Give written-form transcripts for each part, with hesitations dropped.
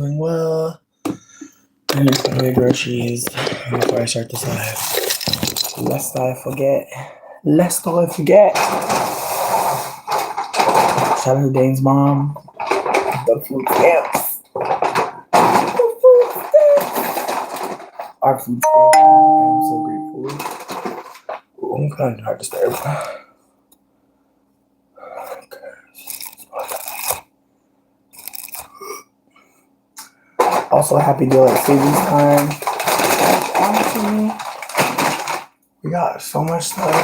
doing well. I need to put away groceries before I start this live. Lest I forget. Shout out to Dane's mom. The food stamps. Our food stamps. I'm so grateful. Ooh, I'm kind of hard to disturb. Also, happy daylight savings time. Honestly, we got so much stuff.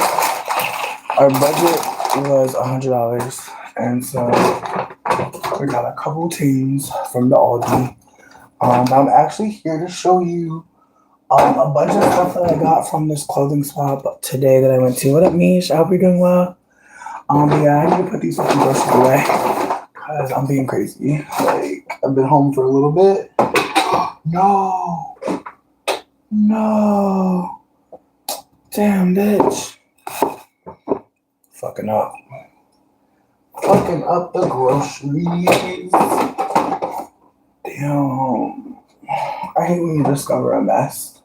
Our budget was $100, and so we got a couple teams from the Aldi. I'm actually here to show you a bunch of stuff that I got from this clothing swap today that I went to. What up, Mish? I hope you're doing well. But yeah, I need to put these fucking groceries away because I'm being crazy. Like, I've been home for a little bit. No. Damn, bitch. Fucking up the groceries. Damn. I hate when you discover a mess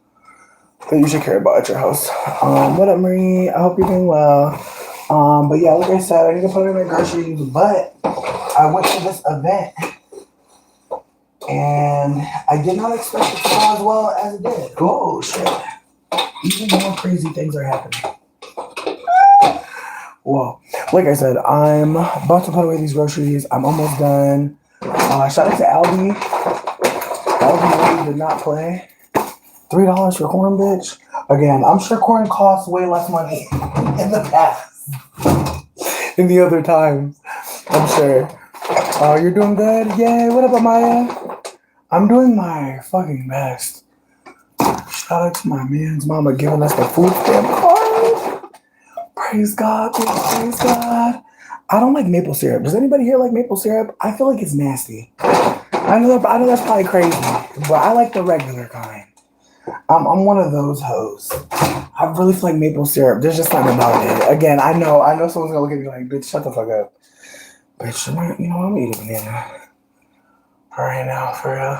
that you should care about at your house. What up, Marie? I hope you're doing well. But yeah, like I said, I need to put away my groceries, but I went to this event and I did not expect it to go as well as it did. Oh, shit. Even more crazy things are happening. Whoa. Like I said, I'm about to put away these groceries. I'm almost done. Shout out to Aldi. Aldi really did not play. $3 for corn, bitch. Again, I'm sure corn costs way less money in the past. In the other times. I'm sure. You're doing good? Yay. What up, Amaya? I'm doing my fucking best. Shout out to my man's mama giving us the food stamp card. Praise God, bitch. Praise God. I don't like maple syrup. Does anybody here like maple syrup? I feel like it's nasty. I know that's probably crazy, but I like the regular kind. I'm one of those hoes. I really feel like maple syrup. There's just something about it. Again, I know someone's gonna look at me like, bitch, shut the fuck up. Bitch, I'm gonna eat a banana. Right now, for real.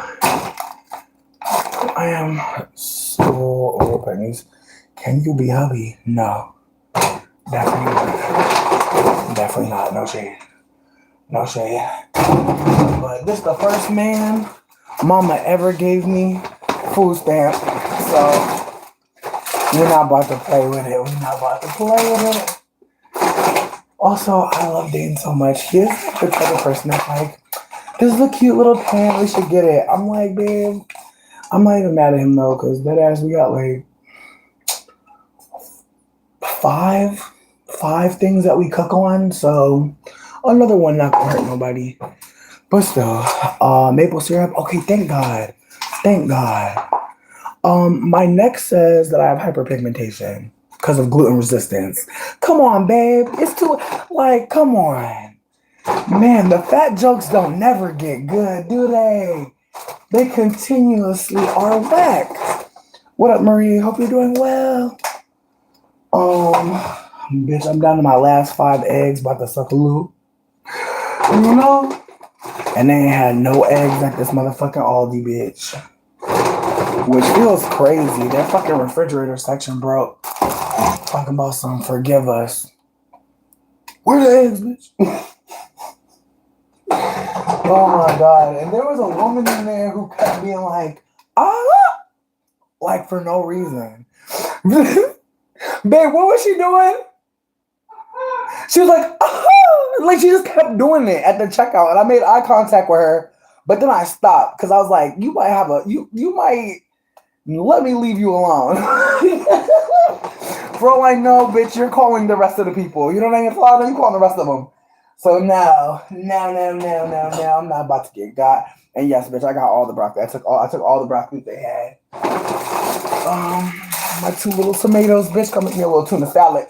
I am so over pennies. Can you be hubby? No. Definitely not. Definitely not. No shade. No shade. But this the first man mama ever gave me food stamp. So we're not about to play with it. Also, I love Dane so much. He's the type of person that's like, this is a cute little plant. We should get it. I'm like, babe, I'm not even mad at him though, because that ass, we got like five things that we cook on. So another one not gonna hurt nobody. But still, maple syrup. Okay, thank God. My neck says that I have hyperpigmentation because of gluten resistance. Come on, babe. It's too, like, come on. Man, the fat jokes don't never get good, do they? They continuously are whack. What up, Marie? Hope you're doing well. Bitch, I'm down to my last 5 eggs, about to suck a loop. You know? And they ain't had no eggs at this motherfucking Aldi, bitch. Which feels crazy. Their fucking refrigerator section broke. Talking about some forgive us. Where the eggs, bitch? Oh my God. And there was a woman in there who kept being like, like for no reason. Babe, what was she doing? She was like, like she just kept doing it at the checkout. And I made eye contact with her, but then I stopped because I was like, you might let me leave you alone. For all I know, bitch, you're calling the rest of the people. You know what I mean? For all I know, you calling the rest of them. So no, I'm not about to get got. And yes, bitch, I got all the broccoli. I took all the broccoli they had. My 2 little tomatoes, bitch, come with me a little tuna salad.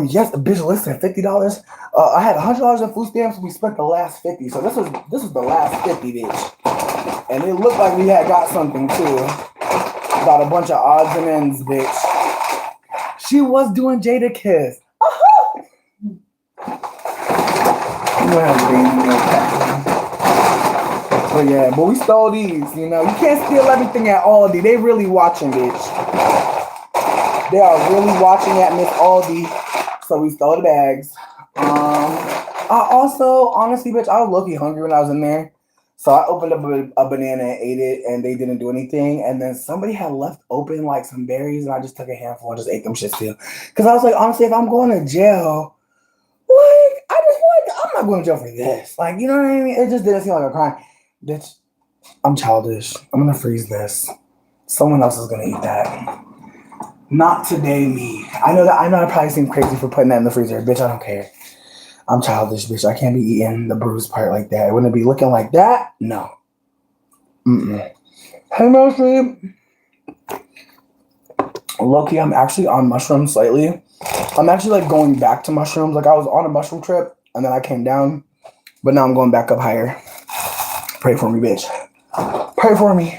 Yes, bitch, listen, $50. I had $100 in food stamps. We spent the last 50. So this was the last 50, bitch. And it looked like we had got something too. About a bunch of odds and ends, bitch. She was doing Jada Kiss. I'm gonna have to baby meal pack. But yeah, but we stole these, you know. You can't steal everything at Aldi. They really watching, bitch. They are really watching at Miss Aldi. So we stole the bags. I also, honestly, bitch, I was low-key hungry when I was in there. So I opened up a banana and ate it, and they didn't do anything. And then somebody had left open like some berries, and I just took a handful and just ate them shit still. Because I was like, honestly, if I'm going to jail, like, I just like, I'm not going to jail for this. Like, you know what I mean? It just didn't seem like a crime. Bitch, I'm childish. I'm gonna freeze this. Someone else is gonna eat that. Not today, me. I know I probably seem crazy for putting that in the freezer. Bitch, I don't care. I'm childish, bitch. I can't be eating the bruised part like that. It wouldn't be looking like that. No. Mm-mm. Hey, Mostly. Low-key, I'm actually on mushrooms slightly. I'm actually like going back to mushrooms. Like I was on a mushroom trip and then I came down, but now I'm going back up higher. Pray for me, bitch. Pray for me.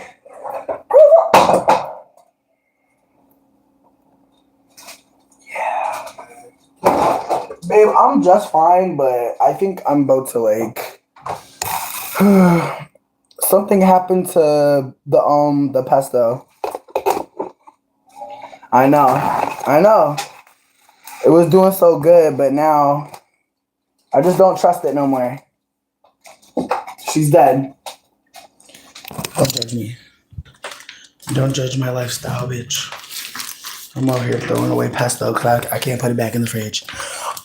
Babe, I'm just fine, but I think I'm about to like something happened to the pesto. I know. I know. It was doing so good, but now I just don't trust it no more. She's dead. Don't judge me. Don't judge my lifestyle, bitch. I'm over here throwing away pesto because I can't put it back in the fridge.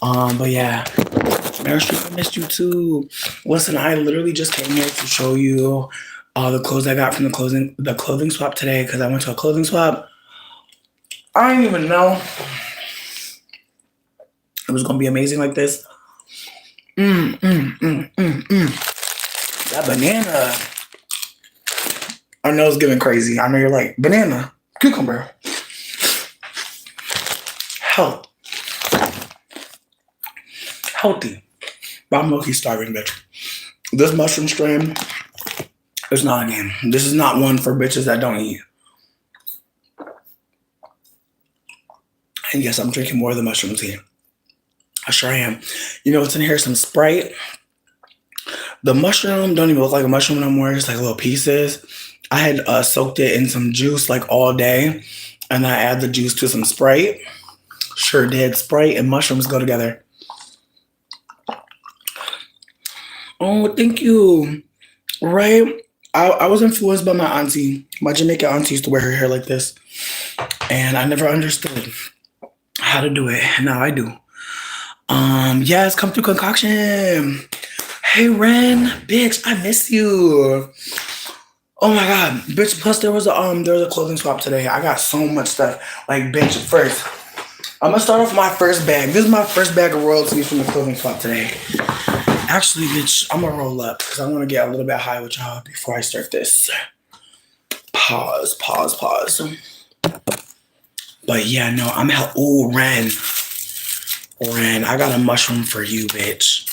But yeah. Meryl Streep, I missed you too. Listen, I literally just came here to show you all the clothes I got from the clothing swap today because I went to a clothing swap. I didn't even know it was gonna be amazing like this. That banana. I know it's getting crazy. I know you're like, banana, cucumber, health, healthy. But I'm low-key starving, bitch. This mushroom strain is not a game. This is not one for bitches that don't eat. And yes, I'm drinking more of the mushroom tea. I sure am. You know what's in here? Some Sprite. The mushroom don't even look like a mushroom no more. It's like little pieces. I had soaked it in some juice like all day. And I add the juice to some Sprite. Sure did. Sprite and mushrooms go together. Oh, thank you. Right? I was influenced by my auntie. My Jamaican auntie used to wear her hair like this. And I never understood how to do it. Now I do. Yes, come through concoction. Hey Ren, bitch, I miss you. Oh my god, bitch. Plus there was a clothing swap today. I got so much stuff. Like, bitch, first, I'm gonna start off my first bag. This is my first bag of royalties from the clothing swap today. Actually, bitch, I'm gonna roll up because I want to get a little bit high with y'all before I start this. Pause. But yeah, no, I'm out. Ooh, Ren, I got a mushroom for you, bitch.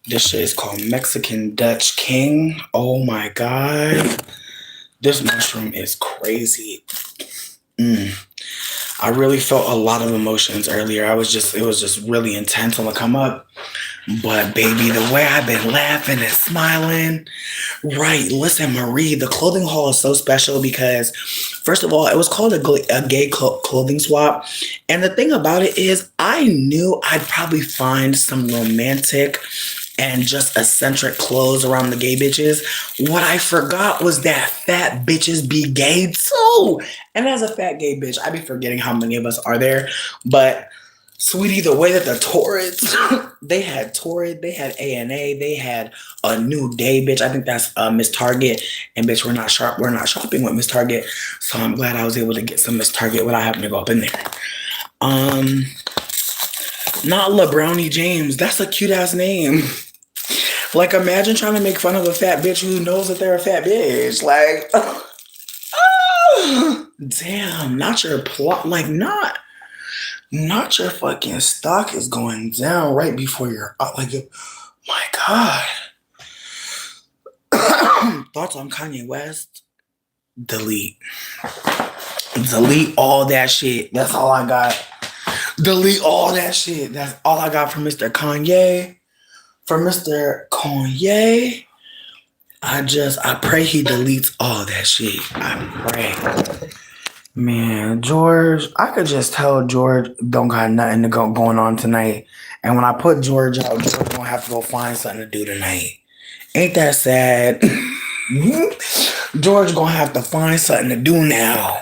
This shit is called Mexican Dutch King. Oh my god. This mushroom is crazy. I really felt a lot of emotions earlier. It was just really intense on the come up. But baby, the way I've been laughing and smiling. Right. Listen, Marie, the clothing haul is so special because, first of all, it was called a gay clothing swap. And the thing about it is, I knew I'd probably find some romantic and just eccentric clothes around the gay bitches. What I forgot was that fat bitches be gay too. And as a fat gay bitch, I be forgetting how many of us are there. But sweetie, the way that the Torrids, they had A&A, they had a New Day, bitch. I think that's Miss Target. And bitch, we're not shopping with Miss Target. So I'm glad I was able to get some Miss Target without having to go up in there. Not La Brownie James. That's a cute ass name. Like, imagine trying to make fun of a fat bitch who knows that they're a fat bitch. Like, damn, not your plot. Like, not your fucking stock is going down right before you're like, my God. Thoughts on Kanye West? Delete all that shit. That's all I got. Delete all that shit. That's all I got from Mr. Kanye. for Mr. Kanye, I pray he deletes all that shit. I pray. Man, George, I could just tell George don't got nothing to go going on tonight. And when I put George out, George gonna have to go find something to do tonight. Ain't that sad? George gonna have to find something to do now.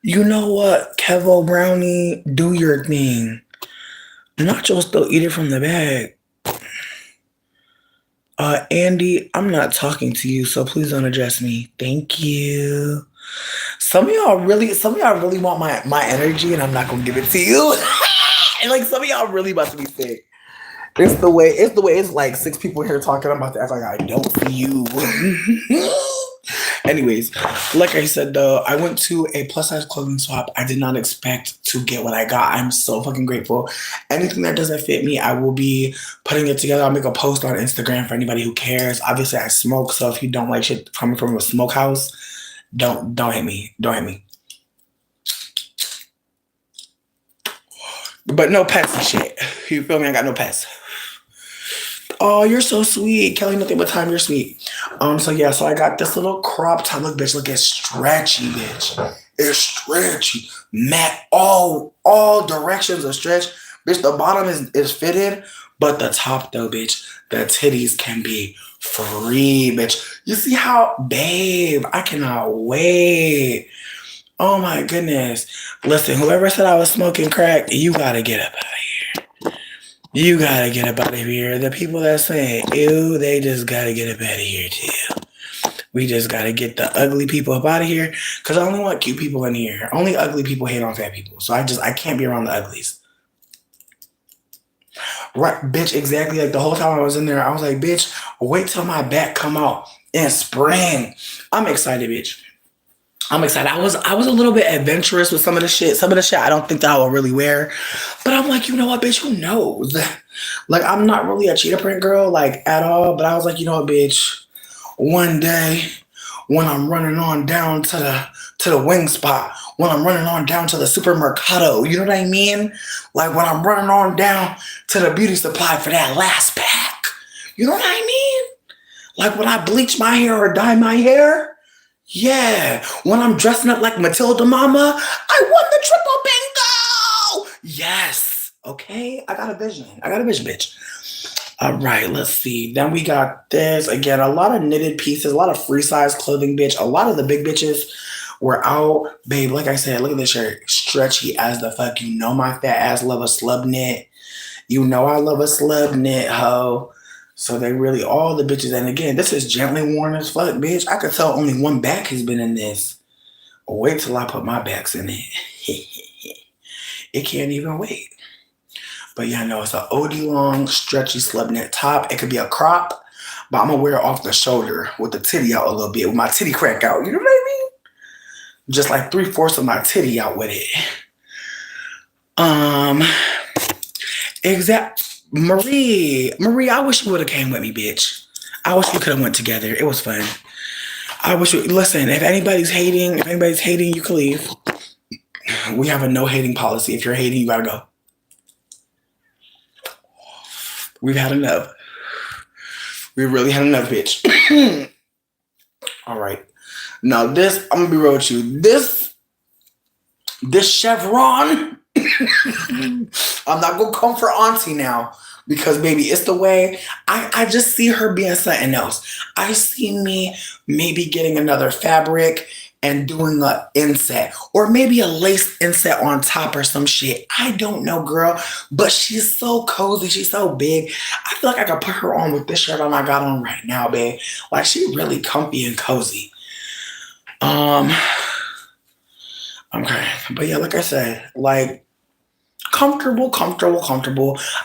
You know what, Kevo Brownie, do your thing. Nacho still eat it from the bag. Andy, I'm not talking to you, so please don't address me. Thank you. Some of y'all really want my energy, and I'm not gonna give it to you. And like some of y'all really about to be sick. It's the way it's like 6 people here talking. I'm about to act like I don't see you. Anyways, like I said though, I went to a plus size clothing swap. I did not expect to get what I got. I'm so fucking grateful. Anything that doesn't fit me, I will be putting it together. I'll make a post on Instagram for anybody who cares. Obviously, I smoke, so if you don't like shit coming from a smokehouse, don't hit me. Don't hit me. But no pets and shit. You feel me? I got no pets. Oh, you're so sweet. Kelly, nothing but time, you're sweet. So I got this little crop top. Look, bitch, look, it's stretchy, bitch. It's stretchy. Matte, all directions of stretch. Bitch, the bottom is fitted, but the top though, bitch, the titties can be free, bitch. You see how, babe, I cannot wait. Oh my goodness. Listen, whoever said I was smoking crack, you gotta get up out of here. You gotta get up out of here. The people that say, ew, they just gotta get up out of here too. We just gotta get the ugly people up out of here. Cause I only want cute people in here. Only ugly people hate on fat people. So I can't be around the uglies. Right, bitch, exactly. Like the whole time I was in there, I was like, bitch, wait till my back come out in spring. I'm excited, bitch. I'm excited. I was a little bit adventurous with some of the shit. Some of the shit I don't think that I will really wear. But I'm like, you know what, bitch, who knows? Like, I'm not really a cheetah print girl, like, at all. But I was like, you know what, bitch? One day, when I'm running on down to the wing spot, when I'm running on down to the supermercado, you know what I mean? Like, when I'm running on down to the beauty supply for that last pack. You know what I mean? Like, when I bleach my hair or dye my hair. Yeah, when I'm dressing up like Matilda Mama, I won the triple bingo. Yes, okay, I got a vision, bitch. All right, let's see. Then we got this again. A lot of knitted pieces, a lot of free size clothing, bitch. A lot of the big bitches were out, babe. Like I said, look at this shirt, stretchy as the fuck. You know my fat ass love a slub knit. You know I love a slub knit, ho. So they really, all the bitches, and again, this is gently worn as fuck, bitch. I could tell only one back has been in this. Wait till I put my backs in it. It can't even wait. But yeah, no, it's an OD long, stretchy slub knit top. It could be a crop, but I'm gonna wear it off the shoulder with the titty out a little bit, with my titty crack out. You know what I mean? Just like 3/4 of my titty out with it. Marie, I wish you would have came with me, bitch. I wish we could have went together. It was fun. Listen, if anybody's hating, you can leave. We have a no hating policy. If you're hating, you gotta go. We've had enough. We really had enough, bitch. All right. Now this, I'm gonna be real with you. This chevron, I'm not gonna come for auntie now because baby, it's the way I just see her being something else. I see me maybe getting another fabric and doing an inset or maybe a lace inset on top or some shit. I don't know, girl, but she's so cozy. She's so big. I feel like I could put her on with this shirt on I got on right now, babe. Like she really comfy and cozy. Okay, but yeah, like I said, like comfortable.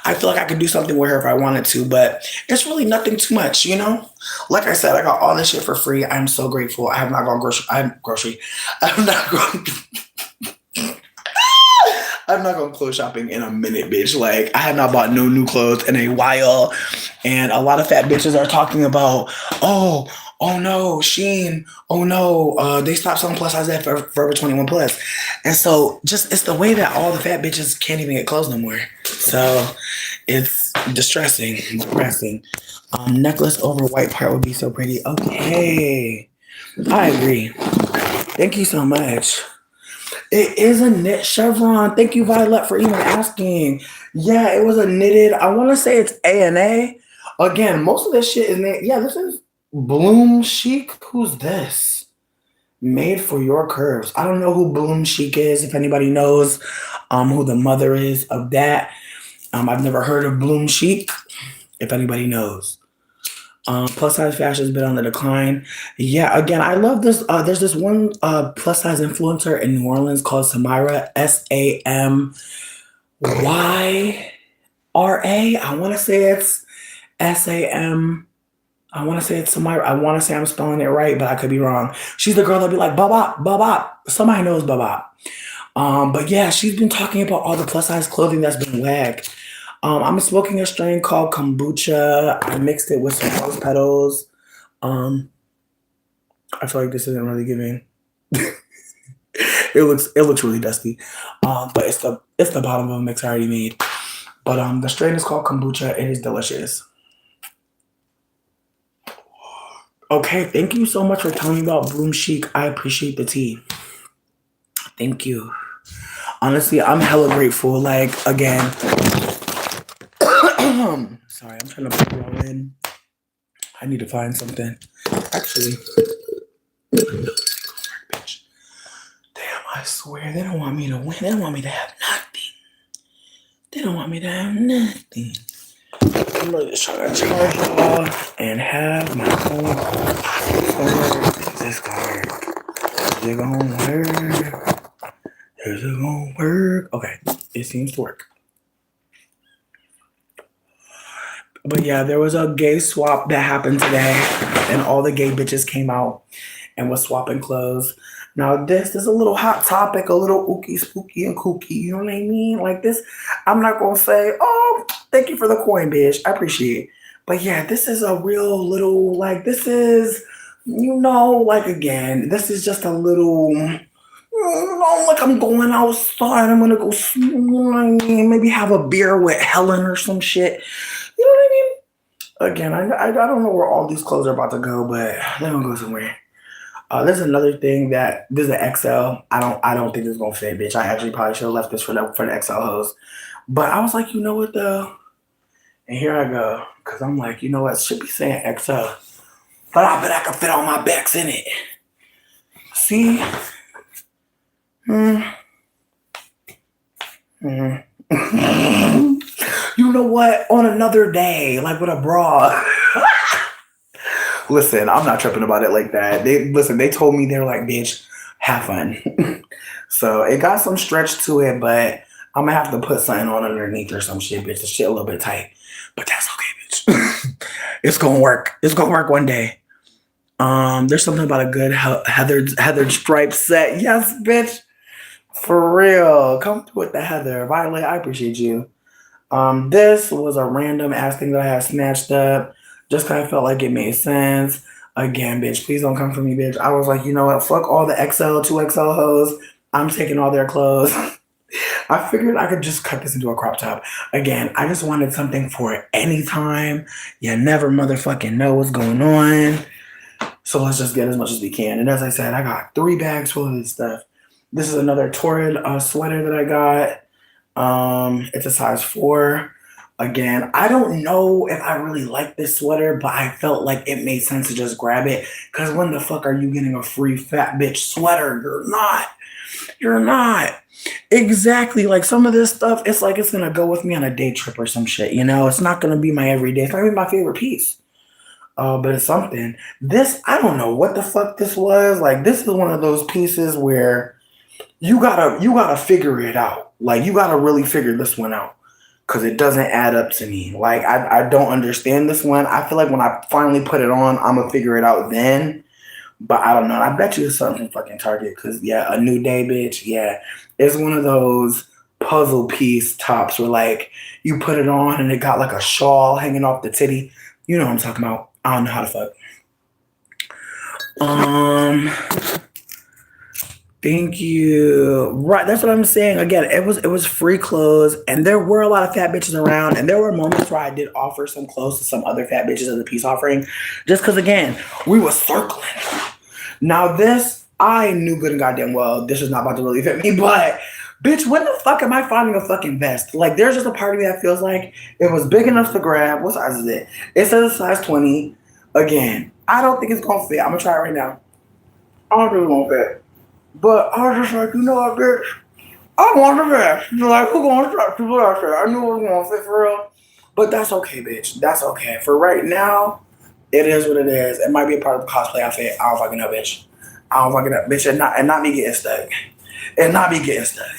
I feel like I could do something with her if I wanted to, but it's really nothing too much, you know? Like I said, I got all this shit for free. I'm so grateful. I have not gone I'm not going clothes shopping in a minute, bitch. Like, I have not bought no new clothes in a while. And a lot of fat bitches are talking about, oh, oh no, Sheen, oh no, they stopped selling plus size at Forever 21 Plus. And so just it's the way that all the fat bitches can't even get clothes no more. So it's distressing. Distressing. Necklace over white part would be so pretty. Okay. I agree. Thank you so much. It is a knit chevron. Thank you, Violet, for even asking. Yeah, it was a knitted. I want to say it's A&A. Again, most of this shit is knit. Yeah, this is Bloom Chic. Who's this? Made for your curves. I don't know who Bloom Chic is. If anybody knows, who the mother is of that. I've never heard of Bloom Chic. If anybody knows. Plus size fashion has been on the decline. Yeah, again, I love this. There's this one plus size influencer in New Orleans called Samira, Samyra. I want to say it's Sam. I want to say it's Samira. I want to say I'm spelling it right, but I could be wrong. She's the girl that'll be like, Baba, Baba. Somebody knows Baba. But yeah, she's been talking about all the plus size clothing that's been whack. I'm smoking a strain called kombucha. I mixed it with some rose petals. I feel like this isn't really giving. It looks really dusty. But it's the bottom of a mix I already made. But the strain is called kombucha. It is delicious. Okay, thank you so much for telling me about Bloom Chic. I appreciate the tea. Thank you. Honestly, I'm hella grateful. Like, again, sorry, I'm trying to put it all in. I need to find something. Actually, bitch. Damn, I swear they don't want me to win. They don't want me to have nothing. They don't want me to have nothing. I'm gonna just try to charge it off and have my phone. Is this gonna work? Is it gonna work? Is it gonna work? Okay, it seems to work. But yeah, there was a gay swap that happened today, and all the gay bitches came out and was swapping clothes. Now this is a little hot topic, a little ooky spooky and kooky. You know what I mean? Like this, I'm not gonna say, oh, thank you for the coin, bitch. I appreciate it. But yeah, this is a real little like this is, like again, this is just a little. Like I'm going outside. I'm gonna go, maybe have a beer with Helen or some shit. You know what I mean? Again, I don't know where all these clothes are about to go, but they're gonna go somewhere. There's another thing that there's an XL. I don't think it's gonna fit, bitch. I actually probably should have left this for the XL hose. But I was like, you know what though? And here I go, cause I'm like, you know what? It should be saying XL, but I bet I can fit all my backs in it. See? You know what? On another day, like with a bra. Listen, I'm not tripping about it like that. They told me they were like, bitch, have fun. So it got some stretch to it, but I'm gonna have to put something on underneath or some shit, bitch. The shit a little bit tight. But that's okay, bitch. It's gonna work. It's gonna work one day. There's something about a good heathered stripe set. Yes, bitch. For real. Come through with the heather. Violet, I appreciate you. This was a random ass thing that I had snatched up. Just kind of felt like it made sense. Again, bitch, please don't come for me, bitch. I was like, you know what? Fuck all the XL, 2XL hoes. I'm taking all their clothes. I figured I could just cut this into a crop top. Again, I just wanted something for any time. You never motherfucking know what's going on. So let's just get as much as we can. And as I said, I got 3 bags full of this stuff. This is another Torrid sweater that I got. It's a size 4. Again, I don't know if I really like this sweater, but I felt like it made sense to just grab it. Because when the fuck are you getting a free fat bitch sweater? You're not. You're not. Exactly. Like some of this stuff, it's like it's going to go with me on a day trip or some shit. You know, it's not going to be my everyday. It's not going to be my favorite piece. But it's something. This, I don't know what the fuck this was. Like, this is one of those pieces where you gotta figure it out. Like, you gotta really figure this one out. Because it doesn't add up to me. Like, I don't understand this one. I feel like when I finally put it on, I'm gonna figure it out then. But I don't know. I bet you it's something from fucking Target. Because, yeah, a New Day, bitch. Yeah. It's one of those puzzle piece tops where, like, you put it on and it got, like, a shawl hanging off the titty. You know what I'm talking about. I don't know how to fuck. Um, Thank you. Right, that's what I'm saying. Again, it was free clothes, and there were a lot of fat bitches around, and there were moments where I did offer some clothes to some other fat bitches as a peace offering, just because again we were circling. Now this, I knew good and goddamn well this is not about to really fit me, but bitch, when the fuck am I finding a fucking vest? Like, there's just a part of me that feels like it was big enough to grab. What size is it? It says a size 20. Again, I don't think it's gonna fit. I'm gonna try it right now. I don't think it's gonna fit. But I was just like, you know what, bitch? I want the best. Like, who gonna stop people out there? I knew it was gonna fit for real. But that's okay, bitch. That's okay. For right now, it is what it is. It might be a part of the cosplay outfit. I don't fucking know, bitch. I don't fucking know, bitch. And not me getting stuck. And not me getting stuck.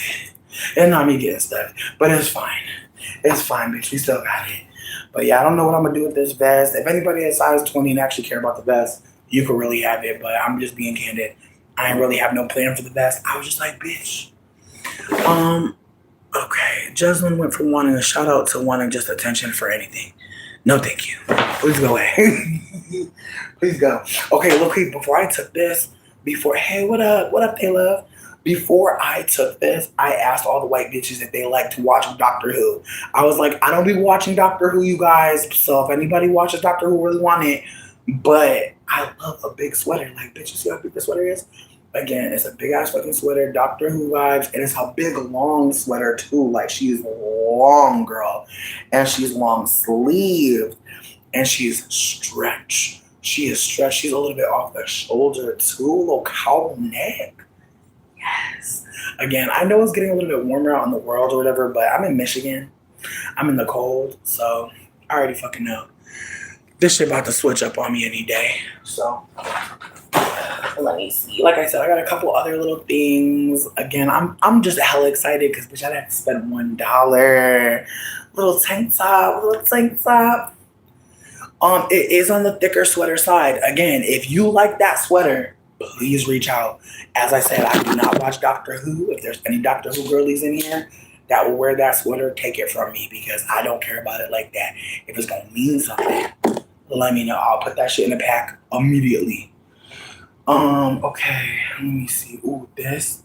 And not me getting stuck. But it's fine. It's fine, bitch. We still got it. But yeah, I don't know what I'm gonna do with this vest. If anybody is size 20 and actually care about the vest, you could really have it. But I'm just being candid. I didn't really have no plan for the vest. I was just like, bitch. Okay. Jeslyn went from wanting a shout out to wanting just attention for anything. No, thank you. Please go away. Please go. Okay, look, before I took this, hey, what up? What up, they love? Before I took this, I asked all the white bitches if they like to watch Doctor Who. I was like, I don't be watching Doctor Who, you guys. So if anybody watches Doctor Who, really want it. But I love a big sweater. Like, bitch, you see how big the sweater is? Again, it's a big ass fucking sweater, Doctor Who vibes, and it's a big long sweater too. Like, she's long, girl, and she's long sleeved, and she's stretched. She is stretched. She's a little bit off the shoulder too, a little cowl neck. Yes. Again, I know it's getting a little bit warmer out in the world or whatever, but I'm in Michigan. I'm in the cold, so I already fucking know this shit about to switch up on me any day. So let me see. Like I said, I got a couple other little things. Again, I'm just hella excited because bitch, I didn't have to spend $1. Little tank top, little tank top. It is on the thicker sweater side. Again, if you like that sweater, please reach out. As I said, I do not watch Doctor Who. If there's any Doctor Who girlies in here that will wear that sweater, take it from me because I don't care about it like that. If it's gonna mean something, let me know. I'll put that shit in the pack immediately. Okay, let me see. Ooh, this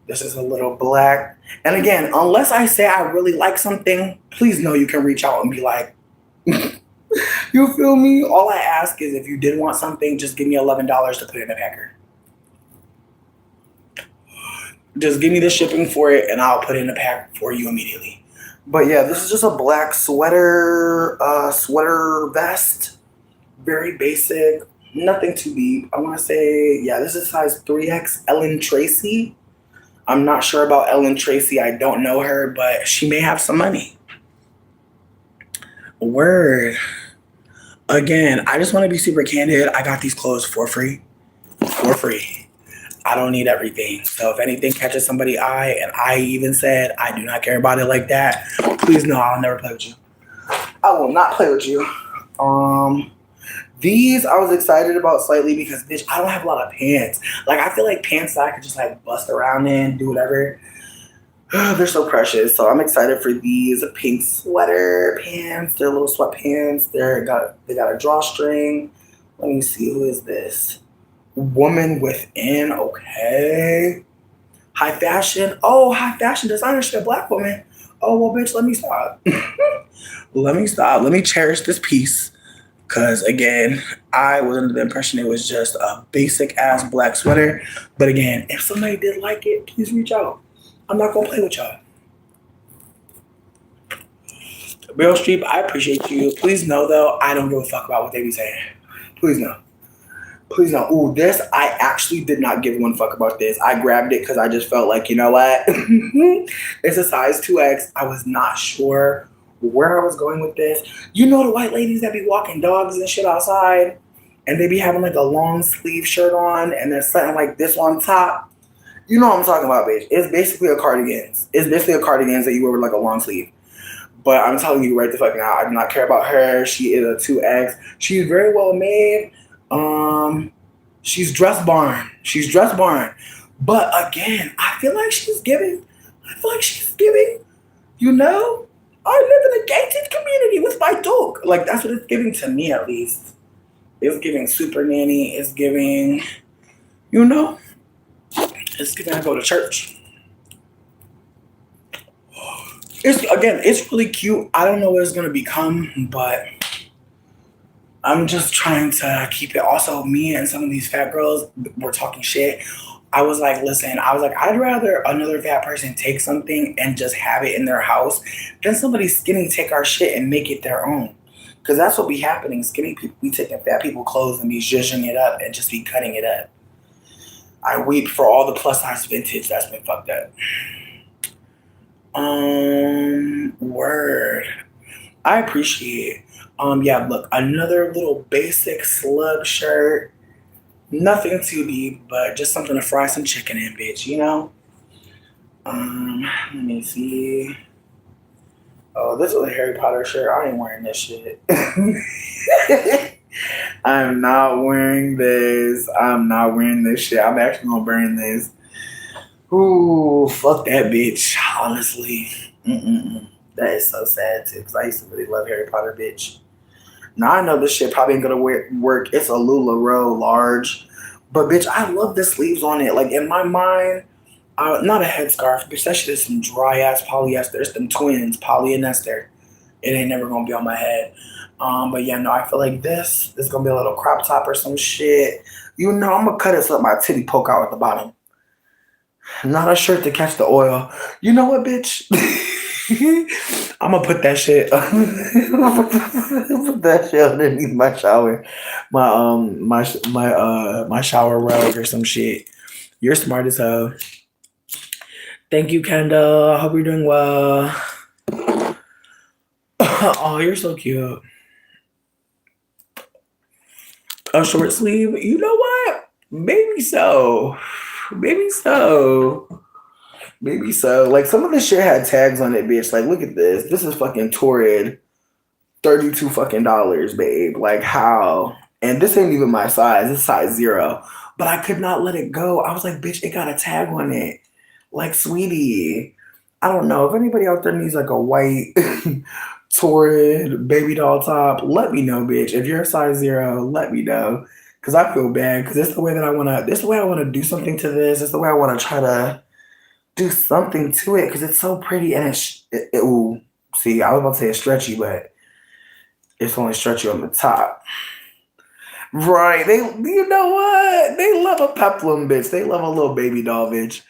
is a little black. And again, unless I say I really like something, please know you can reach out and be like, you feel me? All I ask is if you did want something, just give me $11 to put in the packer. Just give me the shipping for it and I'll put it in the pack for you immediately. But yeah, this is just a black sweater vest. Very basic. Nothing too deep. I want to say, yeah, this is size 3X Ellen Tracy. I'm not sure about Ellen Tracy. I don't know her, but she may have some money. Word. Again, I just want to be super candid. I got these clothes for free. For free. I don't need everything. So if anything catches somebody's eye, and I even said I do not care about it like that, please know I'll never play with you. I will not play with you. These I was excited about slightly because, bitch, I don't have a lot of pants. Like, I feel like pants that I could just, like, bust around in, do whatever. They're so precious. So I'm excited for these pink sweater pants. They're little sweatpants. They got a drawstring. Let me see. Who is this? Woman Within. Okay. High fashion. Oh, high fashion designer. She's a black woman. Oh, well, bitch, let me stop. Let me stop. Let me cherish this piece. Because, again, I was under the impression it was just a basic-ass black sweater. But, again, if somebody did like it, please reach out. I'm not going to play with y'all. Bill Streep, I appreciate you. Please know, though, I don't give a fuck about what they be saying. Please know. Please know. Ooh, this, I actually did not give one fuck about this. I grabbed it because I just felt like, you know what? It's a size 2X. I was not sure where I was going with this. You know the white ladies that be walking dogs and shit outside, and they be having like a long sleeve shirt on, and there's something like this on top. You know what I'm talking about, bitch. It's basically a cardigans. It's basically a cardigans that you wear with like a long sleeve. But I'm telling you right the fuck now, I do not care about her. She is a 2X. She's very well made. She's dress barn. But again, I feel like she's giving. You know, I live in a gated community with my dog. Like, that's what it's giving to me, at least. It's giving super nanny. It's giving, you know, it's giving I go to church. It's really cute. I don't know what it's gonna become, but I'm just trying to keep it. Also, me and some of these fat girls were talking shit. I was like, listen, I was like, I'd rather another fat person take something and just have it in their house than somebody skinny take our shit and make it their own. Because that's what be happening. Skinny people be taking fat people clothes and be zhuzhing it up and just be cutting it up. I weep for all the plus size vintage that's been fucked up. Word. I appreciate it. Yeah, look, another little basic slub shirt. Nothing too deep, but just something to fry some chicken in, bitch, you know? Let me see. Oh, this is a Harry Potter shirt. I ain't wearing this shit. I'm not wearing this. I'm not wearing this shit. I'm actually gonna burn this. Ooh, fuck that bitch. Honestly. Mm-mm-mm. That is so sad too, because I used to really love Harry Potter, bitch. Now I know this shit probably ain't gonna work. It's a LuLaRoe large, but bitch, I love the sleeves on it. Like in my mind, not a headscarf, bitch. That shit is some dry ass polyester. It's them twins, poly and ester. It ain't never gonna be on my head. But yeah, no, I feel like this is gonna be a little crop top or some shit. You know, I'm gonna cut it so that my titty poke out at the bottom. Not a shirt to catch the oil. You know what, bitch? I'm gonna put that shit. Put that shit underneath my shower, my shower rug or some shit. You're smart as hell. Thank you, Kendall. I hope you're doing well. Oh, you're so cute. A short sleeve. You know what? Maybe so. Maybe so. Maybe so. Like some of the shit had tags on it, bitch. Like, look at this. This is fucking Torrid. 32 fucking dollars, babe. Like how? And this ain't even my size. It's size 0. But I could not let it go. I was like, bitch, it got a tag on it. Like, sweetie. I don't know. If anybody out there needs like a white Torrid baby doll top, let me know, bitch. If you're a size 0, let me know. Cause I feel bad. Cause it's the way that I wanna this the way I wanna do something to this. It's the way I wanna try to do something to it because it's so pretty and ooh, see, I was about to say it's stretchy, but it's only stretchy on the top. Right. You know what? They love a peplum bitch. They love a little baby doll bitch.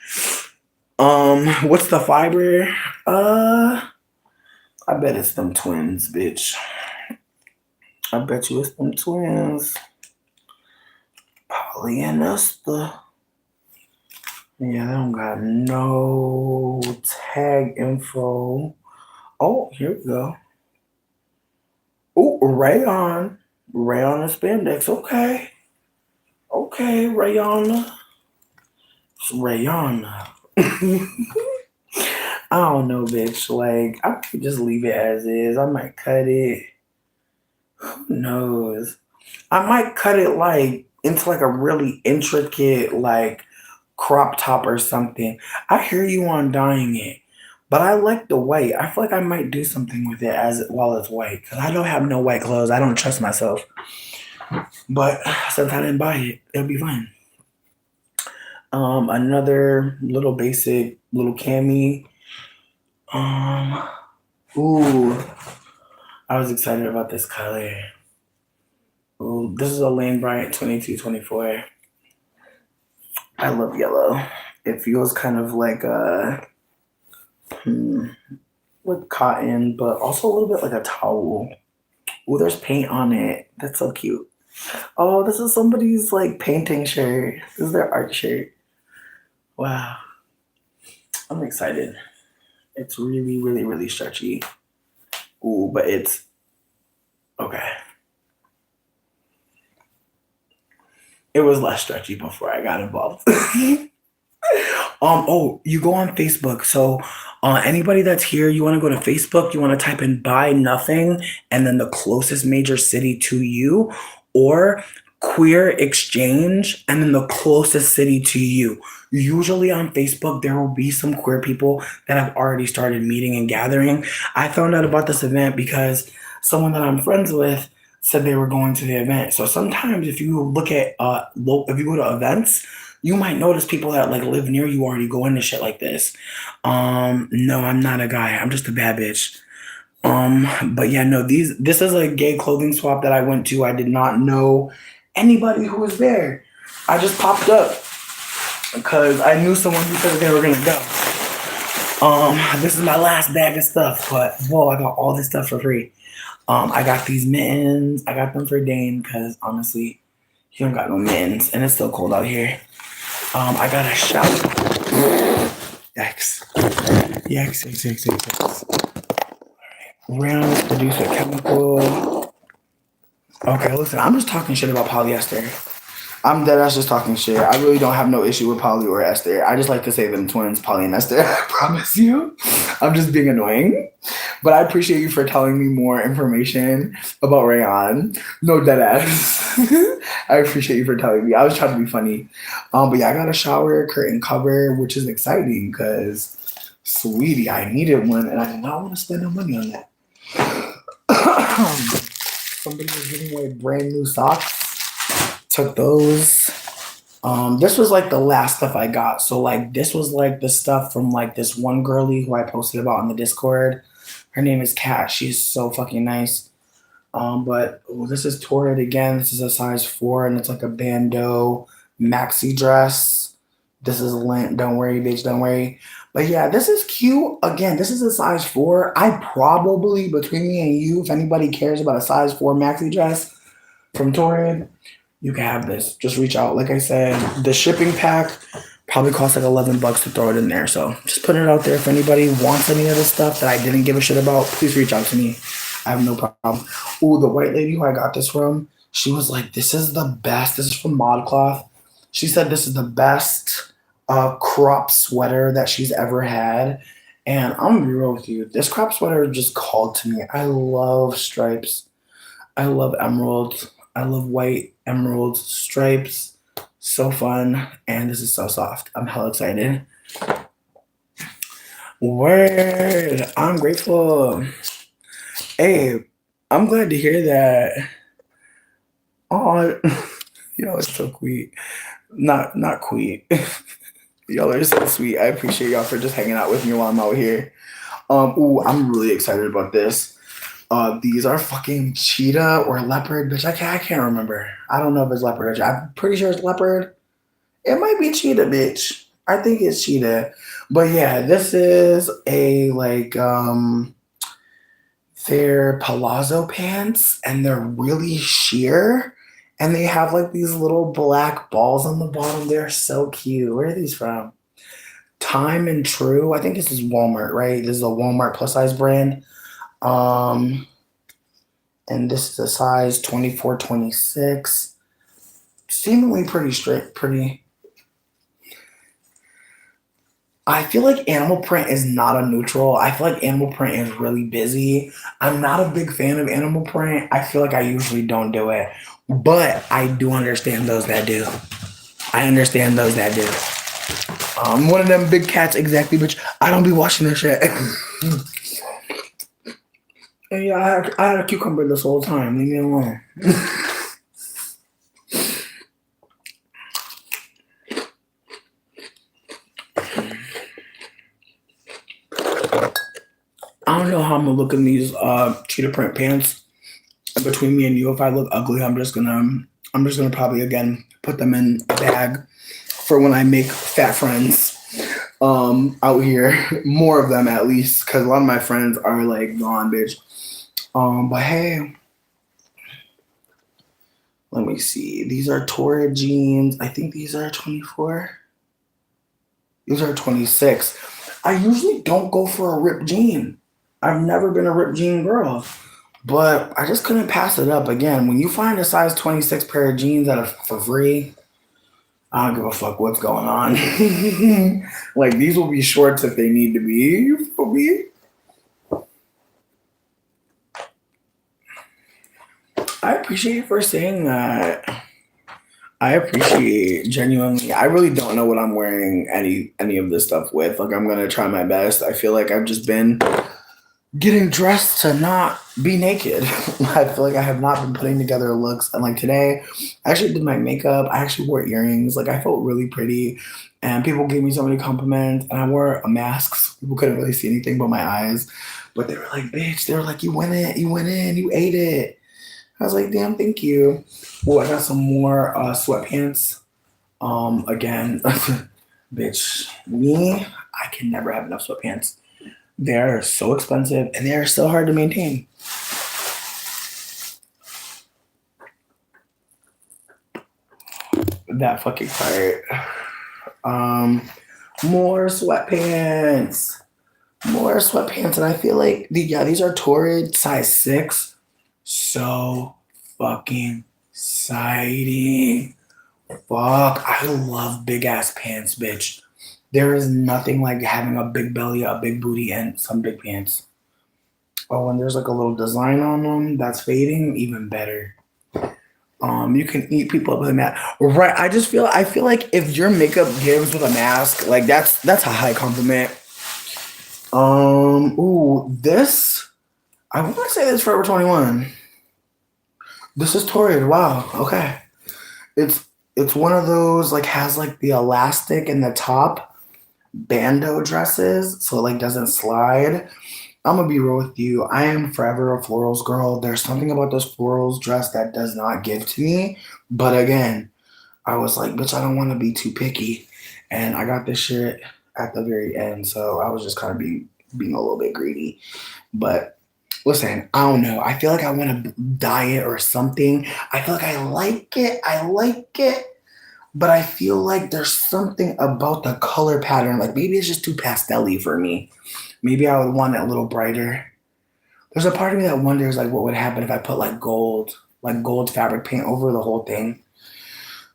What's the fiber? I bet it's them twins, bitch. I bet you it's them twins. Polyester. Yeah, they don't got no tag info. Oh, here we go. Oh, rayon. Rayon and spandex. Okay. Okay, rayon. It's rayon. I don't know, bitch. Like, I could just leave it as is. I might cut it. Who knows? I might cut it like into like a really intricate like crop top or something. I hear you on dyeing it, but I like the white. I feel like I might do something with it as while it's white because I don't have no white clothes. I don't trust myself. But since I didn't buy it, it'll be fine. Another little basic little cami. Ooh, I was excited about this color. Ooh, this is a Lane Bryant 2224. I love yellow. It feels kind of like with cotton, but also a little bit like a towel. Ooh, there's paint on it. That's so cute. Oh, this is somebody's like painting shirt. This is their art shirt. Wow. I'm excited. It's really, really, really stretchy. Ooh, but it's okay. It was less stretchy before I got involved. Oh, you go on Facebook. So anybody that's here, you want to go to Facebook, you want to type in buy nothing and then the closest major city to you, or queer exchange and then the closest city to you. Usually on Facebook, there will be some queer people that have already started meeting and gathering. I found out about this event because someone that I'm friends with said they were going to the event. So sometimes if you look at if you go to events, you might notice people that like live near you already go into shit like this. No, I'm not a guy. I'm just a bad bitch. But yeah, no, this is a gay clothing swap that I went to. I did not know anybody who was there. I just popped up because I knew someone who said they were gonna go. This is my last bag of stuff, but whoa, I got all this stuff for free. I got these mittens. I got them for Dane because honestly, he don't got no mittens, and it's still cold out here. I got a shower. Yikes. Yikes. Rounds produce a chemical. Okay, listen, I'm just talking shit about polyester. I'm dead ass just talking shit. I really don't have no issue with poly or ester. I just like to say them twins, poly and ester. I promise you. I'm just being annoying. But I appreciate you for telling me more information about rayon. No dead ass. I appreciate you for telling me. I was trying to be funny. But yeah, I got a shower curtain cover, which is exciting because, sweetie, I needed one and I did not want to spend no money on that. Somebody was giving away brand new socks. Took those. This was like the last stuff I got. So like this was like the stuff from like this one girly who I posted about on the Discord. Her name is Kat. She's so fucking nice. But this is Torrid again. This is a size 4 and it's like a bandeau maxi dress. This is lint. Don't worry, bitch. Don't worry. But yeah, this is cute. Again, this is a size 4. I probably, between me and you, if anybody cares about a size 4 maxi dress from Torrid, you can have this. Just reach out. Like I said, the shipping pack probably costs like $11 to throw it in there. So just putting it out there. If anybody wants any of this stuff that I didn't give a shit about, please reach out to me. I have no problem. Ooh, the white lady who I got this from, she was like, this is the best. This is from ModCloth. She said this is the best crop sweater that she's ever had. And I'm gonna be real with you. This crop sweater just called to me. I love stripes. I love emeralds. I love white emerald stripes. So fun. And this is so soft. I'm hella excited. Word. I'm grateful. Hey, I'm glad to hear that. Oh, y'all are so sweet. Not sweet. Y'all are so sweet. I appreciate y'all for just hanging out with me while I'm out here. Ooh, I'm really excited about this. These are fucking cheetah or leopard, bitch. I can't remember. I don't know if it's leopard. I'm pretty sure it's leopard. It might be cheetah, bitch. I think it's cheetah. But yeah, this is a like they're palazzo pants and they're really sheer and they have like these little black balls on the bottom. They're so cute. Where are these from? Time and True. I think this is Walmart, right? This is a Walmart plus size brand. And this is a size 24, 26. Seemingly pretty strict, pretty. I feel like animal print is not a neutral. I feel like animal print is really busy. I'm not a big fan of animal print. I feel like I usually don't do it. But I do understand those that do. I understand those that do. I'm one of them big cats, exactly, bitch. I don't be watching this shit. And yeah, I had a cucumber this whole time. Leave me alone. I don't know how I'm gonna look in these cheetah print pants. Between me and you, if I look ugly, I'm just gonna probably again put them in a bag for when I make fat friends out here. More of them at least, because a lot of my friends are like gone, bitch. But hey, let me see. These are Torrid jeans. I think these are 24. These are 26. I usually don't go for a ripped jean. I've never been a ripped jean girl. But I just couldn't pass it up. Again, when you find a size 26 pair of jeans that are for free, I don't give a fuck what's going on. Like, these will be shorts if they need to be. You feel me? I appreciate you for saying that. I appreciate genuinely. I really don't know what I'm wearing any of this stuff with. Like, I'm gonna try my best. I feel like I've just been getting dressed to not be naked. I feel like I have not been putting together looks. And like today, I actually did my makeup. I actually wore earrings. Like I felt really pretty. And people gave me so many compliments. And I wore a mask, so people couldn't really see anything but my eyes. But they were like, bitch, they were like, you went in, you ate it. I was like, damn, thank you. Well, I got some more sweatpants. Again, bitch, me, I can never have enough sweatpants. They're so expensive and they're so hard to maintain. That fucking part. Um, more sweatpants. More sweatpants. And I feel like these are Torrid size 6. So fucking exciting. Fuck. I love big ass pants, bitch. There is nothing like having a big belly, a big booty, and some big pants. Oh, and there's like a little design on them that's fading, even better. You can eat people up with a mask. Right. I feel like if your makeup gives with a mask, like that's a high compliment. This I want to say this Forever 21. This is Torrid. Wow. Okay. It's it's one of those like has like the elastic in the top bandeau dresses, so it like doesn't slide. I'm gonna be real with you. I am forever a florals girl. There's something about this florals dress that does not give to me. But again, I was like, bitch, I don't want to be too picky, and I got this shit at the very end, so I was just kind of being a little bit greedy. But listen, I don't know. I feel like I want to dye it or something. I feel like I like it. I like it. But I feel like there's something about the color pattern. Like maybe it's just too pastel-y for me. Maybe I would want it a little brighter. There's a part of me that wonders like what would happen if I put like gold fabric paint over the whole thing.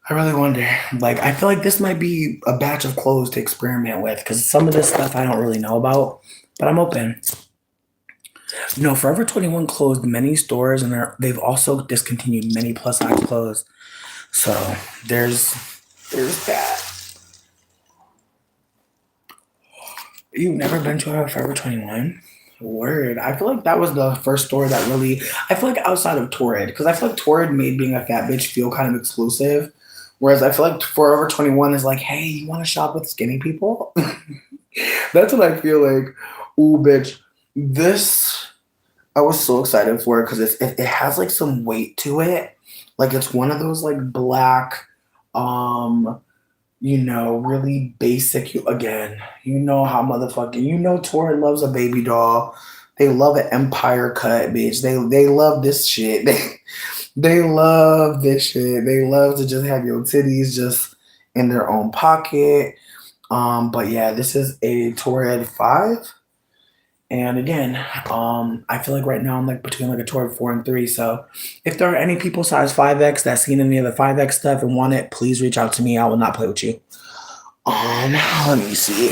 I really wonder. Like I feel like this might be a batch of clothes to experiment with because some of this stuff I don't really know about, but I'm open. No, Forever 21 closed many stores and they've also discontinued many plus size clothes. So there's that. You've never been to a Forever 21? Word. I feel like that was the first store that really. I feel like outside of Torrid, because I feel like Torrid made being a fat bitch feel kind of exclusive. Whereas I feel like Forever 21 is like, hey, you want to shop with skinny people? That's what I feel like. Ooh, bitch. This, I was so excited for it because it has like some weight to it. Like it's one of those like black, um, really basic. Again, you know how motherfucking Tori loves a baby doll. They love an empire cut, bitch. They love this shit. They love this shit. They love to just have your titties just in their own pocket. But yeah, this is a Torrid 5. And again, I feel like right now I'm like between like a Torrid 4 and 3. So if there are any people size 5X that seen any of the 5X stuff and want it, please reach out to me. I will not play with you. Let me see.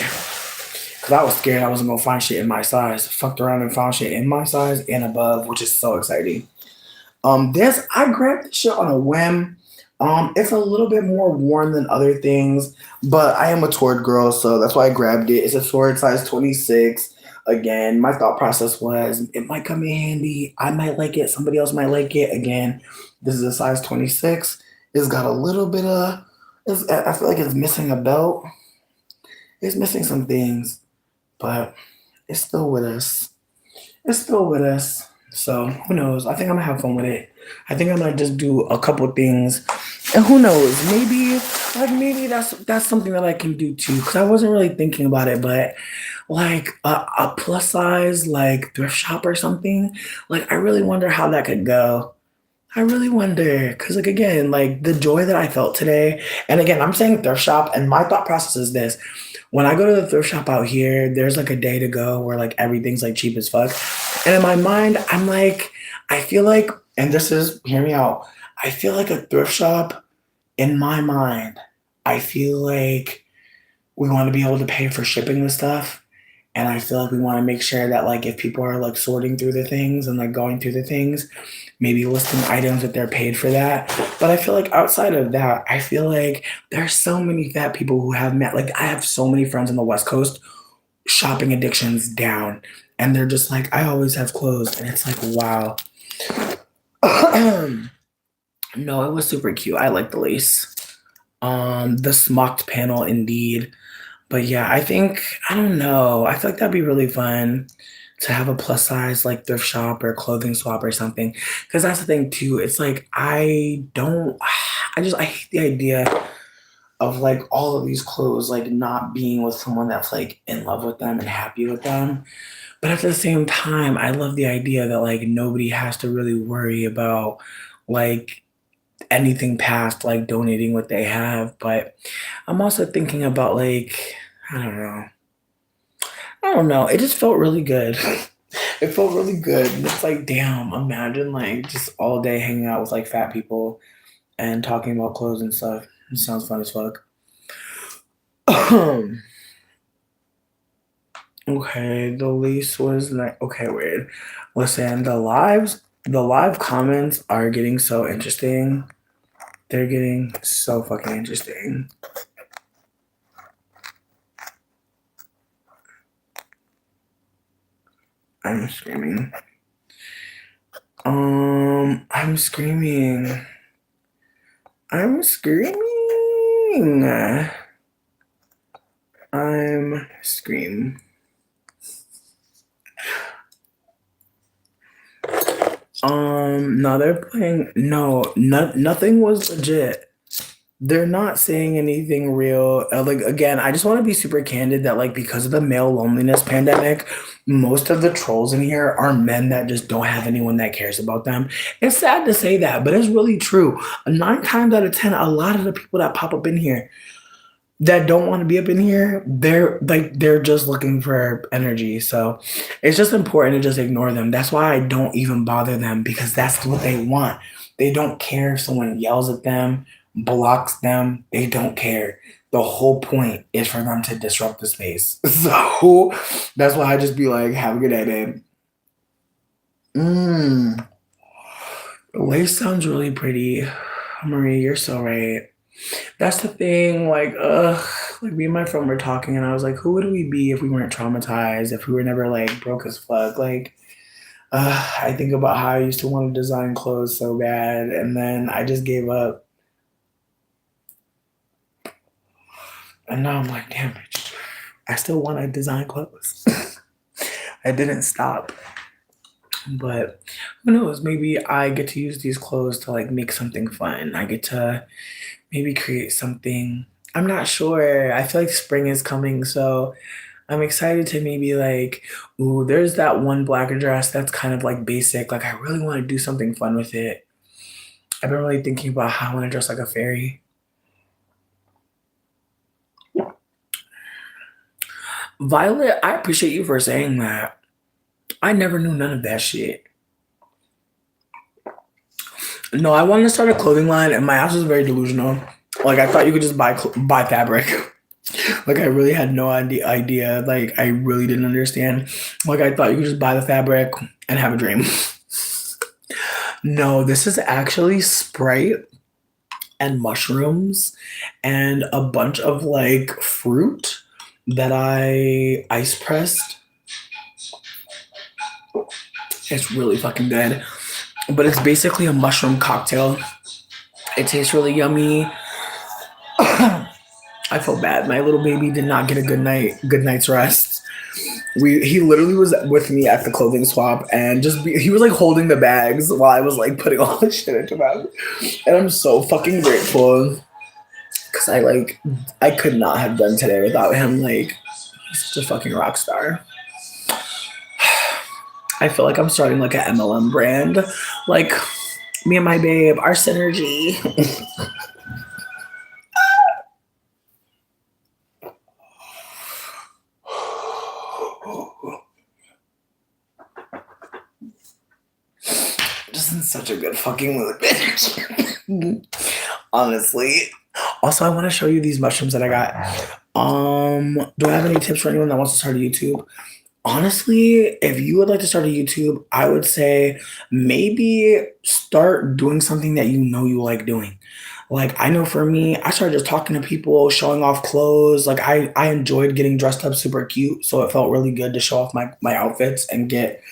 Cause I was scared I wasn't gonna find shit in my size. Fucked around and found shit in my size and above, which is so exciting. This I grabbed this shit on a whim. It's a little bit more worn than other things, but I am a Torrid girl, so that's why I grabbed it. It's a Torrid size 26. Again, my thought process was it might come in handy. I might like it. Somebody else might like it. Again, this is a size 26. It's got a little bit of. I feel like it's missing a belt. It's missing some things, but it's still with us. It's still with us. So who knows? I think I'm gonna have fun with it. I think I'm gonna just do a couple things, and who knows? Maybe that's something that I can do too. Because I wasn't really thinking about it, but like a plus size like thrift shop or something. Like I really wonder how that could go. I really wonder because like again like the joy that I felt today, and again I'm saying thrift shop, and my thought process is this: when I go to the thrift shop out here, there's like a day to go where like everything's like cheap as fuck. And in my mind, I'm like, I feel like, and this is, hear me out, I feel like a thrift shop in my mind, I feel like we want to be able to pay for shipping the stuff. And I feel like we want to make sure that like if people are like sorting through the things and like going through the things, maybe listing items that they're paid for that. But I feel like outside of that, I feel like there's so many fat people who have met like I have so many friends on the West Coast shopping addictions down. and they're just like, I always have clothes, and it's like, wow. No, it was super cute. I like the lace. The smocked panel indeed. But yeah, I think I don't know. I feel like that'd be really fun to have a plus size like thrift shop or clothing swap or something. Because that's the thing too. It's like I don't. I hate the idea of like all of these clothes like not being with someone that's like in love with them and happy with them. But at the same time, I love the idea that like nobody has to really worry about like anything past like donating what they have. But I'm also thinking about like I don't know. I don't know. It just felt really good. It felt really good. And it's like, damn, imagine like just all day hanging out with like fat people and talking about clothes and stuff. It sounds fun as fuck. Okay, the lease was like okay, weird. Listen, the live comments are getting so interesting. They're getting so fucking interesting. I'm screaming. I'm screaming. I'm screaming. I'm scream. No, they're playing. Nothing was legit. They're not saying anything real. Like again, I just want to be super candid that like because of the male loneliness pandemic, most of the trolls in here are men that just don't have anyone that cares about them. It's sad to say that, but it's really true. 9 times out of 10, a lot of the people that pop up in here that don't want to be up in here, they're just looking for energy. So it's just important to just ignore them. That's why I don't even bother them because that's what they want. They don't care if someone yells at them, blocks them. They don't care. The whole point is for them to disrupt the space. So that's why I just be like, have a good day, babe. Mm. Lace sounds really pretty. Marie, you're so right. That's the thing. Like me and my friend were talking, and I was like, "Who would we be if we weren't traumatized? If we were never like broke as fuck?" I think about how I used to want to design clothes so bad, and then I just gave up. And now I'm like, damn, bitch, I still want to design clothes. I didn't stop, but who knows? Maybe I get to use these clothes to like make something fun. I get to maybe create something. I'm not sure. I feel like spring is coming, so I'm excited to maybe like, ooh, there's that one black dress that's kind of like basic. Like I really want to do something fun with it. I've been really thinking about how I want to dress like a fairy. Violet, I appreciate you for saying that. I never knew none of that shit. No, I wanted to start a clothing line, and my ass was very delusional. Like I thought you could just buy fabric. Like I really had no idea. Like I really didn't understand. Like I thought you could just buy the fabric and have a dream. No, this is actually Sprite and mushrooms and a bunch of like fruit that I ice pressed. It's really fucking good. But it's basically a mushroom cocktail. It tastes really yummy. I feel bad. My little baby did not get a good night's rest. He literally was with me at the clothing swap and he was like holding the bags while I was like putting all the shit into them. And I'm so fucking grateful because I could not have done today without him. Like he's such a fucking rock star. I feel like I'm starting like an MLM brand. Like me and my babe, our synergy. Just in such a good fucking mood, bitch. Honestly. Also, I want to show you these mushrooms that I got. Do I have any tips for anyone that wants to start a YouTube? Honestly, if you would like to start a YouTube, I would say maybe start doing something that you know you like doing. Like I know for me, I started just talking to people, showing off clothes. Like I enjoyed getting dressed up super cute, so it felt really good to show off my outfits and get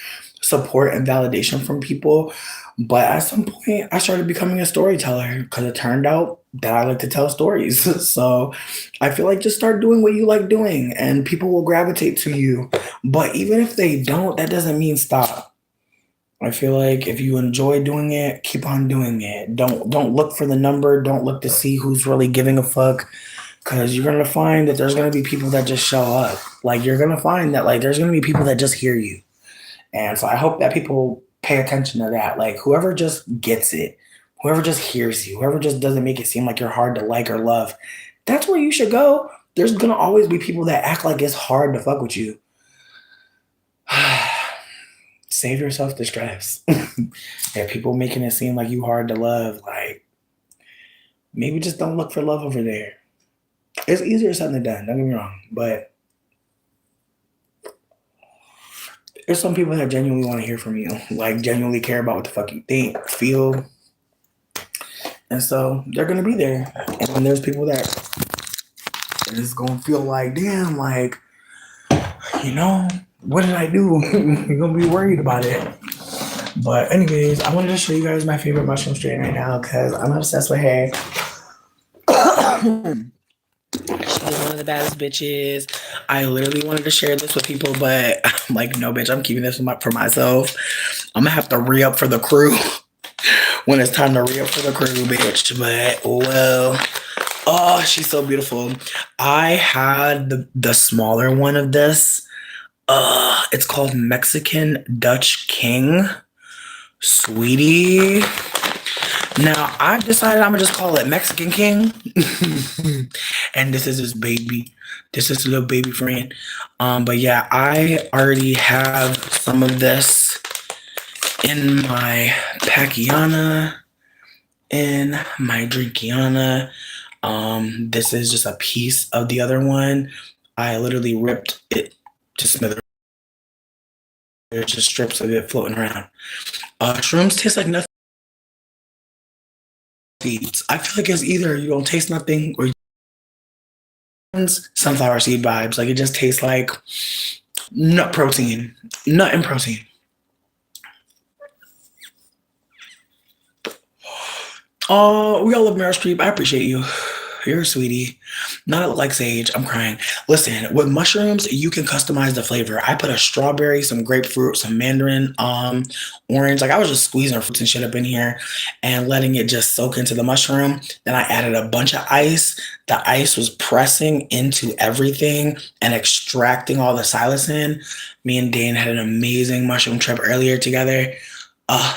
support and validation from people. But at some point, I started becoming a storyteller because it turned out that I like to tell stories. So I feel like just start doing what you like doing and people will gravitate to you. But even if they don't, that doesn't mean stop. I feel like if you enjoy doing it, keep on doing it. Don't look for the number. Don't look to see who's really giving a fuck. Cause you're gonna find that there's gonna be people that just show up. Like you're gonna find that like there's gonna be people that just hear you. And so I hope that people pay attention to that. Like whoever just gets it, whoever just hears you, whoever just doesn't make it seem like you're hard to like or love, that's where you should go. There's gonna always be people that act like it's hard to fuck with you. Save yourself the stress. If people making it seem like you hard to love, like maybe just don't look for love over there. It's easier said than done, don't get me wrong. But there's some people that genuinely want to hear from you, like genuinely care about what the fuck you think, feel, and so they're gonna be there. And then there's people that is gonna feel like, damn, like, what did I do? You're gonna be worried about it. But anyways, I wanted to show you guys my favorite mushroom strain right now because I'm obsessed with Hay. She's one of the baddest bitches. I literally wanted to share this with people, but I'm like, no, bitch, I'm keeping this for myself. I'm gonna have to re-up for the crew when it's time to re-up for the crew, bitch. But well, oh, she's so beautiful. I had the smaller one of this. It's called Mexican Dutch King. Sweetie. Now I've decided I'm gonna just call it Mexican King. And this is his baby. This is a little baby friend. But yeah, I already have some of this in my Pacquiana, in my Drinkiana. This is just a piece of the other one. I literally ripped it to smithereens. There's just strips of it floating around. Shrooms taste like nothing. I feel like it's either you don't taste nothing or sunflower seed vibes. Like it just tastes like nut protein, nut and protein. Oh, we all love Meryl Streep. I appreciate you. You're a sweetie. Not like Sage. I'm crying. Listen, with mushrooms, you can customize the flavor. I put a strawberry, some grapefruit, some mandarin, orange. Like I was just squeezing fruits and shit up in here and letting it just soak into the mushroom. Then I added a bunch of ice. The ice was pressing into everything and extracting all the psilocin. Me and Dane had an amazing mushroom trip earlier together.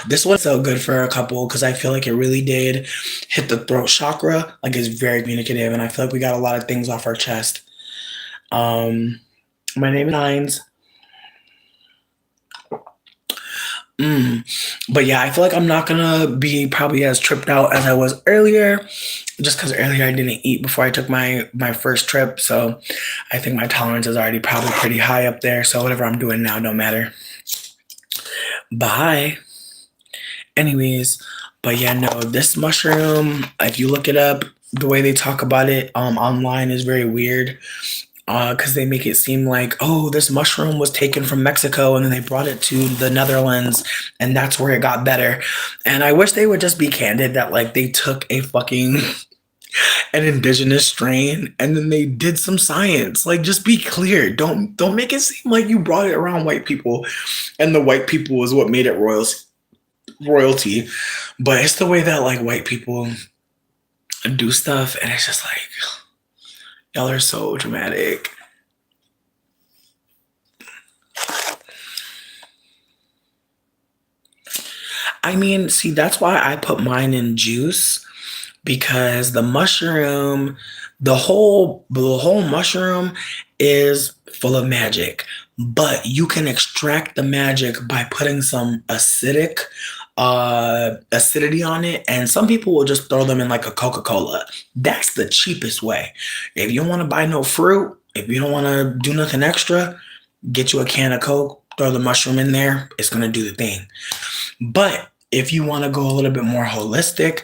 This was so good for a couple because I feel like it really did hit the throat chakra. Like it's very communicative, and I feel like we got a lot of things off our chest. Um, my name is Hines. But yeah, I feel like I'm not gonna be probably as tripped out as I was earlier, just because earlier I didn't eat before I took my first trip. So I think my tolerance is already probably pretty high up there. So whatever I'm doing now don't matter. Bye. Anyways, but yeah, no, this mushroom, if you look it up, the way they talk about it online is very weird. Because they make it seem like, oh, this mushroom was taken from Mexico and then they brought it to the Netherlands and that's where it got better. And I wish they would just be candid that like they took a fucking an indigenous strain and then they did some science. Like just be clear. Don't make it seem like you brought it around white people and the white people is what made it royalty. But it's the way that like white people do stuff and it's just like y'all are so dramatic. I mean, see, that's why I put mine in juice because the mushroom, the whole mushroom is full of magic, but you can extract the magic by putting some acidity on it, and some people will just throw them in like a Coca-Cola. That's the cheapest way. If you don't want to buy no fruit, if you don't want to do nothing extra, Get you a can of Coke, throw the mushroom in there, it's gonna do the thing. But if you want to go a little bit more holistic,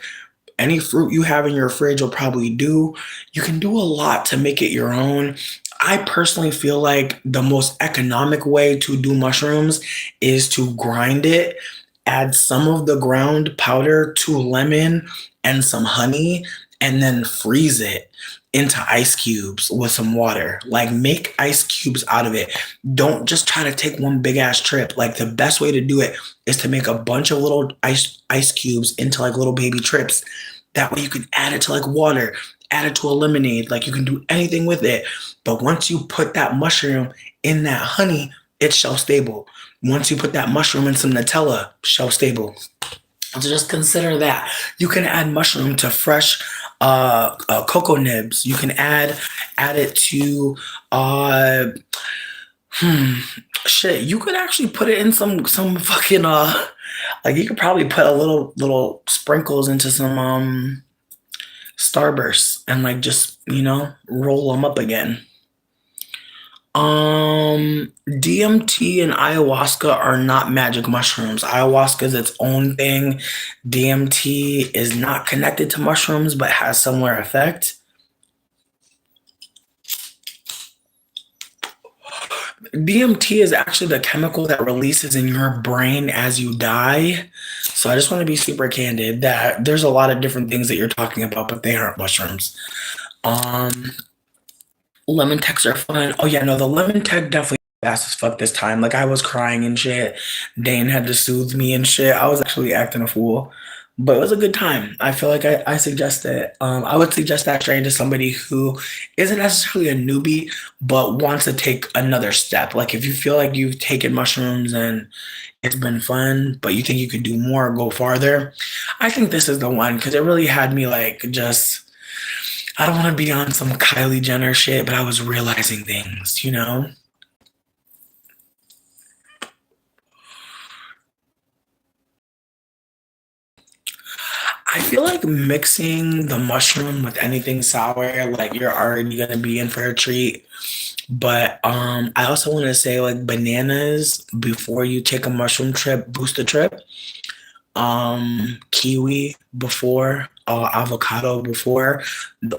any fruit you have in your fridge will probably do. You can do a lot to make it your own. I personally feel like the most economic way to do mushrooms is to grind it, add some of the ground powder to lemon and some honey, and then freeze it into ice cubes with some water. Like, make ice cubes out of it. Don't just try to take one big ass trip. Like, the best way to do it is to make a bunch of little ice cubes into like little baby trips. That way you can add it to like water, add it to a lemonade. Like, you can do anything with it. But once you put that mushroom in that honey, it's shelf stable. Once you put that mushroom in some Nutella, shelf stable. So just consider that. You can add mushroom to fresh cocoa nibs. You can add it to uh shit. You could actually put it in some fucking like, you could probably put a little sprinkles into some Starbursts and like just, roll them up again. DMT and ayahuasca are not magic mushrooms. Ayahuasca is its own thing. DMT is not connected to mushrooms but has similar effect. DMT is actually the chemical that releases in your brain as you die. So I just want to be super candid that there's a lot of different things that you're talking about, but they aren't mushrooms. Um, Lemon techs are fun. Oh yeah, no, the lemon tech definitely fast as fuck this time. Like, I was crying and shit. Dane had to soothe me and shit. I was actually acting a fool. But it was a good time. I feel like I suggest it. I would suggest that strain to somebody who isn't necessarily a newbie, but wants to take another step. Like, if you feel like you've taken mushrooms and it's been fun, but you think you could do more or go farther, I think this is the one because it really had me like just. I don't want to be on some Kylie Jenner shit, but I was realizing things. I feel like mixing the mushroom with anything sour, like, you're already gonna be in for a treat. But I also want to say, like, bananas before you take a mushroom trip, boost the trip. Kiwi before, avocado before.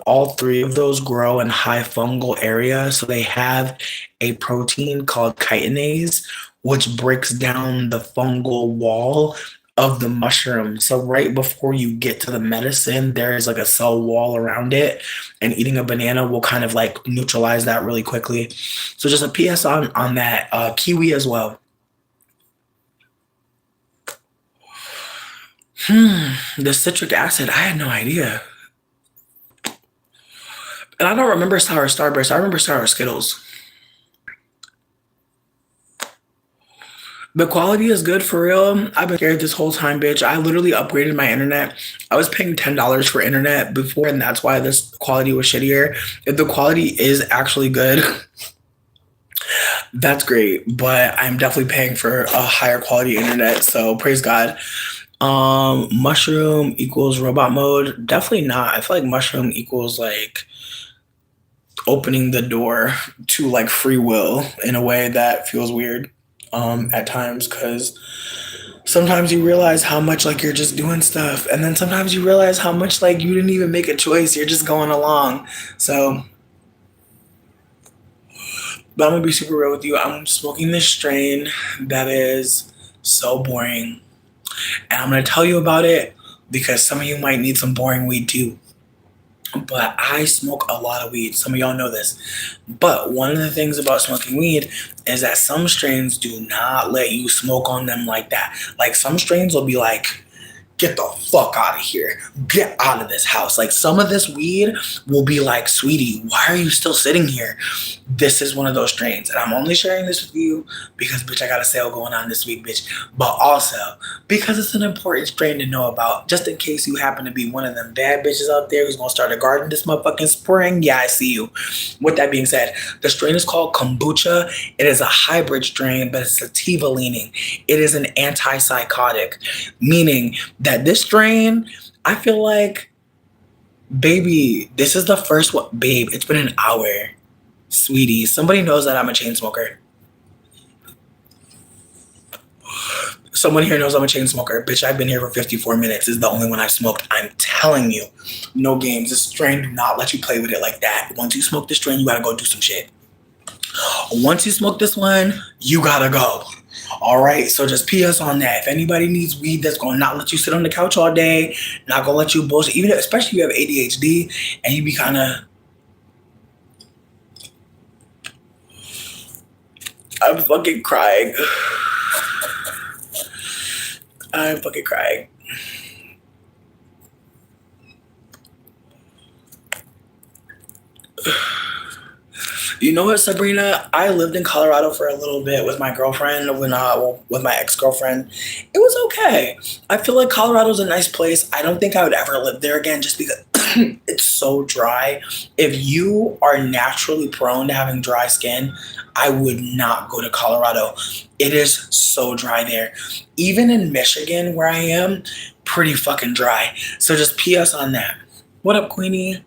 All three of those grow in high fungal areas, so they have a protein called chitinase, which breaks down the fungal wall of the mushroom. So right before you get to the medicine, there is like a cell wall around it, and eating a banana will kind of like neutralize that really quickly. So just a PS on that. Kiwi as well. The citric acid, I had no idea. And I don't remember sour Starburst. I remember sour Skittles. The quality is good for real. I've been scared this whole time, bitch. I literally upgraded my internet. I was paying $10 for internet before, and that's why this quality was shittier. If the quality is actually good, that's great. But I'm definitely paying for a higher quality internet. So praise God. Mushroom equals robot mode. Definitely not. I feel like mushroom equals like opening the door to like free will in a way that feels weird at times, because sometimes you realize how much like you're just doing stuff, and then sometimes you realize how much like you didn't even make a choice, you're just going along. So, but I'm gonna be super real with you. I'm smoking this strain that is so boring, and I'm gonna tell you about it because some of you might need some boring weed too. But I smoke a lot of weed. Some of y'all know this. But one of the things about smoking weed is that some strains do not let you smoke on them like that. Like, some strains will be like, get the fuck out of here. Get out of this house. Like, some of this weed will be like, sweetie, why are you still sitting here? This is one of those strains. And I'm only sharing this with you because, bitch, I got a sale going on this week, bitch. But also because it's an important strain to know about, just in case you happen to be one of them bad bitches out there who's going to start a garden this motherfucking spring. Yeah, I see you. With that being said, the strain is called kombucha. It is a hybrid strain, but it's sativa leaning. It is an antipsychotic, meaning that this strain, I feel like, baby, this is the first one. Babe, it's been an hour. Sweetie, somebody knows that I'm a chain smoker. Someone here knows I'm a chain smoker. Bitch, I've been here for 54 minutes. This is the only one I've smoked. I'm telling you. No games. This strain do not let you play with it like that. Once you smoke this strain, you gotta go do some shit. Once you smoke this one, you gotta go. All right, so just PS on that. If anybody needs weed that's gonna not let you sit on the couch all day, not gonna let you bullshit, even especially if you have ADHD and you be kind of, I'm fucking crying. I'm fucking crying. You know what, Sabrina? I lived in Colorado for a little bit with my girlfriend, with my ex-girlfriend. It was okay. I feel like Colorado's a nice place. I don't think I would ever live there again just because it's so dry. If you are naturally prone to having dry skin, I would not go to Colorado. It is so dry there. Even in Michigan, where I am, pretty fucking dry. So just PS on that. What up, Queenie?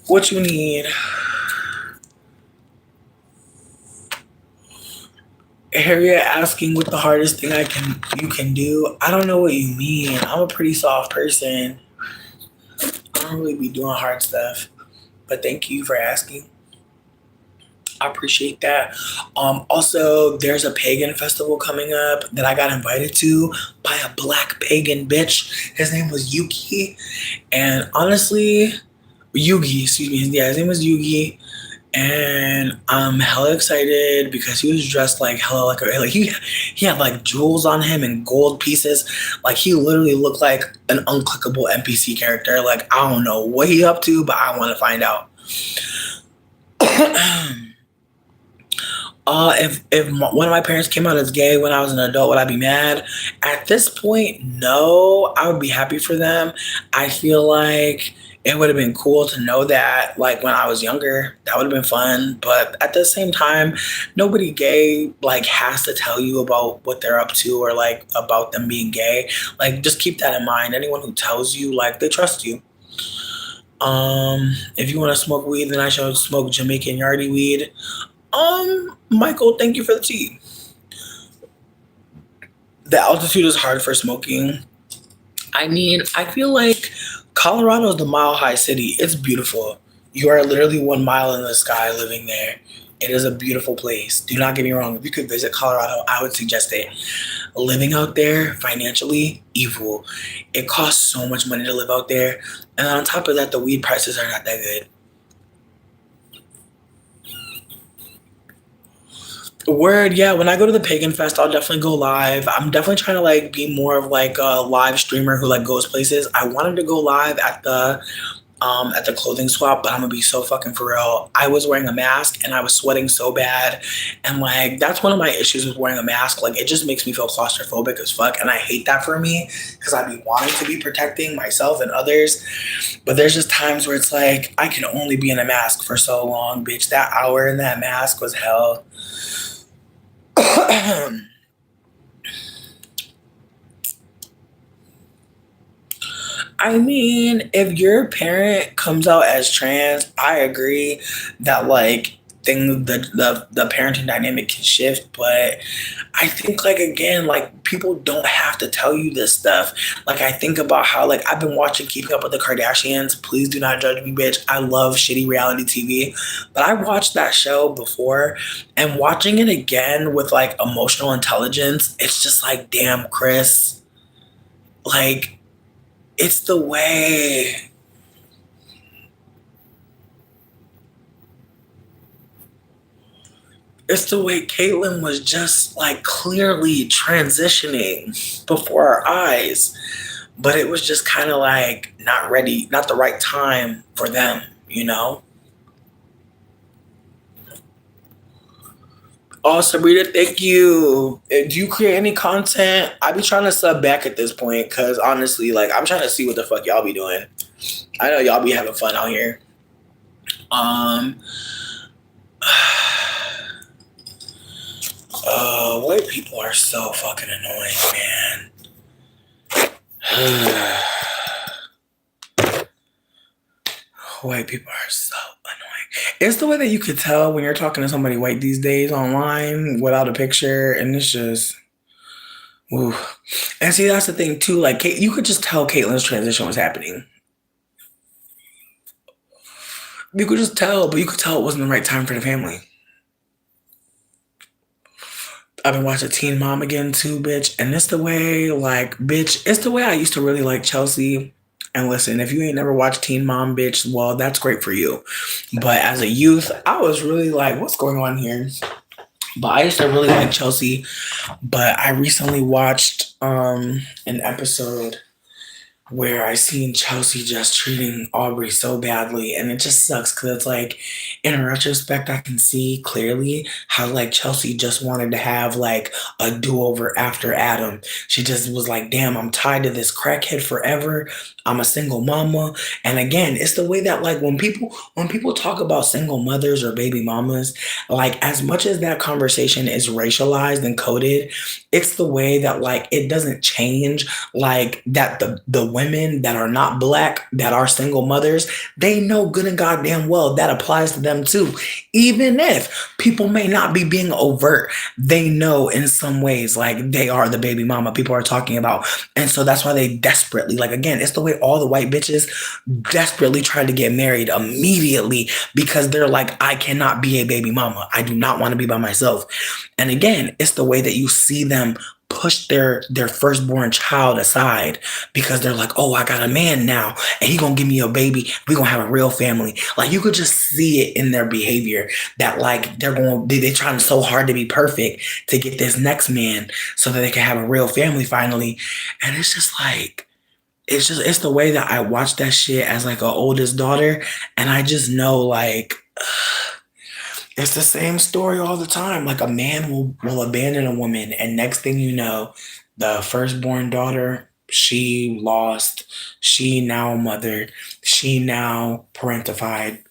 What you need? Harriet asking what the hardest thing you can do. I don't know what you mean. I'm a pretty soft person. I don't really be doing hard stuff. But thank you for asking. I appreciate that. Also, there's a pagan festival coming up that I got invited to by a black pagan bitch. His name was Yuki. And honestly, Yugi, excuse me. Yeah, his name was Yugi. And I'm hella excited because he was dressed like hella like he had like jewels on him and gold pieces. Like he literally looked like an unclickable NPC character. Like I don't know what he up to, but I want to find out. If one of my parents came out as gay when I was an adult, would I be mad? At this point, no. I would be happy for them. I feel like it would have been cool to know that, like when I was younger, that would have been fun. But at the same time, nobody gay like has to tell you about what they're up to or like about them being gay. Like just keep that in mind. Anyone who tells you, like they trust you. If you want to smoke weed, then I should smoke Jamaican yardie weed. Michael, thank you for the tea. The altitude is hard for smoking. I mean, I feel like Colorado is the mile high city. It's beautiful. You are literally 1 mile in the sky living there. It is a beautiful place. Do not get me wrong. If you could visit Colorado, I would suggest it. Living out there financially, evil. It costs so much money to live out there. And on top of that, the weed prices are not that good. Word, yeah. When I go to the Pagan Fest, I'll definitely go live. I'm definitely trying to like be more of like a live streamer who like goes places. I wanted to go live at the clothing swap, but I'm gonna be so fucking for real. I was wearing a mask and I was sweating so bad, and like that's one of my issues with wearing a mask. Like it just makes me feel claustrophobic as fuck, and I hate that for me because I be wanting to be protecting myself and others, but there's just times where it's like I can only be in a mask for so long, bitch. That hour in that mask was hell. I mean, if your parent comes out as trans, I agree that like the parenting dynamic can shift, but I think like again, like people don't have to tell you this stuff. Like I think about how like I've been watching Keeping Up with the Kardashians. Please do not judge me, bitch. I love shitty reality TV, but I watched that show before, and watching it again with like emotional intelligence, it's just like, damn, Chris, like it's the way. It's the way Caitlyn was just like clearly transitioning before our eyes, but it was just kind of like not ready, not the right time for them, you know? Oh, Sabrina, thank you. Do you create any content? I be trying to sub back at this point because honestly, like I'm trying to see what the fuck y'all be doing. I know y'all be having fun out here. Um, white people are so fucking annoying, man. White people are so annoying. It's the way that you could tell when you're talking to somebody white these days online without a picture, and it's just, ooh. And see, that's the thing too. Like, you could just tell Caitlin's transition was happening. You could just tell, but you could tell it wasn't the right time for the family. I've been watching Teen Mom again too, bitch. And it's the way, like, bitch, it's the way I used to really like Chelsea. And listen, if you ain't never watched Teen Mom, bitch, well, that's great for you. But as a youth, I was really like, what's going on here? But I used to really like Chelsea. But I recently watched an episode where I seen Chelsea just treating Aubrey so badly, and it just sucks because it's like, in retrospect, I can see clearly how like Chelsea just wanted to have like a do over after Adam. She just was like, "Damn, I'm tied to this crackhead forever. I'm a single mama." And again, it's the way that like when people talk about single mothers or baby mamas, like as much as that conversation is racialized and coded, it's the way that like it doesn't change like that the women that are not black that are single mothers, they know good and goddamn well that applies to them too. Even if people may not be being overt, they know in some ways like they are the baby mama people are talking about. And so that's why they desperately, like, again, it's the way all the white bitches desperately try to get married immediately because they're like, I cannot be a baby mama. I do not want to be by myself. And again, it's the way that you see them push their firstborn child aside because they're like, oh, I got a man now and he gonna give me a baby, we gonna have a real family. Like you could just see it in their behavior that like they're trying so hard to be perfect to get this next man so that they can have a real family finally. And it's just like, it's the way that I watch that shit as like an oldest daughter, and I just know like it's the same story all the time. Like a man will abandon a woman, and next thing you know, the firstborn daughter, she lost, she now mother, she now parentified.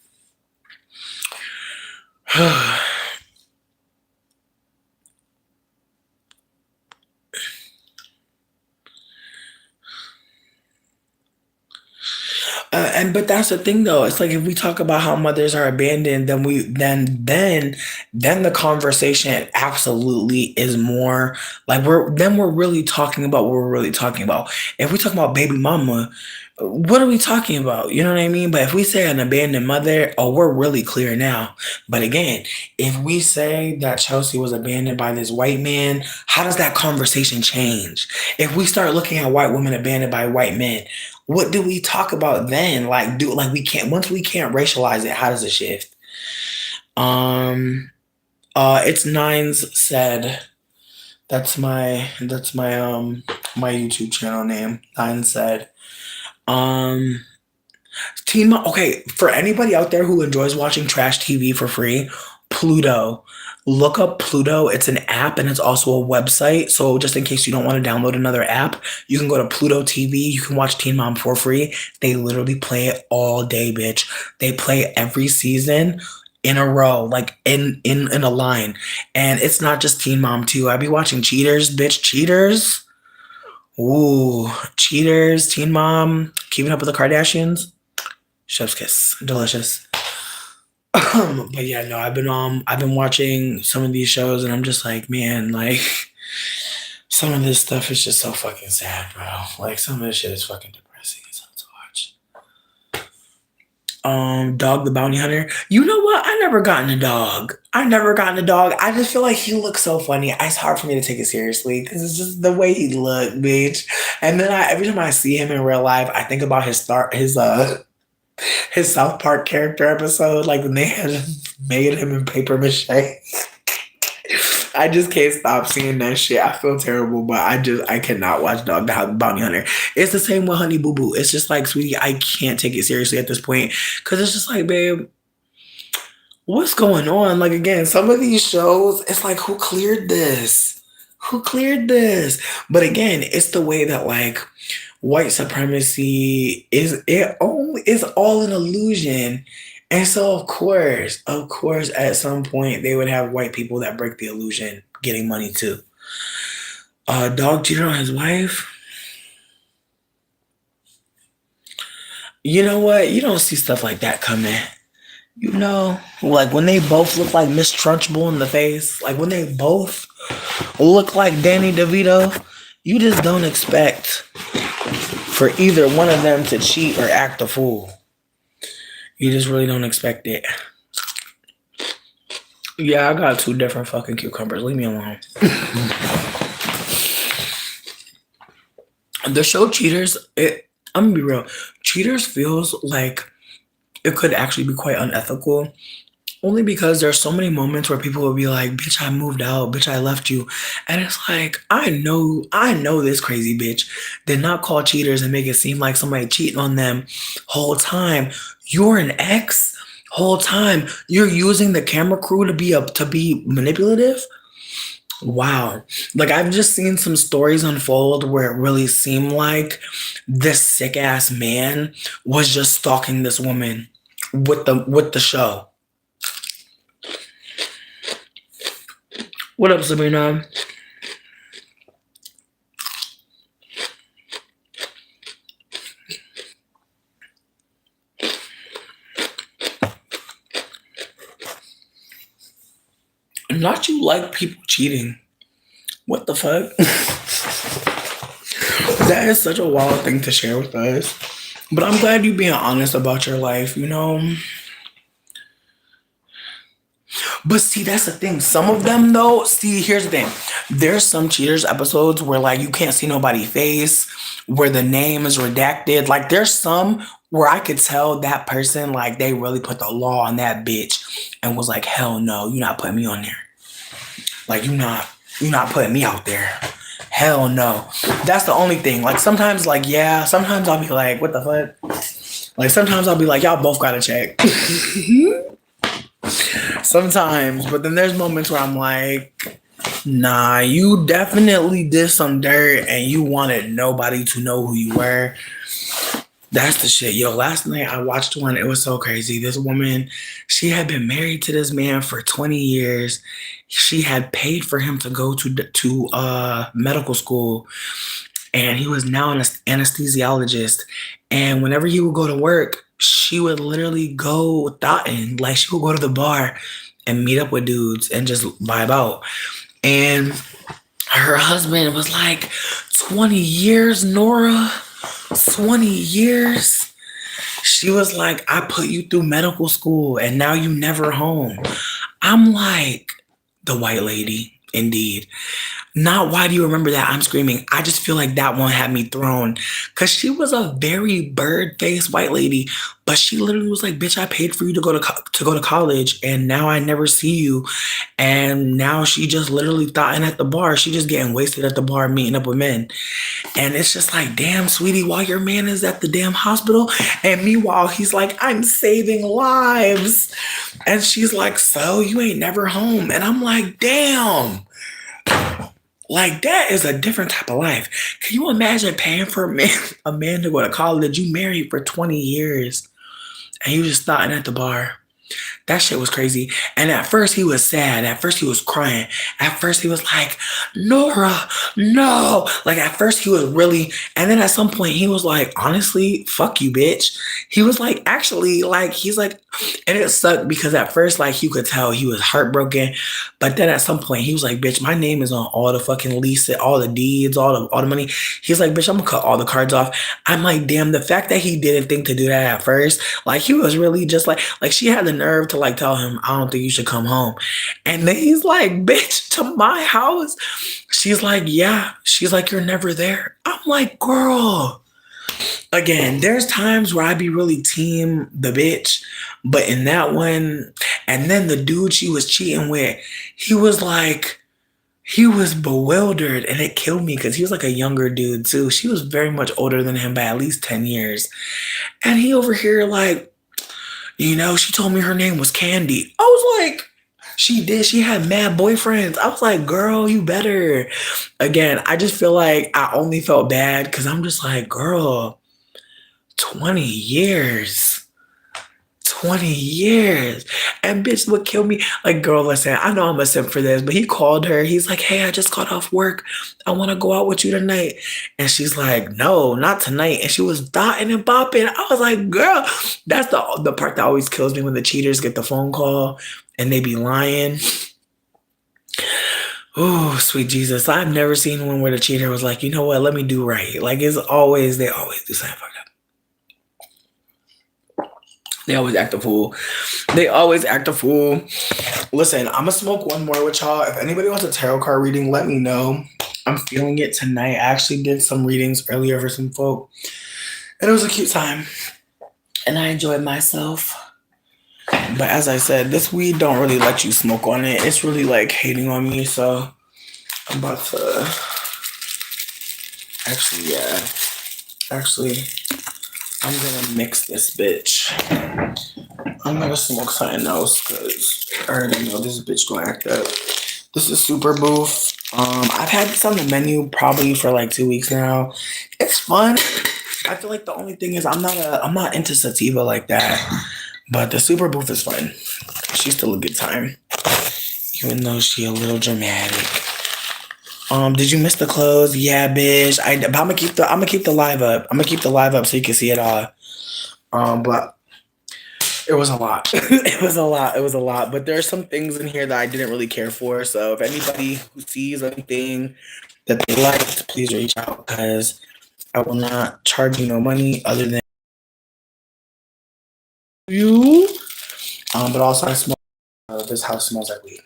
And but that's the thing though. It's like if we talk about how mothers are abandoned, then the conversation absolutely is more like we're really talking about what we're really talking about. If we talk about baby mama, what are we talking about? You know what I mean? But if we say an abandoned mother, oh, we're really clear now. But again, if we say that Chelsea was abandoned by this white man, how does that conversation change? If we start looking at white women abandoned by white men, what do we talk about then? Like, we can't, once we can't racialize it, how does it shift? Um, it's Nines said. That's my YouTube channel name. Nines said. Um, Teen Mom. Okay, for anybody out there who enjoys watching trash TV for free, Pluto. Look up Pluto. It's an app and it's also a website. So just in case you don't want to download another app, you can go to Pluto TV. You can watch Teen Mom for free. They literally play it all day, bitch. They play every season in a row, like in a line. And it's not just Teen Mom too. I be watching Cheaters, bitch. Cheaters. Ooh, Cheaters, Teen Mom, Keeping Up with the Kardashians. Chef's kiss, delicious. But yeah, no, I've been watching some of these shows, and I'm just like, man, like some of this stuff is just so fucking sad, bro. Like some of this shit is fucking depressing as hell to watch. Dog the Bounty Hunter. You know what? I never gotten a dog. I never gotten a dog. I just feel like he looks so funny. It's hard for me to take it seriously because it's just the way he look, bitch. And then every time I see him in real life, I think about his South Park character episode, like when they had made him in paper mache. I just can't stop seeing that shit. I feel terrible, but I cannot watch Dog the Bounty Hunter. It's the same with Honey Boo Boo. It's just like, sweetie, I can't take it seriously at this point because it's just like, babe, what's going on? Like again, some of these shows, it's like, who cleared this? Who cleared this? But again, it's the way that like white supremacy is all an illusion. And so of course, at some point they would have white people that break the illusion getting money too. Dog cheated on his wife. You know what? You don't see stuff like that coming. You know, like when they both look like Miss Trunchbull in the face, like when they both look like Danny DeVito, you just don't expect for either one of them to cheat or act a fool. You just really don't expect it. Yeah, I got two different fucking cucumbers. Leave me alone. The show Cheaters, I'm gonna be real. Cheaters feels like it could actually be quite unethical. Only because there's so many moments where people will be like, bitch, I moved out, bitch, I left you. And it's like, I know this crazy bitch did not call cheaters and make it seem like somebody cheating on them whole time. You're an ex whole time. You're using the camera crew to be manipulative. Wow. Like I've just seen some stories unfold where it really seemed like this sick ass man was just stalking this woman with the show. What up, Sabrina? Not you like people cheating. What the fuck? That is such a wild thing to share with us. But I'm glad you being honest about your life, you know? But see, that's the thing. Some of them though, see, here's the thing. There's some cheaters episodes where like you can't see nobody's face, where the name is redacted. Like there's some where I could tell that person like they really put the law on that bitch and was like, hell no, you're not putting me on there. Like you're not putting me out there. Hell no. That's the only thing. Like sometimes like yeah, sometimes I'll be like, what the fuck? Like sometimes I'll be like, y'all both gotta check. Sometimes, but then there's moments where I'm like, nah, you definitely did some dirt and you wanted nobody to know who you were. That's the shit. Yo, last night I watched one. It was so crazy. This woman, she had been married to this man for 20 years. She had paid for him to go to medical school, and he was now an anesthesiologist. And whenever he would go to work, she would literally go thotting. Like she would go to the bar and meet up with dudes and just vibe out. And her husband was like, 20 years, Nora? 20 years? She was like, I put you through medical school and now you never home. I'm like, the white lady, indeed. Not why do you remember that? I'm screaming. I just feel like that one had me thrown. Cause she was a very bird-faced white lady, but she literally was like, bitch, I paid for you to go to college and now I never see you. And now she just literally thotting at the bar. She just getting wasted at the bar, meeting up with men. And it's just like, damn, sweetie, while your man is at the damn hospital. And meanwhile, he's like, I'm saving lives. And she's like, so you ain't never home. And I'm like, damn. Like that is a different type of life. Can you imagine paying for a man to go to college? You married for 20 years and you just starting at the bar. That shit was crazy. And at first he was sad. At first he was crying. At first he was like, Nora, no. Like at first he was really, and then at some point he was like, honestly, fuck you, bitch. He was like, actually, like, he's like, and it sucked because at first, like, you could tell he was heartbroken. But then at some point he was like, bitch, my name is on all the fucking lease, all the deeds, all the money. He's like, bitch, I'm gonna cut all the cards off. I'm like, damn, the fact that he didn't think to do that at first, like he was really just like she had the nerve to like tell him, I don't think you should come home. And then he's like, bitch, to my house. She's like, yeah. She's like, you're never there. I'm like, girl. Again, there's times where I be really team the bitch, but in that one, and then the dude she was cheating with, he was like, he was bewildered and it killed me because he was like a younger dude too. She was very much older than him by at least 10 years. And he over here like, she told me her name was Candy. I was like, she did. She had mad boyfriends. I was like, girl, you better. Again, I just feel like I only felt bad because I'm just like, girl, 20 years. 20 years. And bitch would kill me. Like, girl, listen, I know I'm a simp for this, but he called her. He's like, hey, I just got off work. I want to go out with you tonight. And she's like, no, not tonight. And she was dotting and bopping. I was like, girl, that's the part that always kills me when the cheaters get the phone call and they be lying. Oh, sweet Jesus. I've never seen one where the cheater was like, you know what, let me do right. Like, they always do something fucked up. They always act a fool. They always act a fool. Listen, I'm going to smoke one more with y'all. If anybody wants a tarot card reading, let me know. I'm feeling it tonight. I actually did some readings earlier for some folk. And it was a cute time. And I enjoyed myself. But as I said, this weed don't really let you smoke on it. It's really like hating on me. So I'm about to... Actually, I'm going to mix this bitch. I'm going to smoke something else because I already know this bitch going to act up. This is Super Booth. I've had this on the menu probably for like 2 weeks now. It's fun. I feel like the only thing is I'm not into sativa like that. But the Super Booth is fun. She's still a good time. Even though she a little dramatic. Did you miss the clothes? Yeah, bitch. But I'm gonna keep the live up. I'm gonna keep the live up so you can see it all. But it was a lot. It was a lot. But there are some things in here that I didn't really care for. So if anybody who sees anything that they liked, please reach out because I will not charge you no money other than you. But also I smell this house smells like weed.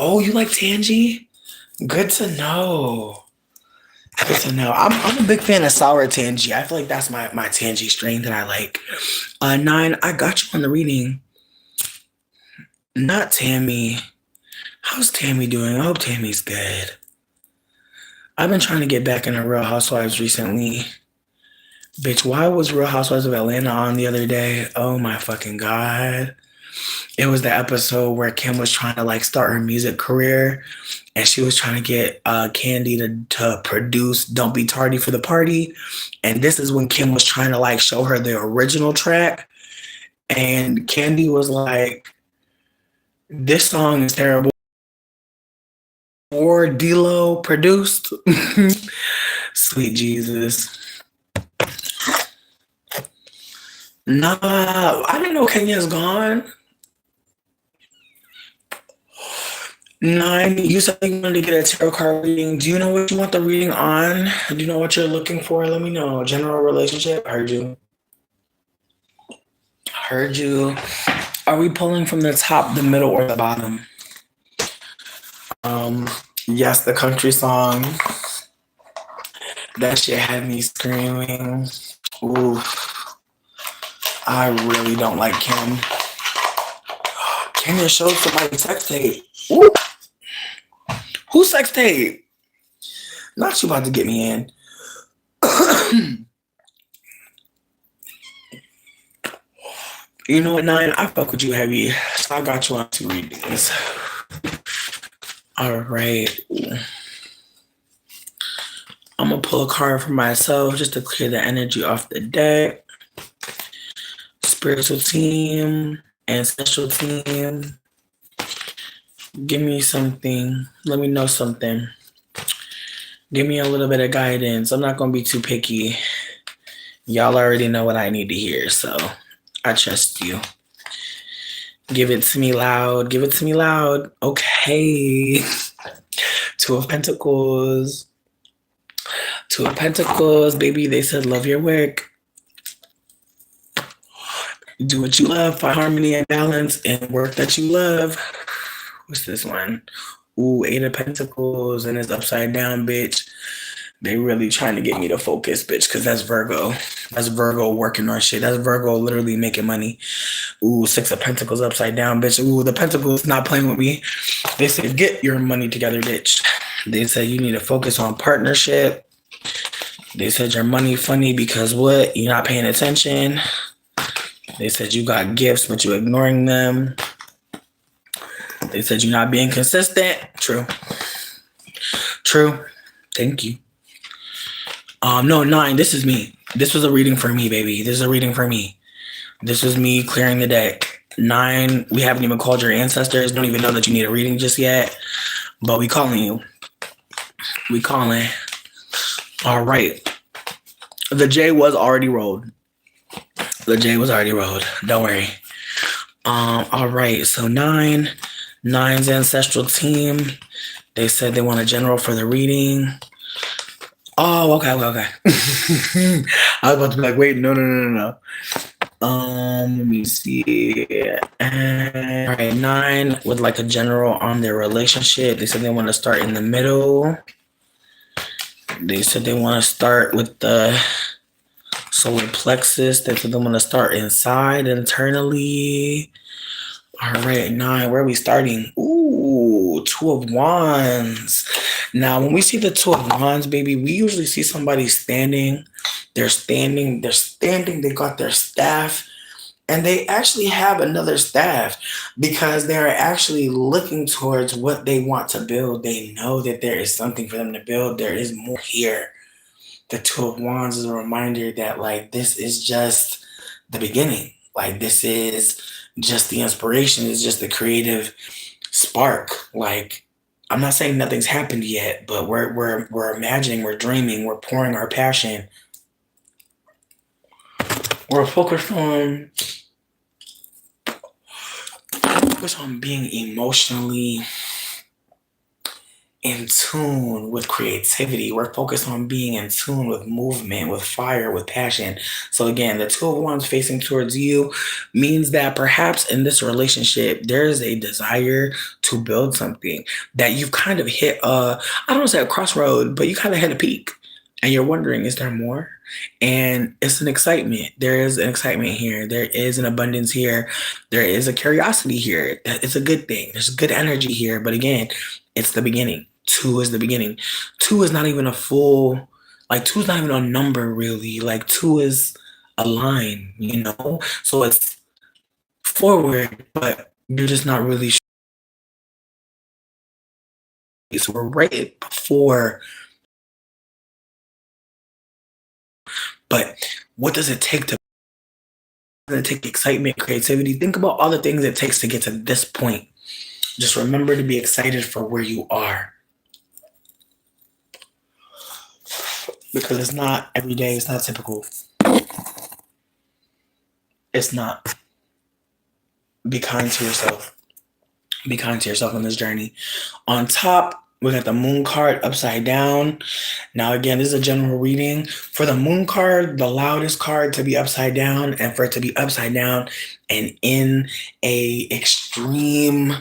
Oh, you like Tangy? Good to know. Good to know. I'm a big fan of sour Tangy. I feel like that's my Tangy strain that I like. 9, I got you on the reading. Not Tammy. How's Tammy doing? I hope Tammy's good. I've been trying to get back into Real Housewives recently. Bitch, why was Real Housewives of Atlanta on the other day? Oh my fucking God. It was the episode where Kim was trying to like start her music career and she was trying to get Candy to produce Don't Be Tardy for the Party. And this is when Kim was trying to like show her the original track. And Candy was like, this song is terrible. Or D-Lo produced. Sweet Jesus. Nah, I didn't know Kenya's gone. 9, you said you wanted to get a tarot card reading. Do you know what you want the reading on? Do you know what you're looking for? Let me know. General relationship? Heard you. Heard you. Are we pulling from the top, the middle, or the bottom? Yes, the country song. That shit had me screaming. Ooh. I really don't like Kim. Kenya showed somebody sex tape. Ooh. Who's sex tape? Not you about to get me in. You know what, 9? I fuck with you heavy. So I got you on 2 readings. All right. I'm going to pull a card for myself just to clear the energy off the deck. Spiritual team, ancestral team. Give me something. Let me know something. Give me a little bit of guidance. I'm not going to be too picky. Y'all already know what I need to hear, so I trust you. Give it to me loud. Give it to me loud. Okay. 2 of Pentacles. 2 of Pentacles, baby. They said love your work. Do what you love. Find harmony and balance and work that you love. What's this one? Ooh, 8 of Pentacles and it's upside down, bitch. They really trying to get me to focus, bitch, because that's Virgo. That's Virgo working on shit. That's Virgo literally making money. Ooh, 6 of Pentacles upside down, bitch. Ooh, the Pentacles not playing with me. They said, get your money together, bitch. They said you need to focus on partnership. They said your money funny because what? You're not paying attention. They said you got gifts, but you're ignoring them. They said you're not being consistent. True. True. Thank you. No, 9, this is me. This was a reading for me, baby. This is a reading for me. This was me clearing the deck. 9, we haven't even called your ancestors. Don't even know that you need a reading just yet. But we calling you. We calling. All right. The J was already rolled. The J was already rolled. Don't worry. All right. So 9's ancestral team. They said they want a general for the reading. Oh, okay. I was about to be like, wait, no. Let me see. All right, 9 with like a general on their relationship. They said they want to start in the middle. They said they want to start with the solar plexus. They said they want to start inside internally. All right, 9. Where are we starting? Ooh, 2 of Wands. Now, when we see the 2 of Wands, baby, we usually see somebody standing. They're standing. They got their staff. And they actually have another staff because they're actually looking towards what they want to build. They know that there is something for them to build. There is more here. The 2 of Wands is a reminder that, like, this is just the beginning. Like, this is just the inspiration. It's just the creative spark. Like, I'm not saying nothing's happened yet, but we're imagining, we're dreaming, we're pouring our passion. We're focused on being emotionally in tune with creativity. We're focused on being in tune with movement, with fire, with passion. So again, the 2 of Wands facing towards you means that perhaps in this relationship, there is a desire to build something that you've kind of hit I don't want to say a crossroad, but you kind of hit a peak. And you're wondering, is there more? And it's an excitement. There is an excitement here. There is an abundance here. There is a curiosity here. It's a good thing. There's good energy here. But again, it's the beginning. 2 is the beginning. 2 is not even a full, like 2 is not even a number really. Like 2 is a line, you know? So it's forward, but you're just not really sure. So we're right before. But what does it take to take excitement, creativity? Think about all the things it takes to get to this point. Just remember to be excited for where you are. Because it's not every day, it's not typical. It's not. Be kind to yourself. Be kind to yourself on this journey. On top, we got the moon card upside down. Now, again, this is a general reading. For the moon card, the loudest card to be upside down, and for it to be upside down and in a extreme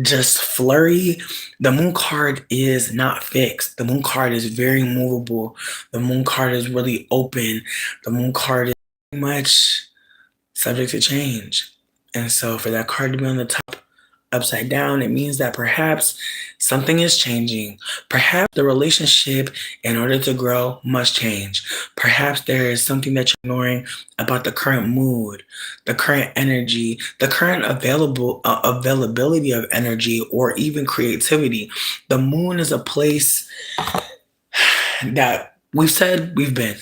just flurry, the moon card is not fixed. The moon card is very movable. The moon card is really open. The moon card is pretty much subject to change. And so for that card to be on the top upside down, it means that perhaps something is changing. Perhaps the relationship, in order to grow, must change. Perhaps there is something that you're ignoring about the current mood, the current energy, the current availability of energy, or even creativity. The moon is a place that we've said we've been.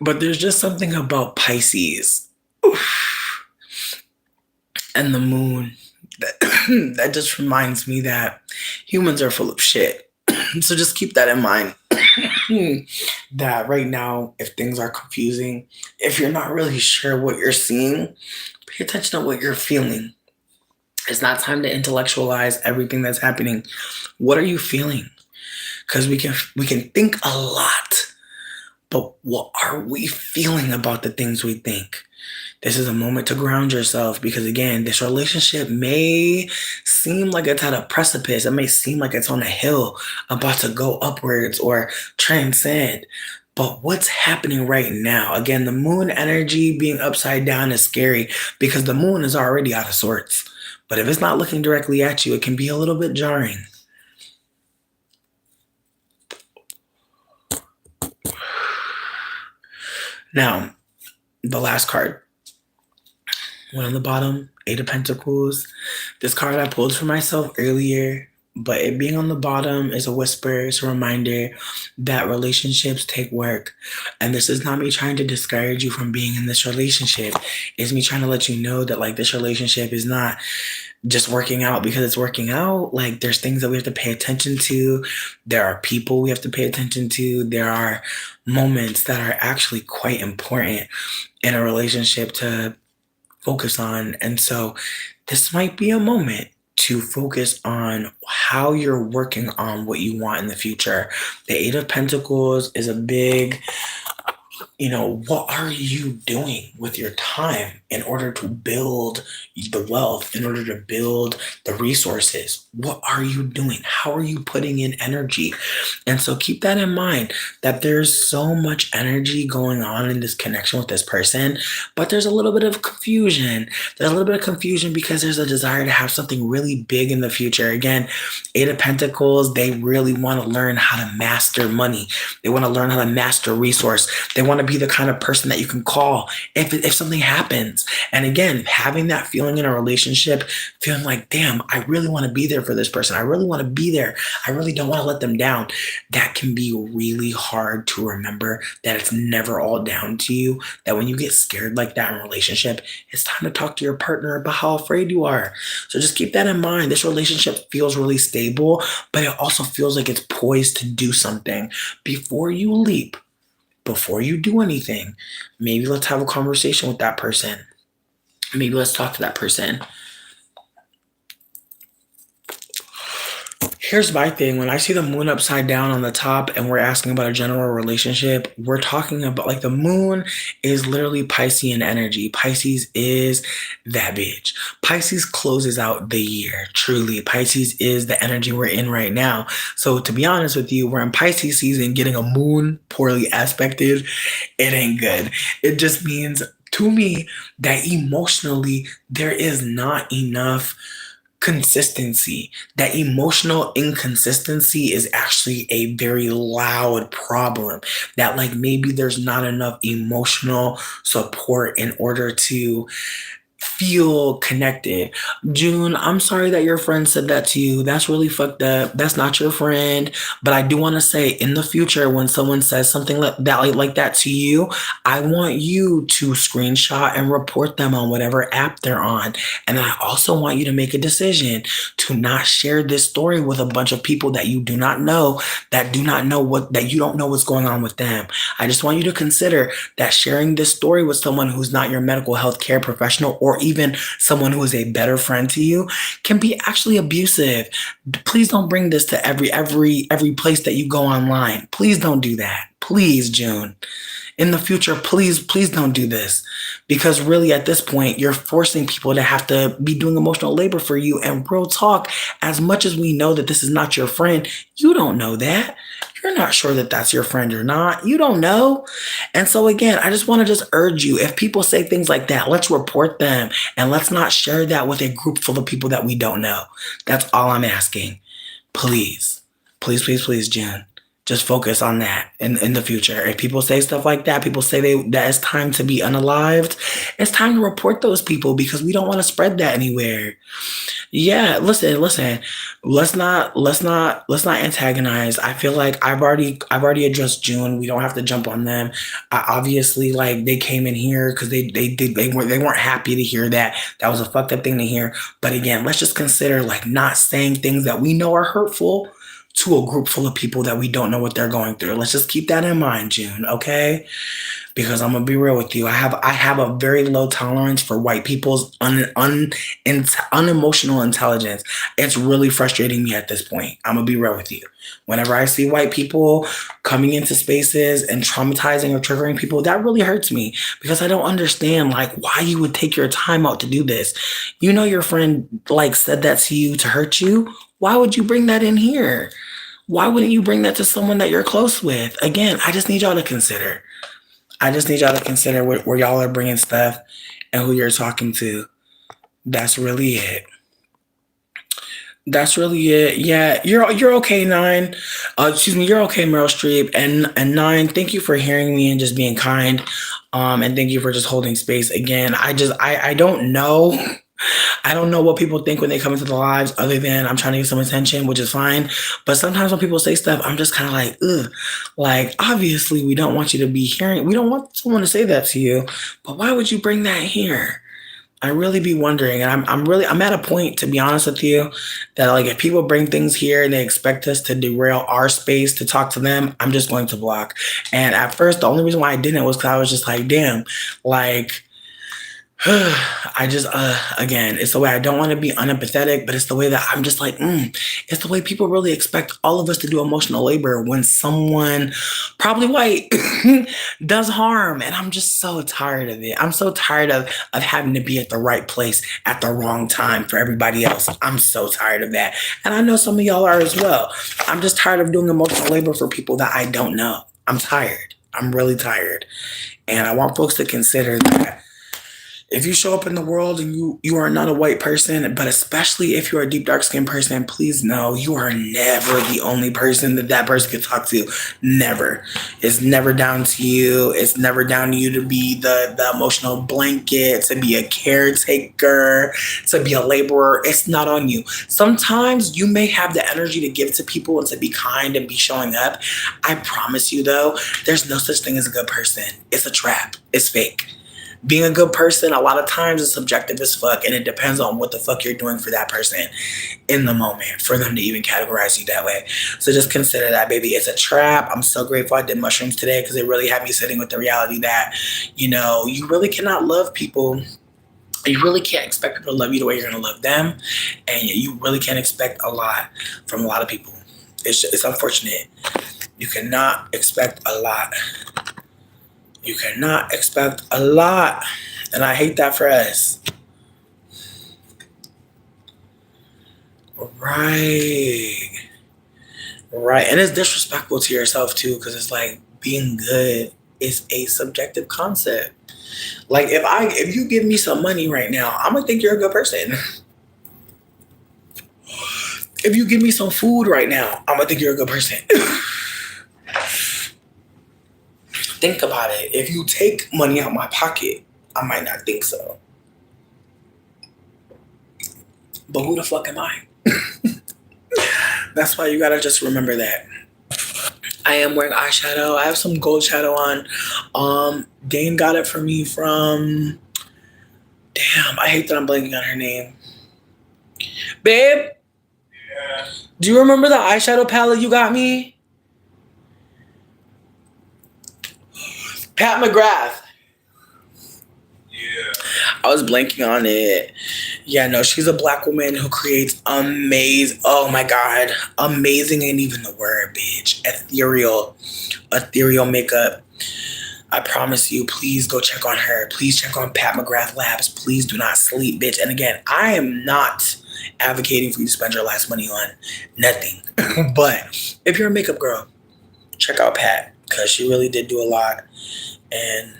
But there's just something about Pisces and the moon that just reminds me that humans are full of shit. So just keep that in mind. That right now, if things are confusing, if you're not really sure what you're seeing, pay attention to what you're feeling. It's not time to intellectualize everything that's happening. What are you feeling? Because we can think a lot, but what are we feeling about the things we think? This is a moment to ground yourself because, again, this relationship may seem like it's at a precipice. It may seem like it's on a hill about to go upwards or transcend. But what's happening right now? Again, the moon energy being upside down is scary because the moon is already out of sorts. But if it's not looking directly at you, it can be a little bit jarring. Now, the last card. One on the bottom, 8 of Pentacles. This card I pulled for myself earlier but it being on the bottom is a whisper, it's a reminder that relationships take work. And this is not me trying to discourage you from being in this relationship. It's me trying to let you know that like this relationship is not just working out because it's working out. Like there's things that we have to pay attention to. There are people we have to pay attention to. There are moments that are actually quite important in a relationship to focus on. And so this might be a moment to focus on how you're working on what you want in the future. The Eight of Pentacles is a big, what are you doing with your time in order to build the wealth, in order to build the resources? What are you doing? How are you putting in energy? And so keep that in mind that there's so much energy going on in this connection with this person, but there's a little bit of confusion. There's a little bit of confusion because there's a desire to have something really big in the future. Again, Eight of Pentacles, they really want to learn how to master money. They want to learn how to master resource. They want to be the kind of person that you can call if something happens. And again, having that feeling in a relationship, feeling like, damn, I really want to be there for this person. I really want to be there. I really don't want to let them down. That can be really hard to remember that it's never all down to you. That when you get scared like that in a relationship, it's time to talk to your partner about how afraid you are. So just keep that in mind. This relationship feels really stable, but it also feels like it's poised to do something. Before you leap, before you do anything, maybe let's have a conversation with that person. Maybe let's talk to that person. Here's my thing. When I see the moon upside down on the top and we're asking about a general relationship, we're talking about like the moon is literally Piscean energy. Pisces is that bitch. Pisces closes out the year. Truly, Pisces is the energy we're in right now. So to be honest with you, we're in Pisces season. Getting a moon poorly aspected, it ain't good. It just means to me that emotionally there is not enough consistency. That emotional inconsistency is actually a very loud problem. That like maybe there's not enough emotional support in order to feel connected. June, I'm sorry that your friend said that to you. That's really fucked up. That's not your friend. But I do want to say in the future, when someone says something like that to you, I want you to screenshot and report them on whatever app they're on. And I also want you to make a decision to not share this story with a bunch of people that you do not know, that you don't know what's going on with them. I just want you to consider that sharing this story with someone who's not your medical health care professional or even someone who is a better friend to you can be actually abusive. Please don't bring this to every place that you go online. Please don't do that. Please, June. In the future, please don't do this, because really at this point, you're forcing people to have to be doing emotional labor for you. And real talk, as much as we know that this is not your friend, you don't know that. You're not sure that that's your friend or not. You don't know. And so again, I just want to just urge you, if people say things like that, let's report them and let's not share that with a group full of people that we don't know. That's all I'm asking. Please, please, Jen. Just focus on that in the future. If people say stuff like that, people say that it's time to be unalived, it's time to report those people because we don't want to spread that anywhere. Yeah, listen. Let's not antagonize. I feel like I've already addressed June. We don't have to jump on them. Obviously, like they came in here because they weren't happy to hear that. That was a fucked up thing to hear. But again, let's just consider like not saying things that we know are hurtful to a group full of people that we don't know what they're going through. Let's just keep that in mind, June, okay? Because I'm gonna be real with you. I have a very low tolerance for white people's unemotional intelligence. It's really frustrating me at this point. I'm gonna be real with you. Whenever I see white people coming into spaces and traumatizing or triggering people, that really hurts me because I don't understand like why you would take your time out to do this. You know your friend like said that to you to hurt you. Why would you bring that in here? Why wouldn't you bring that to someone that you're close with? Again, I just need y'all to consider. Where y'all are bringing stuff and who you're talking to. That's really it. That's really it. Yeah, you're okay, Nine. Excuse me, you're okay, Meryl Streep. And Nine, thank you for hearing me and just being kind. And thank you for just holding space again. I don't know. I don't know what people think when they come into the lives other than I'm trying to get some attention, which is fine. But sometimes when people say stuff, I'm just kind of like, ugh. Like, obviously, we don't want you to be hearing, we don't want someone to say that to you. But why would you bring that here? I really be wondering, and I'm at a point, to be honest with you, that like if people bring things here and they expect us to derail our space to talk to them, I'm just going to block. And at first, the only reason why I didn't was because I was just like, damn, like I just, again, it's the way I don't want to be unempathetic, but it's the way that I'm just like, it's the way people really expect all of us to do emotional labor when someone, probably white, does harm. And I'm just so tired of it. I'm so tired of having to be at the right place at the wrong time for everybody else. I'm so tired of that. And I know some of y'all are as well. I'm just tired of doing emotional labor for people that I don't know. I'm tired. I'm really tired. And I want folks to consider that if you show up in the world and you are not a white person, but especially if you're a deep dark skinned person, please know you are never the only person that person can talk to. Never. It's never down to you. It's never down to you to be the emotional blanket, to be a caretaker, to be a laborer. It's not on you. Sometimes you may have the energy to give to people and to be kind and be showing up. I promise you though, there's no such thing as a good person. It's a trap. It's fake. Being a good person, a lot of times is subjective as fuck, and it depends on what the fuck you're doing for that person in the moment for them to even categorize you that way. So just consider that, baby. It's a trap. I'm so grateful I did mushrooms today because it really had me sitting with the reality that, you really cannot love people. You really can't expect people to love you the way you're going to love them, and you really can't expect a lot from a lot of people. It's unfortunate. You cannot expect a lot. You cannot expect a lot. And I hate that for us. Right. Right. And it's disrespectful to yourself too, because it's like being good is a subjective concept. Like if you give me some money right now, I'm gonna think you're a good person. If you give me some food right now, I'm gonna think you're a good person. Think about it. If you take money out my pocket, I might not think so. But who the fuck am I? That's why you gotta just remember that. I am wearing eyeshadow. I have some gold shadow on. Dane got it for me from... Damn, I hate that I'm blanking on her name. Babe? Yeah. Do you remember the eyeshadow palette you got me? Pat McGrath. Yeah. I was blanking on it. Yeah, no, she's a black woman who creates amazing, oh my God, amazing ain't even the word, bitch. Ethereal makeup. I promise you, please go check on her. Please check on Pat McGrath Labs. Please do not sleep, bitch. And again, I am not advocating for you to spend your last money on nothing. But if you're a makeup girl, check out Pat, because she really did do a lot. And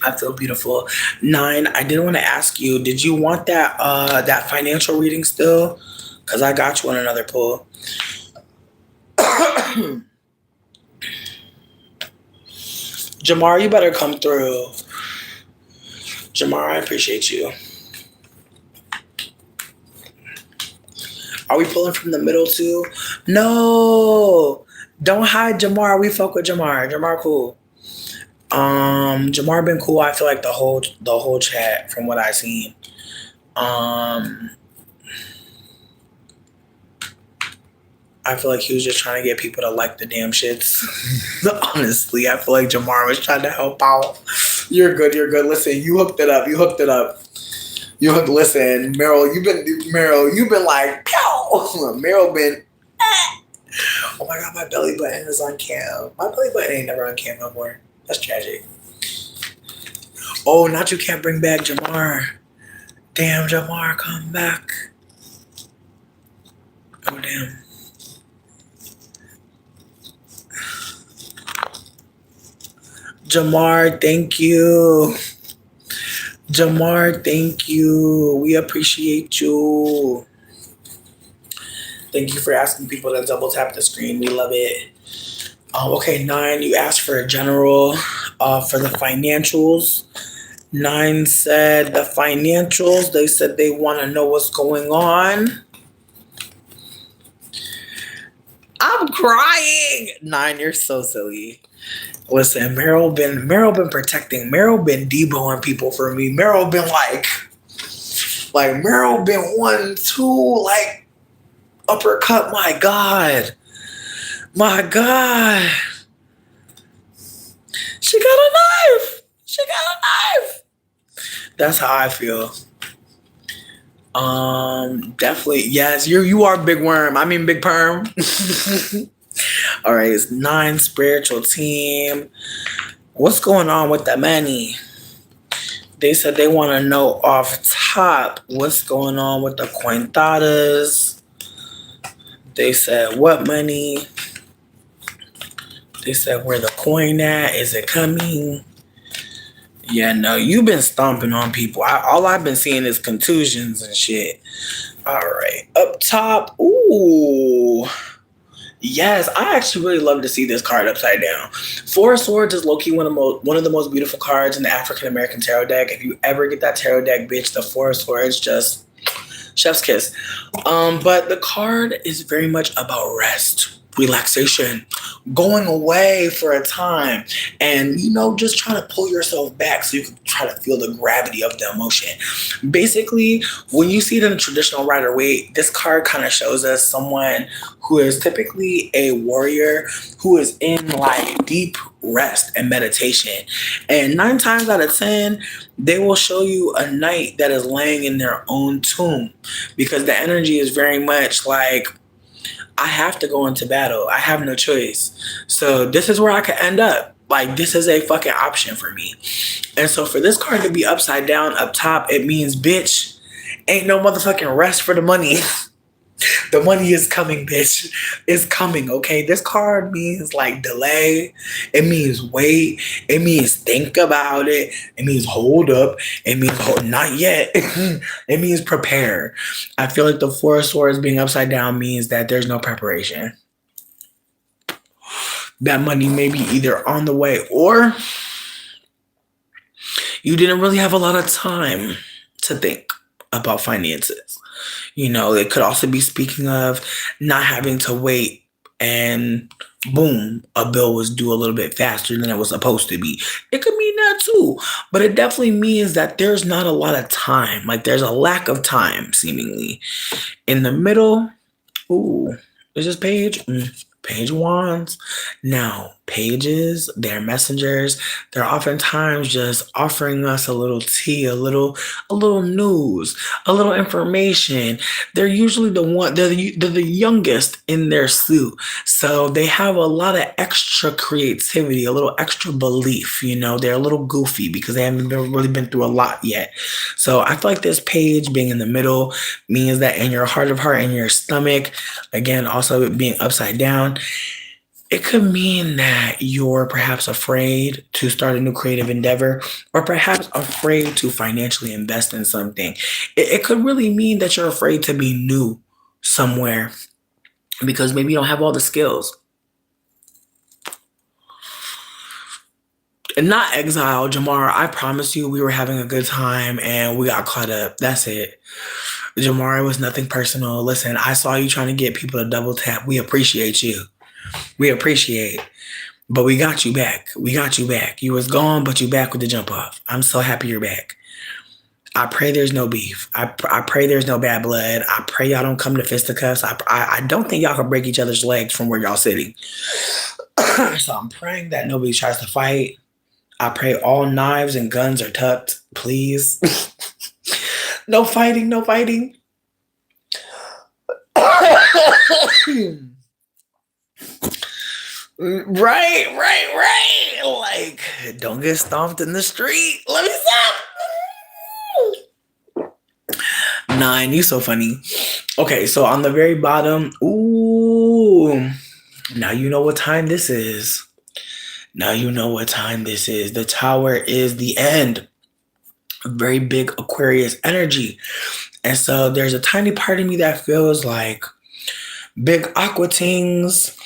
I feel beautiful. 9, I did want to ask you, did you want that financial reading still? Because I got you on another pull. Jamar, you better come through. Jamar, I appreciate you. Are we pulling from the middle too? No. Don't hide Jamar. We fuck with Jamar. Jamar cool. Jamar been cool. I feel like the whole chat from what I seen. I feel like he was just trying to get people to like the damn shits. Honestly, I feel like Jamar was trying to help out. You're good. Listen, you hooked it up. Listen, Meryl, you've been like, pow. Meryl been, oh my God, my belly button is on cam. My belly button ain't never on cam no more. That's tragic. Oh, not you can't bring back Jamar. Damn, Jamar, come back. Oh, damn. Jamar, thank you. Jamar, thank you. We appreciate you. Thank you for asking people to double tap the screen. We love it. Okay, 9, you asked for a general for the financials. 9 said the financials. They said they want to know what's going on. I'm crying. 9, you're so silly. Listen, Meryl been protecting. Meryl been deboing people for me. Meryl been Meryl been 1-2 like uppercut. My God. My God. She got a knife. She got a knife. That's how I feel. Definitely. Yes, you are big worm. I mean big perm. All right, it's 9 spiritual team. What's going on with the money? They said they want to know off top what's going on with the Cointadas. They said what money? They said where the coin at? Is it coming? Yeah, no, you've been stomping on people. All I've been seeing is contusions and shit. All right, up top. Ooh. Yes, I actually really love to see this card upside down. 4 of Swords is low-key one of the most beautiful cards in the African American tarot deck. If you ever get that tarot deck, bitch, the 4 of Swords just chef's kiss. But the card is very much about rest, relaxation, going away for a time, and just trying to pull yourself back so you can try to feel the gravity of the emotion. Basically, when you see it in the traditional Rider-Waite, this card kind of shows us someone who is typically a warrior who is in like deep rest and meditation. And 9 times out of 10, they will show you a knight that is laying in their own tomb, because the energy is very much like, I have to go into battle. I have no choice. So this is where I could end up. Like, this is a fucking option for me. And so for this card to be upside down up top, it means, bitch, ain't no motherfucking rest for the money. The money is coming, bitch. It's coming, okay? This card means like delay. It means wait. It means think about it. It means hold up. It means not yet. It means prepare. I feel like the 4 of Swords being upside down means that there's no preparation. That money may be either on the way or you didn't really have a lot of time to think about finances. It could also be speaking of not having to wait and boom, a bill was due a little bit faster than it was supposed to be. It could mean that too, but it definitely means that there's not a lot of time. Like, there's a lack of time, seemingly. In the middle, ooh, is this page? Page wands. Now, pages, they're messengers. They're oftentimes just offering us a little tea, a little news, a little information. They're usually they're the youngest in their suit. So they have a lot of extra creativity, a little extra belief. They're a little goofy because they haven't really been through a lot yet. So I feel like this page being in the middle means that in your heart of heart, in your stomach, again, also being upside down, it could mean that you're perhaps afraid to start a new creative endeavor, or perhaps afraid to financially invest in something. It could really mean that you're afraid to be new somewhere because maybe you don't have all the skills. And not exile, Jamar. I promise you we were having a good time and we got caught up. That's it. Jamar, it was nothing personal. Listen, I saw you trying to get people to double tap. We appreciate you. We appreciate. But we got you back. We got you back. You was gone, but you back with the jump off. I'm so happy you're back. I pray there's no beef. I pray there's no bad blood. I pray y'all don't come to fisticuffs. I don't think y'all can break each other's legs from where y'all sitting. So I'm praying that nobody tries to fight. I pray all knives and guns are tucked, please. No fighting, no fighting. Right. Like, don't get stomped in the street. Let me stop. 9, you so funny. Okay, so on the very bottom, ooh, now you know what time this is. Now you know what time this is. The Tower is the end. Very big Aquarius energy. And so there's a tiny part of me that feels like big aqua things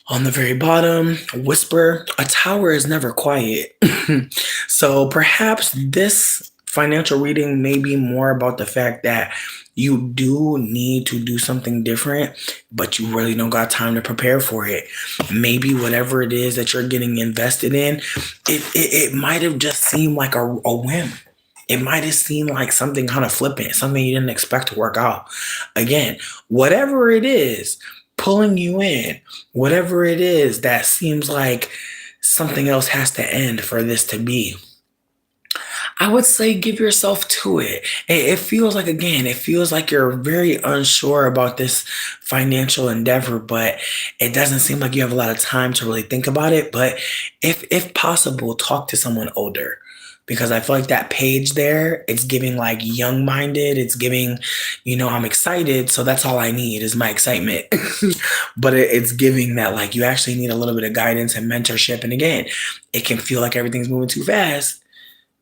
On the very bottom, whisper, a tower is never quiet. So perhaps this financial reading may be more about the fact that you do need to do something different, but you really don't got time to prepare for it. Maybe whatever it is that you're getting invested in, it might have just seemed like a whim. It might have seemed like something kind of flippant, something you didn't expect to work out. Again, whatever it is pulling you in, whatever it is that seems like something else has to end for this to be, I would say give yourself to it. It feels like, again, it feels like you're very unsure about this financial endeavor, but it doesn't seem like you have a lot of time to really think about it. But if possible, talk to someone older. Because I feel like that page there, it's giving like young minded. It's giving, I'm excited. So that's all I need is my excitement. But it's giving that like you actually need a little bit of guidance and mentorship. And again, it can feel like everything's moving too fast,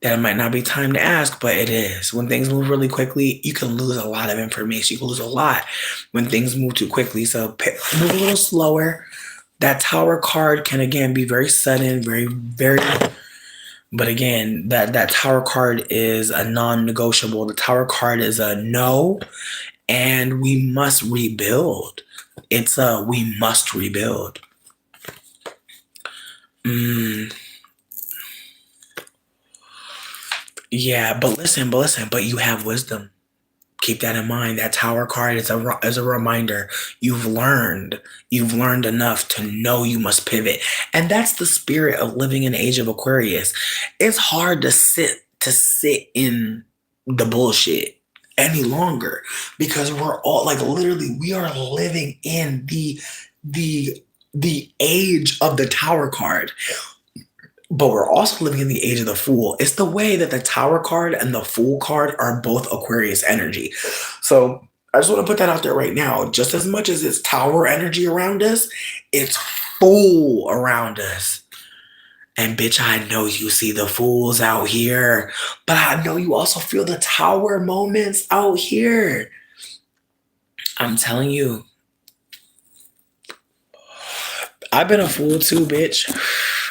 that it might not be time to ask, but it is. When things move really quickly, you can lose a lot of information. You can lose a lot when things move too quickly. So move a little slower. That tower card can again be very sudden, very, very. But again, that tower card is a non-negotiable. The tower card is a no, and we must rebuild. It's a we must rebuild. Yeah, but you have wisdom. Keep that in mind. That tower card is a reminder. You've learned enough to know you must pivot, and that's the spirit of living in the age of Aquarius. It's hard to sit in the bullshit any longer because we're all like literally we are living in the age of the tower card. But we're also living in the age of the Fool. It's the way that the Tower card and the Fool card are both Aquarius energy. So I just want to put that out there right now. Just as much as it's Tower energy around us, it's Fool around us. And bitch, I know you see the fools out here, but I know you also feel the Tower moments out here. I'm telling you, I've been a fool too, bitch.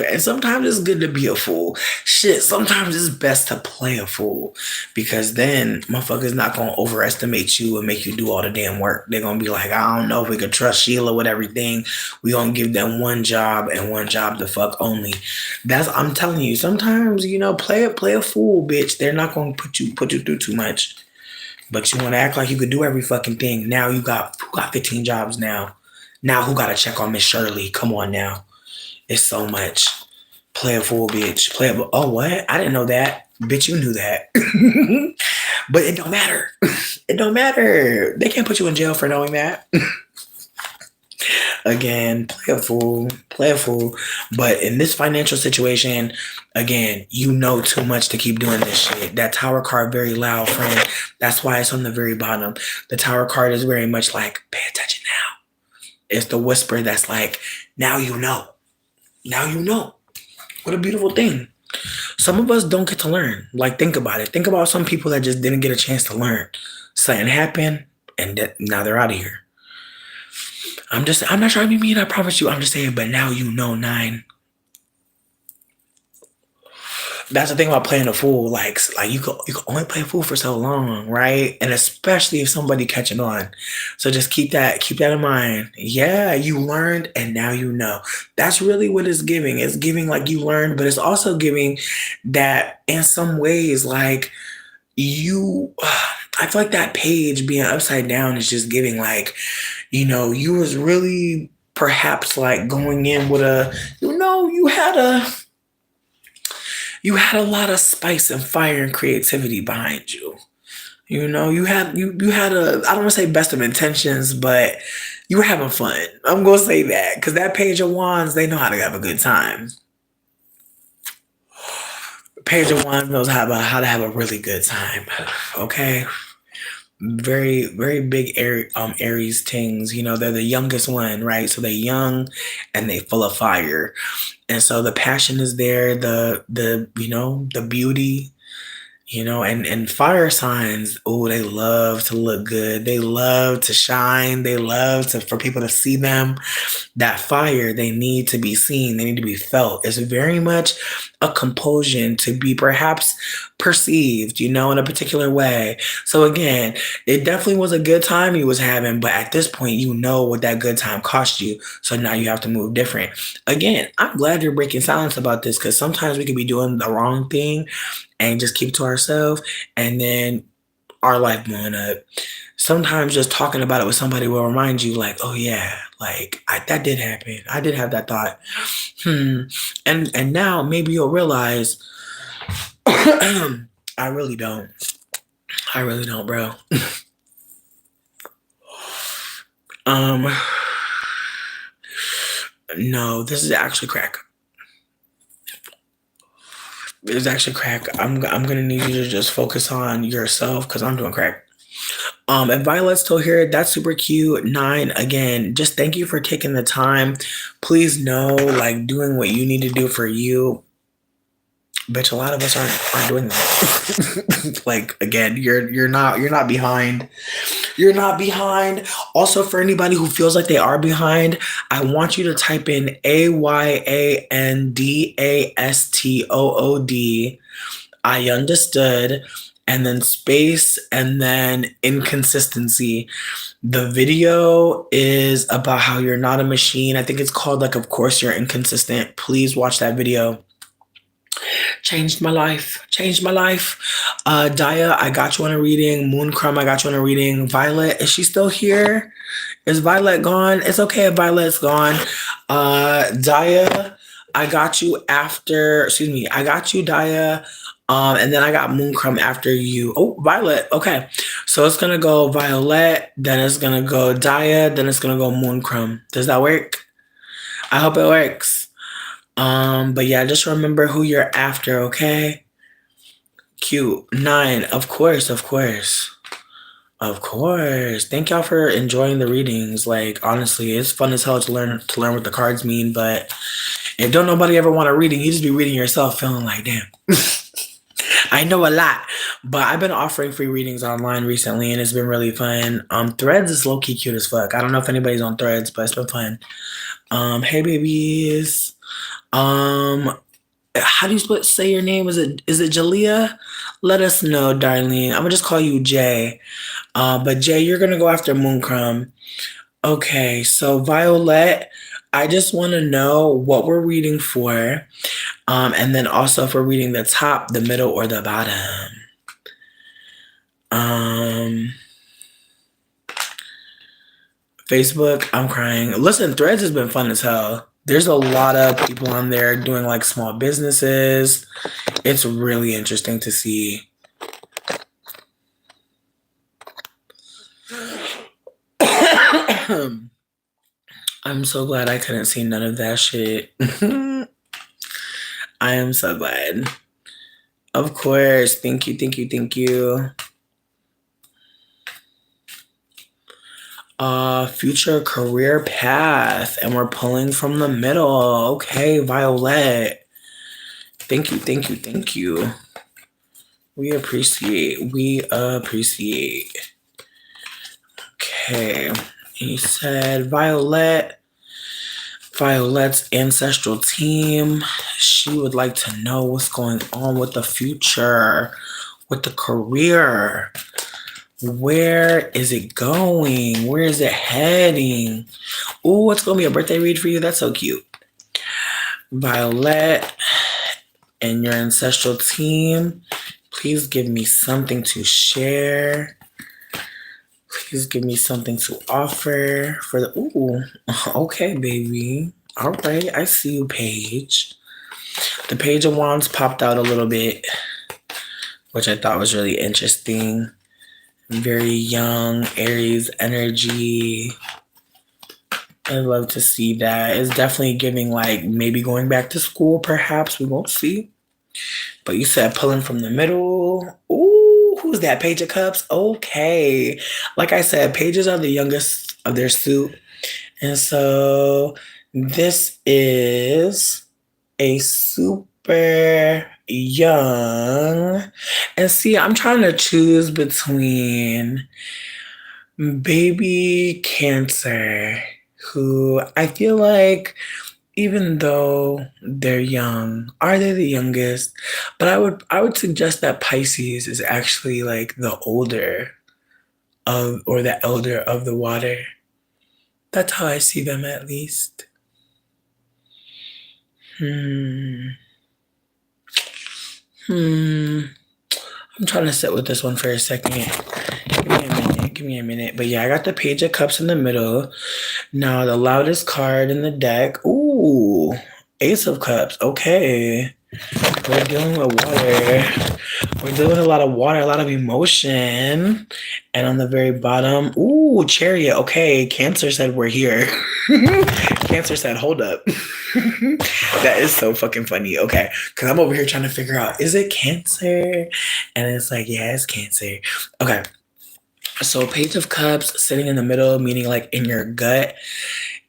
And sometimes it's good to be a fool. Shit, sometimes it's best to play a fool because then motherfuckers not gonna overestimate you and make you do all the damn work. They're gonna be like, I don't know if we could trust Sheila with everything. We gonna give them one job and one job to fuck only. I'm telling you, sometimes, play a fool, bitch. They're not gonna put you through too much. But you wanna act like you could do every fucking thing. Now you got 15 jobs now. Now who gotta check on Miss Shirley? Come on now. It's so much. Play a fool, bitch. Oh, what? I didn't know that. Bitch, you knew that. But it don't matter. It don't matter. They can't put you in jail for knowing that. Again, play a fool. Play a fool. But in this financial situation, again, you know too much to keep doing this shit. That tower card, very loud, friend. That's why it's on the very bottom. The tower card is very much like, pay attention now. It's the whisper that's like, now you know. Now you know. What a beautiful thing. Some of us don't get to learn. Like, think about it. Think about some people that just didn't get a chance to learn. Something happened, and now they're out of here. I'm not trying to be mean, I promise you. I'm just saying, but now you know, 9. That's the thing about playing a fool. Like you can only play a fool for so long, right? And especially if somebody catching on. So just keep that in mind. Yeah, you learned and now you know. That's really what it's giving. It's giving like you learned, but it's also giving that in some ways, like you I feel like that page being upside down is just giving like, you was really perhaps like going in with you had a lot of spice and fire and creativity behind you. You had I don't want to say best of intentions, but you were having fun. I'm gonna say that because that page of wands, they know how to have a good time. Page of wands knows how to have a really good time. Okay. Very, very big Aries things. They're the youngest one, right? So they're young and they full of fire. And so the passion is there, the beauty, and fire signs, oh, they love to look good. They love to shine. They love for people to see them. That fire, they need to be seen. They need to be felt. It's very much a compulsion to be perhaps perceived, in a particular way. So again, it definitely was a good time you was having, but at this point, you know what that good time cost you. So now you have to move different. Again, I'm glad you're breaking silence about this, because sometimes we could be doing the wrong thing and just keep it to ourselves, and then our life blowing up. Sometimes just talking about it with somebody will remind you, like, oh yeah, like that did happen. I did have that thought. And now maybe you'll realize I really don't. I really don't, bro. No, this is actually crack. It's actually crack. I'm gonna need you to just focus on yourself, because I'm doing crack. And Violet's still here. That's super cute. 9, again, just thank you for taking the time. Please know, like, doing what you need to do for you. Bitch, a lot of us aren't doing that. Like, again, you're not behind. You're not behind. Also, for anybody who feels like they are behind, I want you to type in AYANDASTOOD. I understood, and then space, and then inconsistency. The video is about how you're not a machine. I think it's called, like, Of Course You're Inconsistent. Please watch that video. Changed my life. Daya, I got you on a reading. Mooncrumb, I got you on a reading. Violet, is she still here? Is Violet gone? It's okay if Violet's gone. Daya, I got you, Daya. And then I got Mooncrumb after you. Oh, Violet. Okay. So it's going to go Violet, then it's going to go Daya, then it's going to go Mooncrumb. Does that work? I hope it works. But yeah, just remember who you're after, okay? Cute. 9, of course. Thank y'all for enjoying the readings. Like, honestly, it's fun as hell to learn what the cards mean, but if don't nobody ever want a reading, you just be reading yourself feeling like, damn. I know a lot, but I've been offering free readings online recently, and it's been really fun. Threads is low-key cute as fuck. I don't know if anybody's on Threads, but it's been fun. Hey babies. How do you say your name? Is it Jalea? Let us know, darling. I'm gonna just call you Jay. But Jay, you're gonna go after Mooncrumb. Okay, so Violet, I just want to know what we're reading for, and then also if we're reading the top, the middle, or the bottom. Facebook, I'm crying. Listen, Threads has been fun as hell. There's a lot of people on there doing like small businesses. It's really interesting to see. I'm so glad I couldn't see none of that shit. I am so glad. Of course. Thank you. Future career path, and we're pulling from the middle. Okay, Violet. Thank you. We appreciate. Okay. He said Violet's ancestral team. She would like to know what's going on with the future, with the career. Where is it going? Where is it heading? Oh, it's going to be a birthday read for you. That's so cute. Violet and your ancestral team, please give me something to share. Please give me something to offer for the... Ooh, okay, baby. All right, I see you, Page. The Page of Wands popped out a little bit, which I thought was really interesting. Very young, Aries energy. I love to see that. It's definitely giving like maybe going back to school, perhaps. We won't see. But you said pulling from the middle. Ooh, who's that? Page of Cups? Okay. Like I said, pages are the youngest of their suit. And so this is a super young. And see, I'm trying to choose between baby Cancer, who I feel like even though they're young, are they the youngest? But I would suggest that Pisces is actually like the older of or the elder of the water. That's how I see them at least. Hmm. Hmm. I'm trying to sit with this one for a second. Give me a minute. Give me a minute. But yeah, I got the Page of Cups in the middle. Now the loudest card in the deck. Ooh. Ace of Cups. Okay. We're dealing with water. We're dealing with a lot of water, a lot of emotion. And on the very bottom, ooh, Chariot. Okay, Cancer said we're here. Cancer said, hold up. That is so fucking funny. Okay, because I'm over here trying to figure out, is it Cancer? And it's like, yeah, it's Cancer. Okay, so Page of Cups sitting in the middle, meaning like in your gut,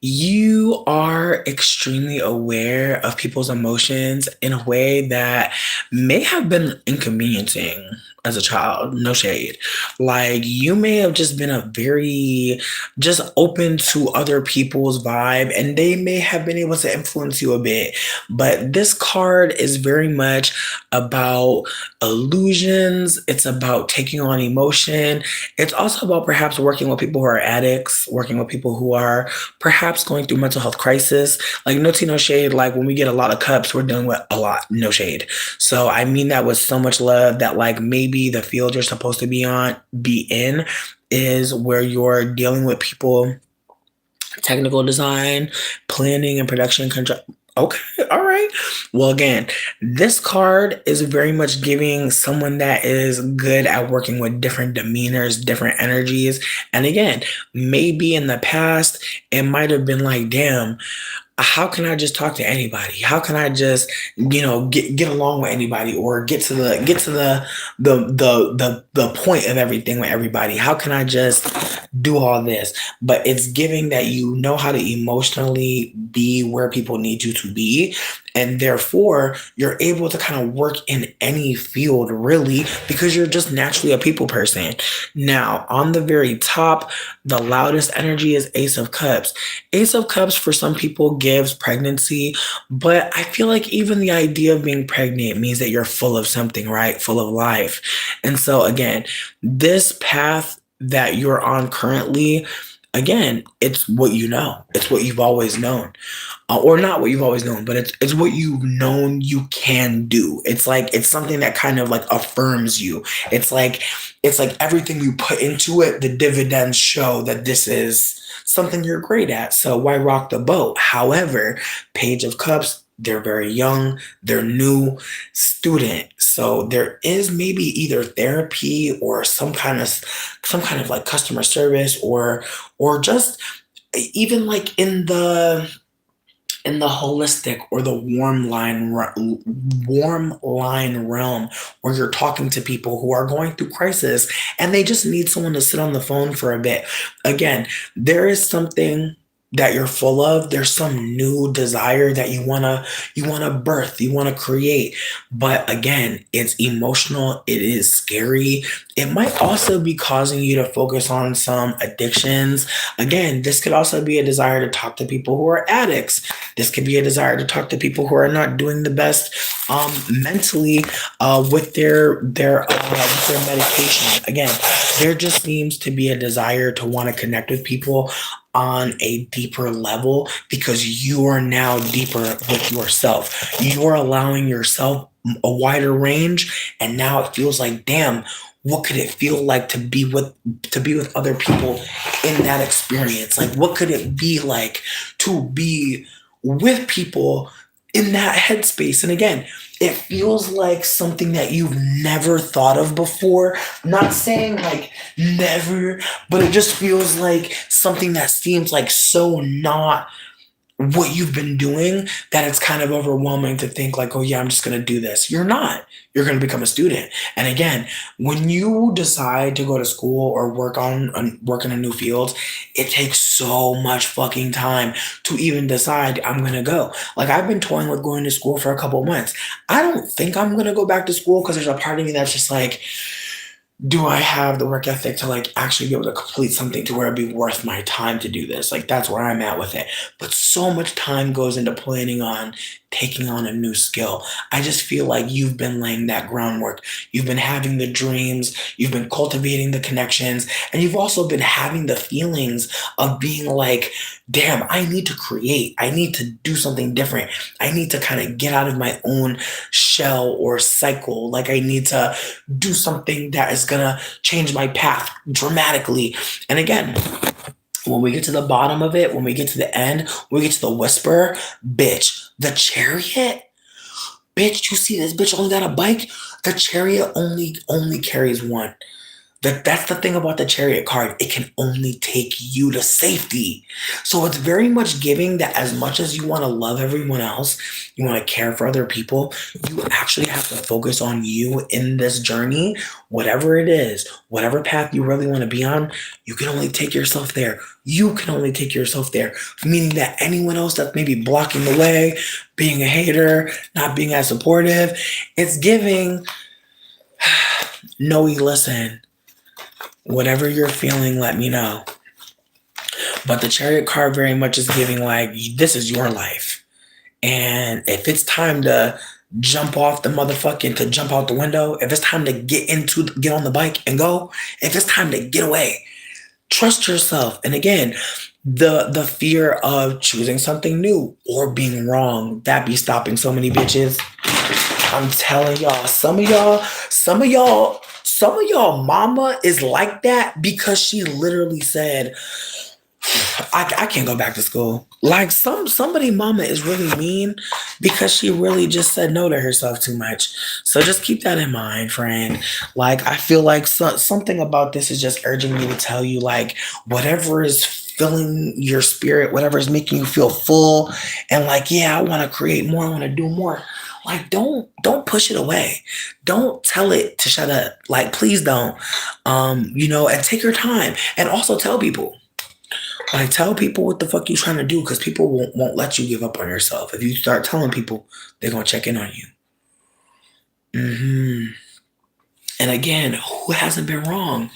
you are extremely aware of people's emotions in a way that may have been inconveniencing as a child. No shade. Like you may have just been a very just open to other people's vibe and they may have been able to influence you a bit. But this card is very much about illusions. It's about taking on emotion. It's also about perhaps working with people who are addicts, working with people who are perhaps going through mental health crisis. Like no tea, no shade. Like when we get a lot of cups, we're dealing with a lot, no shade. So I mean that with so much love that like maybe the field you're supposed to be in is where you're dealing with people, technical design, planning and production control. Okay, all right. Well, again, this card is very much giving someone that is good at working with different demeanors, different energies. And again, maybe in the past, it might have been like, damn, how can I just talk to anybody? How can I just, get along with anybody or get to the point of everything with everybody? How can I just do all this? But it's giving that you know how to emotionally be where people need you to be. And therefore, you're able to kind of work in any field really because you're just naturally a people person. Now, on the very top, the loudest energy is Ace of Cups. Ace of Cups for some people gives pregnancy, but I feel like even the idea of being pregnant means that you're full of something, right? Full of life. And so, again, this path that you're on currently, again, it's what you know. It's what you've always known, or not what you've always known, but it's what you've known you can do. It's like it's something that kind of like affirms you. It's like everything you put into it, the dividends show that this is something you're great at. So why rock the boat? However, Page of Cups, they're very young, they're new student. So there is maybe either therapy or some kind of like customer service or just even like in the holistic or the warm line realm where you're talking to people who are going through crisis and they just need someone to sit on the phone for a bit. Again, there is something that you're full of. There's some new desire that you want to birth, you want to create. But again, it's emotional, it is scary. It might also be causing you to focus on some addictions. Again, this could also be a desire to talk to people who are addicts. This could be a desire to talk to people who are not doing the best mentally with their medication. Again, there just seems to be a desire to want to connect with people on a deeper level because you are now deeper with yourself. You're allowing yourself a wider range, and now it feels like, damn, what could it feel like to be with other people in that experience? Like, what could it be like to be with people in that headspace? And again, it feels like something that you've never thought of before. Not saying like never, but it just feels like something that seems like so not what you've been doing that it's kind of overwhelming to think like, oh yeah, I'm just going to do this. You're not. You're going to become a student. And again, when you decide to go to school or work in a new field, it takes so much fucking time to even decide I'm going to go. Like I've been toying with going to school for a couple of months. I don't think I'm going to go back to school because there's a part of me that's just like, do I have the work ethic to like actually be able to complete something to where it'd be worth my time to do this? Like that's where I'm at with it. But so much time goes into planning on taking on a new skill. I just feel like you've been laying that groundwork. You've been having the dreams, you've been cultivating the connections, and you've also been having the feelings of being like, damn, I need to create. I need to do something different. I need to kind of get out of my own shell or cycle. Like I need to do something that is gonna change my path dramatically. And again, when we get to the bottom of it, when we get to the end, when we get to the whisper, bitch, the chariot, bitch, you see this bitch only got a bike? The chariot only carries one. That's the thing about the chariot card. It can only take you to safety. So it's very much giving that as much as you want to love everyone else, you want to care for other people, you actually have to focus on you in this journey, whatever it is, whatever path you really want to be on, you can only take yourself there. You can only take yourself there. Meaning that anyone else that's maybe blocking the way, being a hater, not being as supportive, it's giving, no, listen. Whatever you're feeling, let me know. But the chariot card very much is giving like, this is your life. And if it's time to jump off the motherfucking, to jump out the window, if it's time to get on the bike and go, if it's time to get away, trust yourself. And again, the fear of choosing something new or being wrong, that be stopping so many bitches. I'm telling y'all, some of y'all mama is like that because she literally said, I can't go back to school. Like somebody mama is really mean because she really just said no to herself too much. So just keep that in mind, friend. Like I feel like something about this is just urging me to tell you like whatever is filling your spirit, whatever is making you feel full and like, yeah, I want to create more, I want to do more. Like don't push it away. Don't tell it to shut up. Like please don't. And take your time and also tell people. Like tell people what the fuck you trying to do because people won't let you give up on yourself. If you start telling people, they're gonna check in on you. And again, who hasn't been wrong?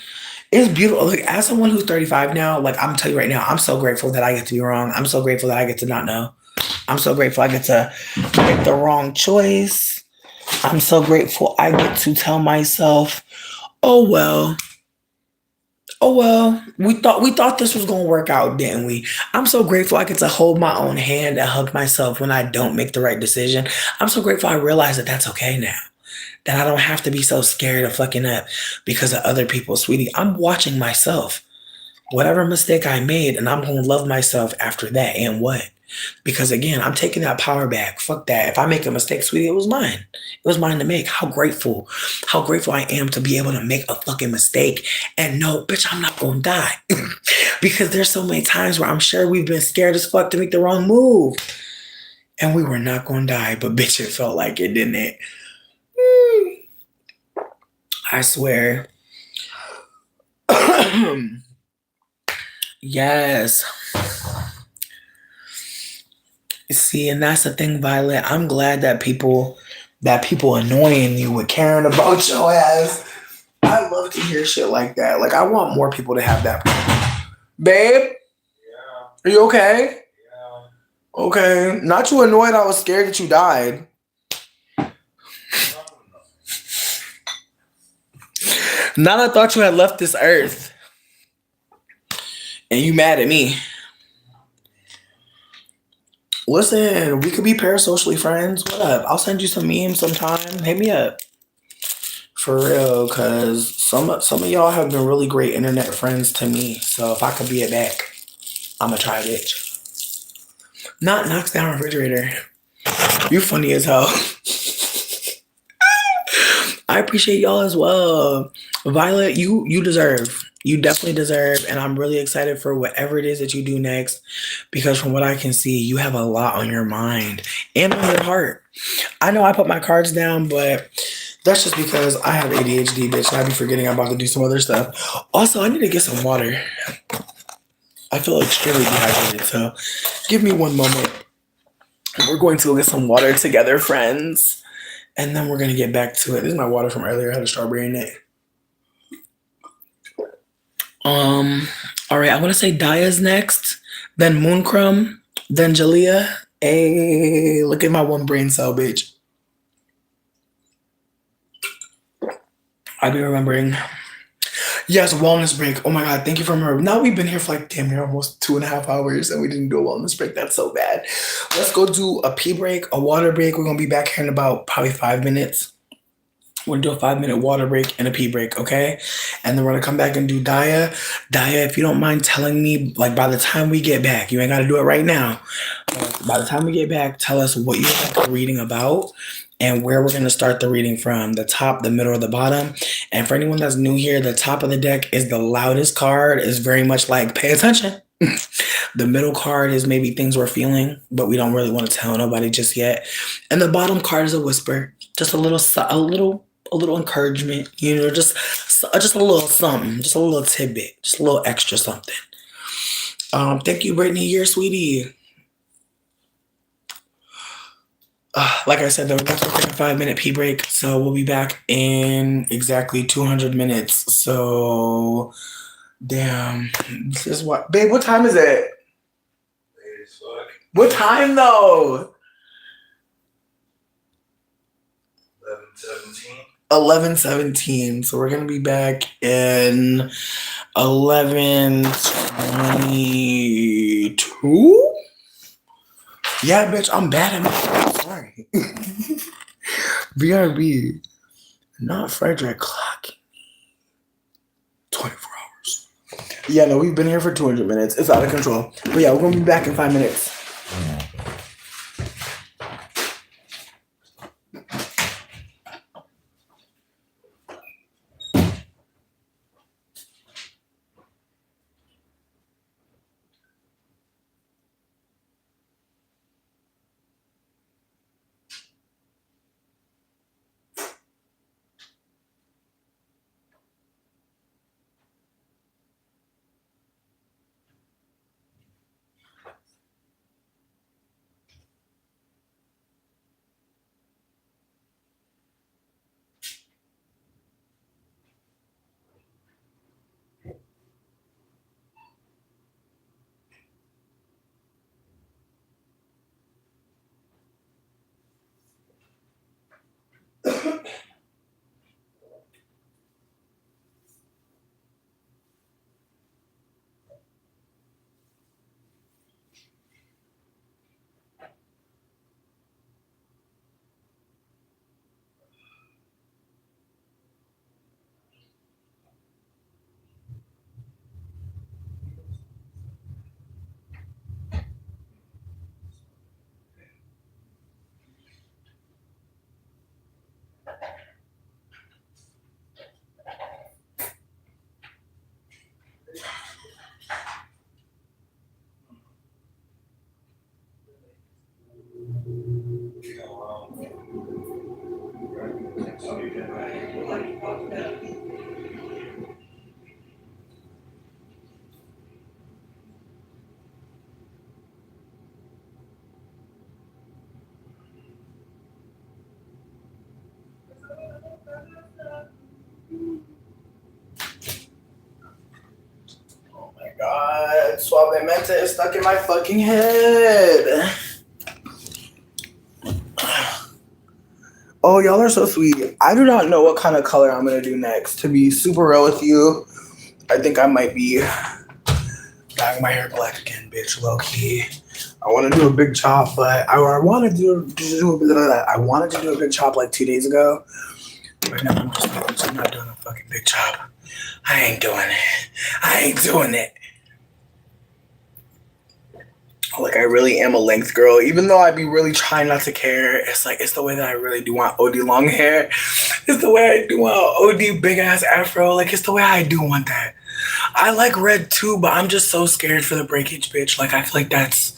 It's beautiful. Like as someone who's 35 now, like I'm telling you right now, I'm so grateful that I get to be wrong. I'm so grateful that I get to not know. I'm so grateful I get to make the wrong choice. I'm so grateful I get to tell myself, oh well, we thought this was gonna work out, didn't we? I'm so grateful I get to hold my own hand and hug myself when I don't make the right decision. I'm so grateful I realize that that's okay now. That I don't have to be so scared of fucking up because of other people, sweetie. I'm watching myself. Whatever mistake I made, and I'm gonna love myself after that. And what? Because again, I'm taking that power back. Fuck that. If I make a mistake, sweetie, it was mine. It was mine to make. How grateful I am to be able to make a fucking mistake and no, bitch, I'm not gonna die. Because there's so many times where I'm sure we've been scared as fuck to make the wrong move. And we were not gonna die, but bitch, it felt like it, didn't it? I swear. Yes. See, and that's the thing, Violet. I'm glad that people annoying you with caring about your ass. I love to hear shit like that. Like I want more people to have that. Babe, are you okay? Okay. Not you annoyed. I was scared that you died. Not I thought you had left this earth. And you mad at me. Listen, we could be parasocially friends. What up? I'll send you some memes sometime. Hit me up. For real, cause some of y'all have been really great internet friends to me. So if I could be it back, I'ma try, bitch. Not knocks down refrigerator. You funny as hell. I appreciate y'all as well. Violet, you deserve. You definitely deserve, and I'm really excited for whatever it is that you do next. because from what I can see, you have a lot on your mind and on your heart. I know I put my cards down, but that's just because I have ADHD, bitch, and I be forgetting I'm about to do some other stuff. Also, I need to get some water. I feel extremely dehydrated, so give me one moment. We're going to go get some water together, friends, and then we're going to get back to it. This is my water from earlier. I had a strawberry in it. All right, I want to say Daya's next, then Mooncrumb, then Jalea. Hey, look at my one brain cell, bitch. I be remembering. Yes, wellness break. Oh my god, thank you for remembering. Now we've been here for like damn near almost 2.5 hours and we didn't do a wellness break. That's so bad. Let's go do a pee break, a water break. We're gonna be back here in about probably 5 minutes. We're gonna do a 5-minute water break and a pee break, okay? And then we're gonna come back and do Daya. Daya, if you don't mind telling me, like by the time we get back, you ain't gotta do it right now. But by the time we get back, tell us what you're like reading about and where we're gonna start the reading from. The top, the middle, or the bottom. And for anyone that's new here, the top of the deck is the loudest card. It's very much like pay attention. The middle card is maybe things we're feeling, but we don't really want to tell nobody just yet. And the bottom card is a whisper, just a little encouragement, just a little something, just a little tidbit, just a little extra something. Thank you, Brittany. You're sweetie. Like I said, though, we're going to take a 5-minute pee break, so we'll be back in exactly 200 minutes. So, damn, this is what, babe. What time is it? What time though? 11:17. So we're gonna be back in 11:22. Yeah, bitch, I'm bad at math. Sorry. BRB, not Frederick clocking. 24 hours. Yeah, no, we've been here for 200 minutes. It's out of control. But yeah, we're gonna be back in 5 minutes. God, Suavemente is stuck in my fucking head. Oh, y'all are so sweet. I do not know what kind of color I'm going to do next. To be super real with you, I think I might be dyeing my hair black again, bitch, low key. I want to do a big chop, but I wanted to do a big chop like 2 days ago. But now I'm just not doing a fucking big chop. I ain't doing it. Like, I really am a length girl. Even though I be really trying not to care, it's the way that I really do want OD long hair. It's the way I do an OD big ass afro. Like, it's the way I do want that. I like red too, but I'm just so scared for the breakage, bitch. Like, I feel like that's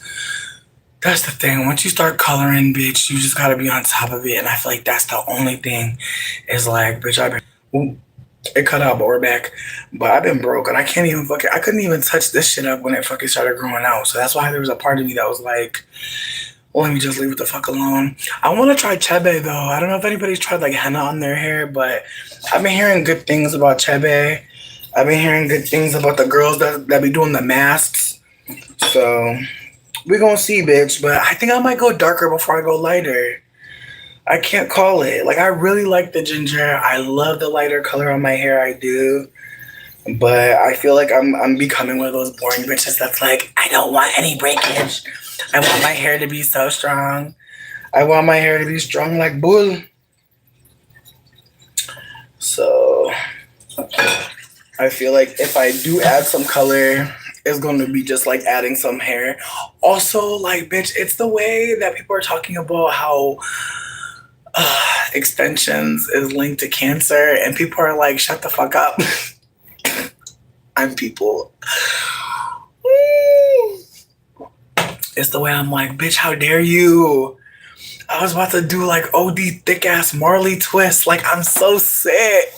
the thing. Once you start coloring, bitch, you just gotta be on top of it. And I feel like that's the only thing is like, bitch, it cut out, but we're back. But I've been broke and I can't even I couldn't even touch this shit up when it fucking started growing out. So that's why there was a part of me that was like, well, let me just leave it the fuck alone. I want to try chebe though. I don't know if anybody's tried like henna on their hair, but I've been hearing good things about chebe. I've been hearing good things about the girls that be doing the masks. So we're gonna see, bitch. But I think I might go darker before I go lighter. I can't call it. Like, I really like the ginger. I love the lighter color on my hair. I do. But I feel like I'm becoming one of those boring bitches that's like, I don't want any breakage. I want my hair to be so strong. I want my hair to be strong like bull. So I feel like if I do add some color, it's going to be just like adding some hair. Also, like, bitch, it's the way that people are talking about how extensions is linked to cancer, and people are like, shut the fuck up. I'm people. It's the way I'm like, bitch, how dare you? I was about to do like OD thick ass Marley twist. Like, I'm so sick.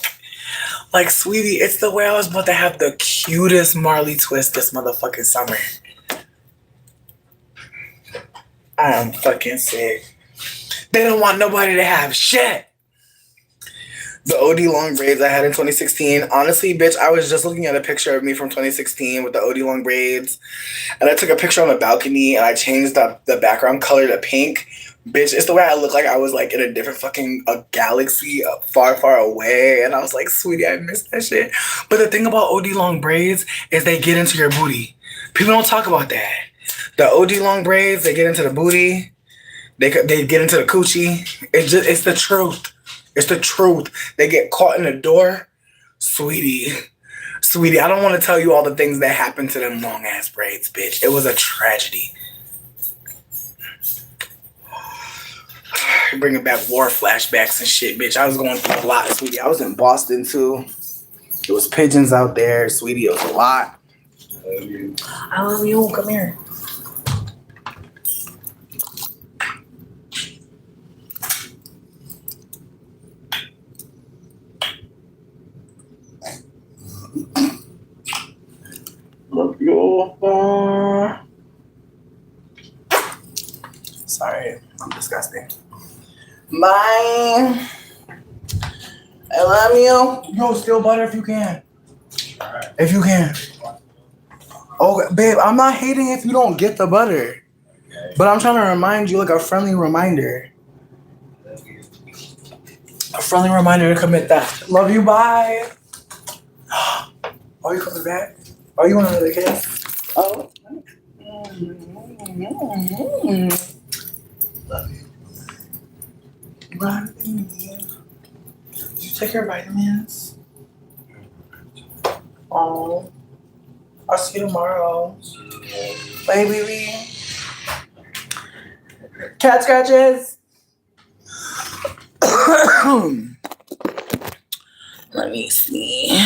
Like, sweetie, it's the way I was about to have the cutest Marley twist this motherfucking summer. I am fucking sick. They don't want nobody to have shit. The OD long braids I had in 2016. Honestly, bitch, I was just looking at a picture of me from 2016 with the OD long braids. And I took a picture on the balcony and I changed the background color to pink. Bitch, it's the way I look like I was like in a different fucking galaxy far, far away. And I was like, sweetie, I missed that shit. But the thing about OD long braids is they get into your booty. People don't talk about that. The OD long braids, they get into the booty. They get into the coochie. It's the truth. It's the truth. They get caught in the door. Sweetie, I don't want to tell you all the things that happened to them long ass braids, bitch. It was a tragedy. Bringing back war flashbacks and shit, bitch. I was going through a lot, sweetie. I was in Boston too. There was pigeons out there, sweetie. It was a lot. I love you. Come here. Love you. Sorry, I'm disgusting. Bye. I love you. Yo, steal butter if you can. Right. If you can. Oh, babe, I'm not hating if you don't get the butter. Okay. But I'm trying to remind you, like a friendly reminder. A friendly reminder to commit that. Love you, bye. Oh, you coming back? Oh, you want another kiss? Oh. Love you. Did you take your vitamins? Oh. I'll see you tomorrow. Bye, baby. Cat scratches. Let me see.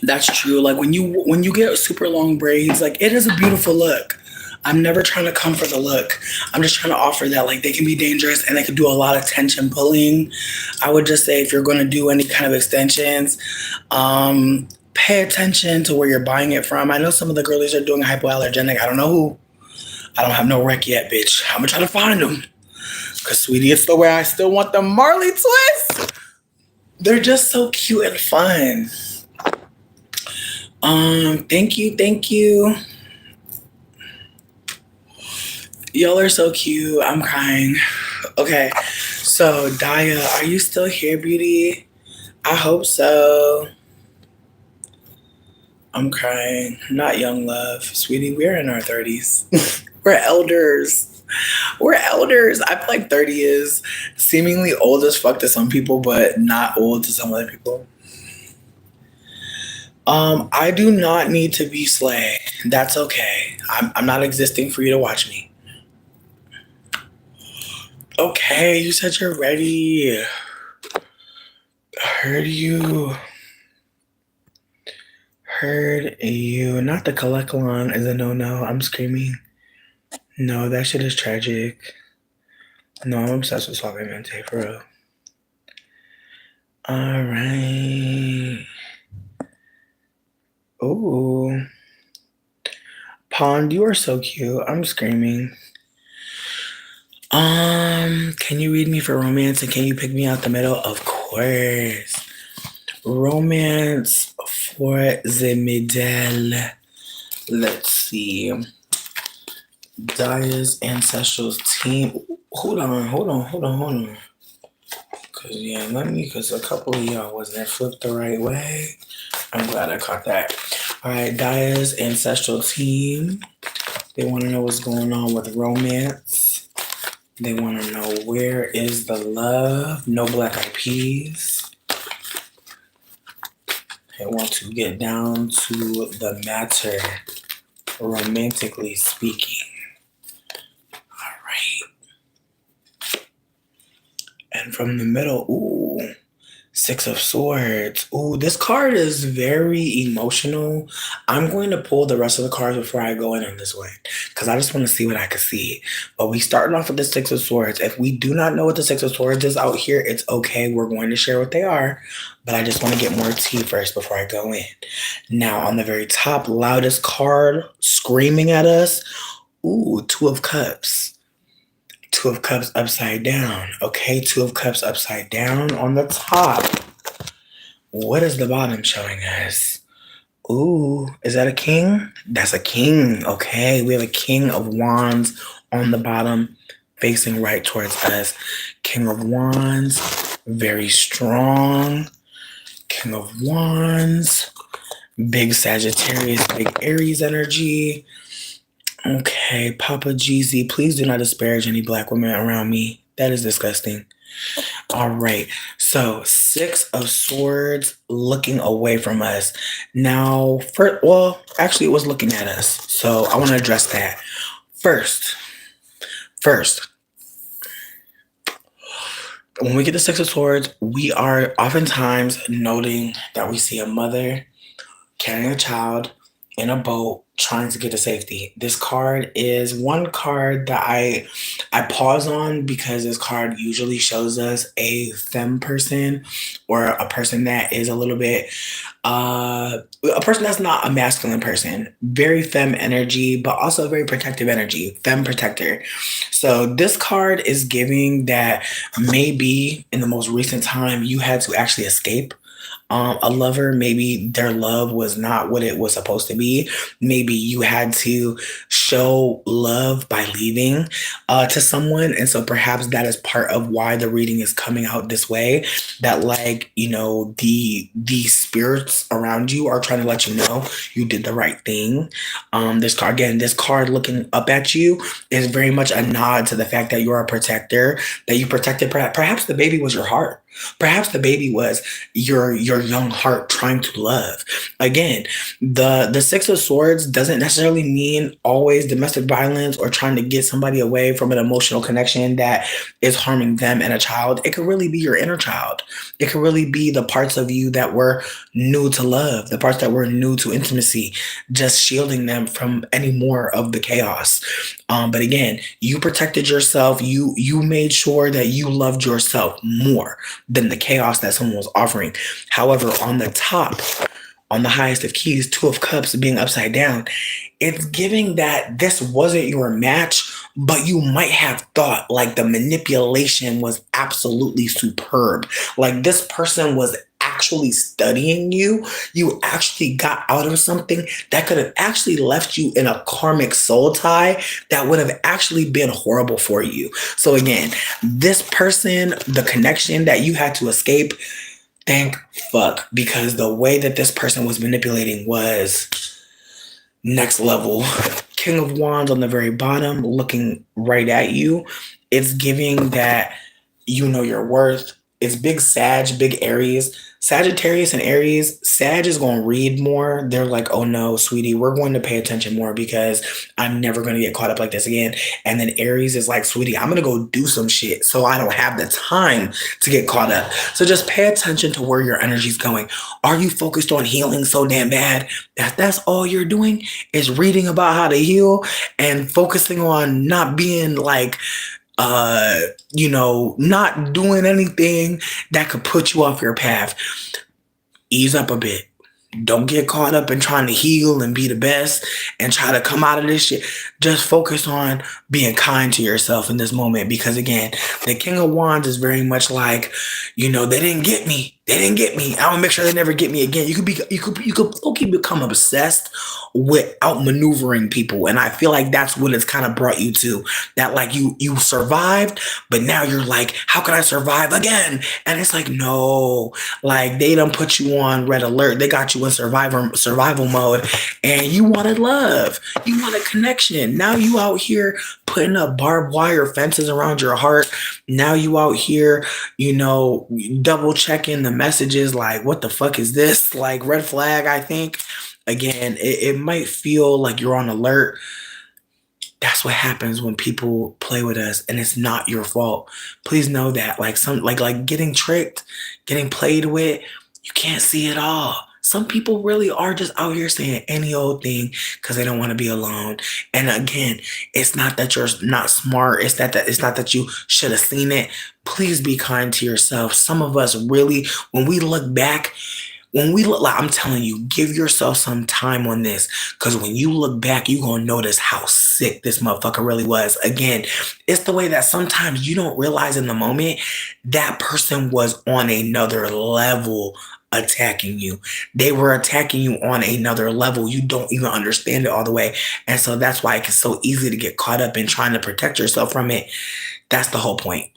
That's true. Like when you get super long braids, like it is a beautiful look. I'm never trying to come for the look. I'm just trying to offer that like they can be dangerous and they can do a lot of tension pulling. I would just say if you're going to do any kind of extensions, pay attention to where you're buying it from. I know some of the girlies are doing hypoallergenic. I don't know who. I don't have no rec yet, bitch. I'm going to try to find them. Because, sweetie, it's the way I still want the Marley twist. They're just so cute and fun. Thank you. Y'all are so cute. I'm crying. Okay, so Daya, are you still here, beauty? I hope so. I'm crying. Not young love. Sweetie, we're in our 30s. We're elders. I feel like 30 is seemingly old as fuck to some people, but not old to some other people. I do not need to be slay. That's okay. I'm not existing for you to watch me. Okay, you said you're ready. Heard you. Heard you. Not the collect line is a no-no. I'm screaming. No, that shit is tragic. No, I'm obsessed with Suavemente, for real. Alright. Ooh. Pond, you are so cute. I'm screaming. Can you read me for romance and can you pick me out the middle? Of course. Romance for the middle. Let's see. Daya's Ancestrals team. Hold on. Cause a couple of y'all wasn't flipped the right way. I'm glad I caught that. Alright, Daya's Ancestral team. They want to know what's going on with romance. They want to know where is the love. No black eyed peas. They want to get down to the matter, romantically speaking. Alright. And from the middle, ooh, Six of Swords. Ooh, this card is very emotional. I'm going to pull the rest of the cards before I go in on this one because I just want to see what I can see. But we starting off with the Six of Swords. If we do not know what the Six of Swords is out here, it's okay. We're going to share what they are. But I just want to get more tea first before I go in. Now, on the very top, loudest card screaming at us. Ooh, Two of Cups. Two of Cups upside down. Okay, Two of Cups upside down on the top. What is the bottom showing us? Ooh, is that a king? That's a king. Okay, we have a King of Wands on the bottom facing right towards us. King of Wands, very strong. King of Wands, big Sagittarius, big Aries energy. Okay, Papa Jeezy, please do not disparage any black women around me. That is disgusting. All right. So, Six of Swords looking away from us. Now, actually, it was looking at us. So, I want to address that. First, when we get the Six of Swords, we are oftentimes noting that we see a mother carrying a child in a boat trying to get to safety. This card is one card that I pause on because this card usually shows us a femme person or a person that is a little bit a person that's not a masculine person. Very femme energy, but also very protective energy. Femme protector. So this card is giving that maybe in the most recent time you had to actually escape a lover. Maybe their love was not what it was supposed to be. Maybe you had to show love by leaving to someone. And so perhaps that is part of why the reading is coming out this way. That like, the spirits around you are trying to let you know you did the right thing. This card looking up at you is very much a nod to the fact that you're a protector, that you protected perhaps the baby was your heart. Perhaps the baby was your young heart trying to love. Again, the Six of Swords doesn't necessarily mean always domestic violence or trying to get somebody away from an emotional connection that is harming them and a child. It could really be your inner child. It could really be the parts of you that were new to love, the parts that were new to intimacy, just shielding them from any more of the chaos. But again, you protected yourself. You made sure that you loved yourself more than the chaos that someone was offering. However, on the top, on the highest of keys, Two of Cups being upside down, it's giving that this wasn't your match, but you might have thought like the manipulation was absolutely superb. Like this person was actually studying you. You actually got out of something that could have actually left you in a karmic soul tie that would have actually been horrible for you. So again, this person, the connection that you had to escape, thank fuck, because the way that this person was manipulating was next level. King of Wands on the very bottom, looking right at you. It's giving that you know your worth. it's big Sag, big Aries. Sagittarius and Aries, Sag is going to read more. They're like, oh no, sweetie, we're going to pay attention more because I'm never going to get caught up like this again. And then Aries is like, sweetie, I'm going to go do some shit so I don't have the time to get caught up. So just pay attention to where your energy's going. Are you focused on healing so damn bad that that's all you're doing is reading about how to heal and focusing on not being like, not doing anything that could put you off your path? Ease up a bit. Don't get caught up in trying to heal and be the best and try to come out of this shit. Just focus on being kind to yourself in this moment, because again, the King of Wands is very much like, they didn't get me. They didn't get me. I'm gonna make sure they never get me again. You could low-key become obsessed with outmaneuvering people, and I feel like that's what it's kind of brought you to. That like you survived, but now you're like, how can I survive again? And it's like, no, like they done put you on red alert. They got you in survival mode, and you wanted love. You wanted connection. Now you out here putting up barbed wire fences around your heart. Now you out here, double checking the messages like, what the fuck is this? Like, red flag, I think. Again, it might feel like you're on alert. That's what happens when people play with us, and it's not your fault. Please know that. Like getting tricked, getting played with, you can't see it all. Some people really are just out here saying any old thing because they don't want to be alone. And again, it's not that you're not smart. It's not that you should have seen it. Please be kind to yourself. Some of us really, when we look back, like, I'm telling you, give yourself some time on this, because when you look back, you're going to notice how sick this motherfucker really was. Again, it's the way that sometimes you don't realize in the moment that person was on another level attacking you. They were attacking you on another level. You don't even understand it all the way. And so that's why it's so easy to get caught up in trying to protect yourself from it. That's the whole point.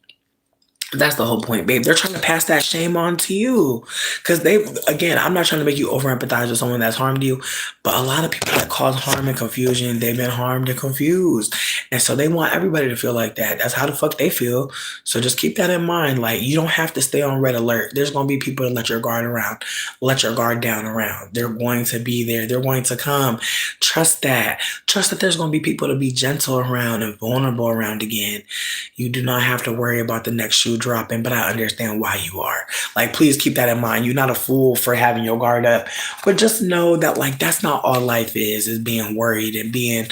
That's the whole point, babe. They're trying to pass that shame on to you. Because again, I'm not trying to make you over empathize with someone that's harmed you, but a lot of people that cause harm and confusion, they've been harmed and confused. And so they want everybody to feel like that. That's how the fuck they feel. So just keep that in mind. Like, you don't have to stay on red alert. There's going to be people that let your guard down around. They're going to be there. They're going to come. Trust that. Trust that there's going to be people to be gentle around and vulnerable around again. You do not have to worry about the next shoe dropping, but I understand why you are. Like, please keep that in mind. You're not a fool for having your guard up, but just know that, like, that's not all life is being worried and being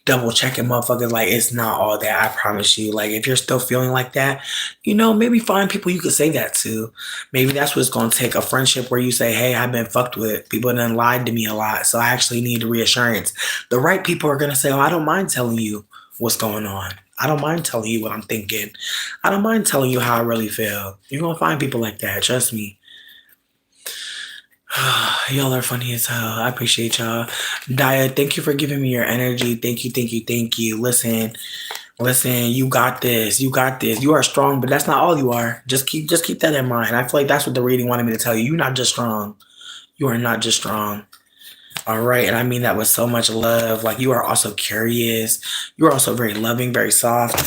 double checking motherfuckers. Like, it's not all that, I promise you. Like, if you're still feeling like that, maybe find people you could say that to. Maybe that's what it's going to take, a friendship where you say, hey, I've been fucked with. People done lied to me a lot, so I actually need reassurance. The right people are going to say, oh, I don't mind telling you what's going on. I don't mind telling you what I'm thinking. I don't mind telling you how I really feel. You're going to find people like that. Trust me. Y'all are funny as hell. I appreciate y'all. Daya, thank you for giving me your energy. Thank you. Listen, you got this. You are strong, but that's not all you are. Just keep that in mind. I feel like that's what the reading wanted me to tell you. You're not just strong. You are not just strong. All right. And I mean that with so much love. Like, you are also curious. You are also very loving, very soft,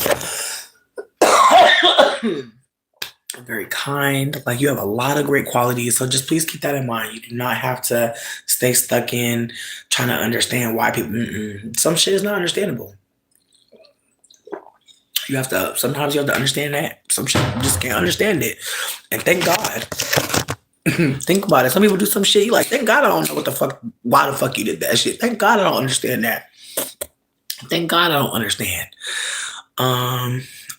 very kind. Like, you have a lot of great qualities. So just please keep that in mind. You do not have to stay stuck in trying to understand why people, some shit is not understandable. Sometimes you have to understand that. Some shit, you just can't understand it. And thank God. Think about it. Some people do some shit, you like, thank God I don't know why the fuck you did that shit. Thank God I don't understand that. Thank God I don't understand.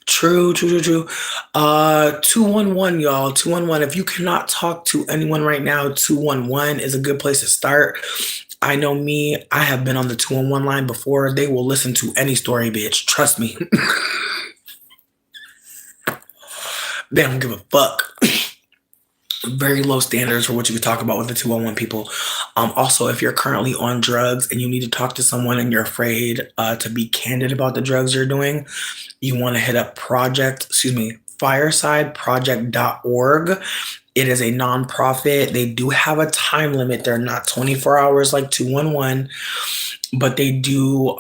True. 211, y'all. 211. If you cannot talk to anyone right now, 211 is a good place to start. I know me, I have been on the 211 line before. They will listen to any story, bitch. Trust me. They don't give a fuck. Very low standards for what you could talk about with the 211 people. Also, if you're currently on drugs and you need to talk to someone and you're afraid to be candid about the drugs you're doing, you want to hit up firesideproject.org. It is a nonprofit. They do have a time limit. They're not 24 hours like 211. but they do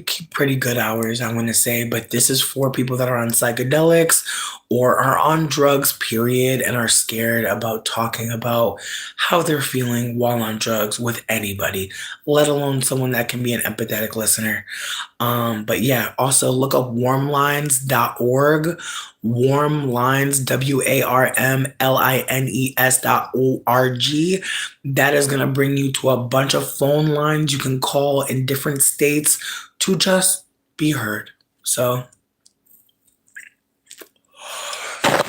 keep pretty good hours, I want to say. But this is for people that are on psychedelics or are on drugs, period, and are scared about talking about how they're feeling while on drugs with anybody, let alone someone that can be an empathetic listener. But yeah, also look up warmlines.org. Warm lines, WARMLINES.org. That is going to bring you to a bunch of phone lines you can call in different states to just be heard. So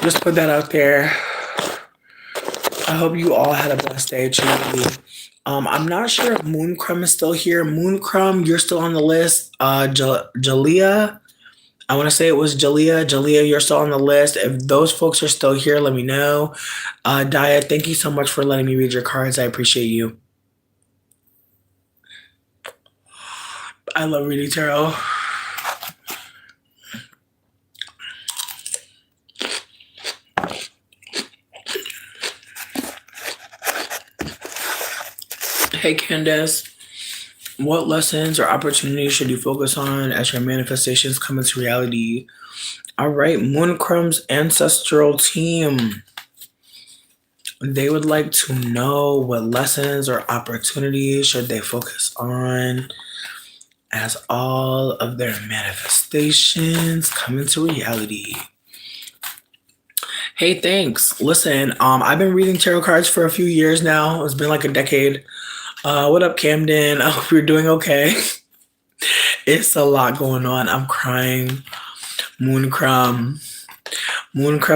just put that out there. I hope you all had a blessed day, truly. I'm not sure if Mooncrumb is still here. Mooncrumb, you're still on the list. Jalea, I want to say it was Jalea. Jalea, you're still on the list. If those folks are still here, let me know. Daya, thank you so much for letting me read your cards. I appreciate you. I love reading tarot. Hey, Candace. What lessons or opportunities should you focus on as your manifestations come into reality? All right, Mooncrumb's ancestral team. They would like to know what lessons or opportunities should they focus on as all of their manifestations come into reality. Hey, thanks. Listen, I've been reading tarot cards for a few years now. It's been like a decade. What up, Camden? I hope you're doing okay. It's a lot going on. I'm crying. Mooncrumb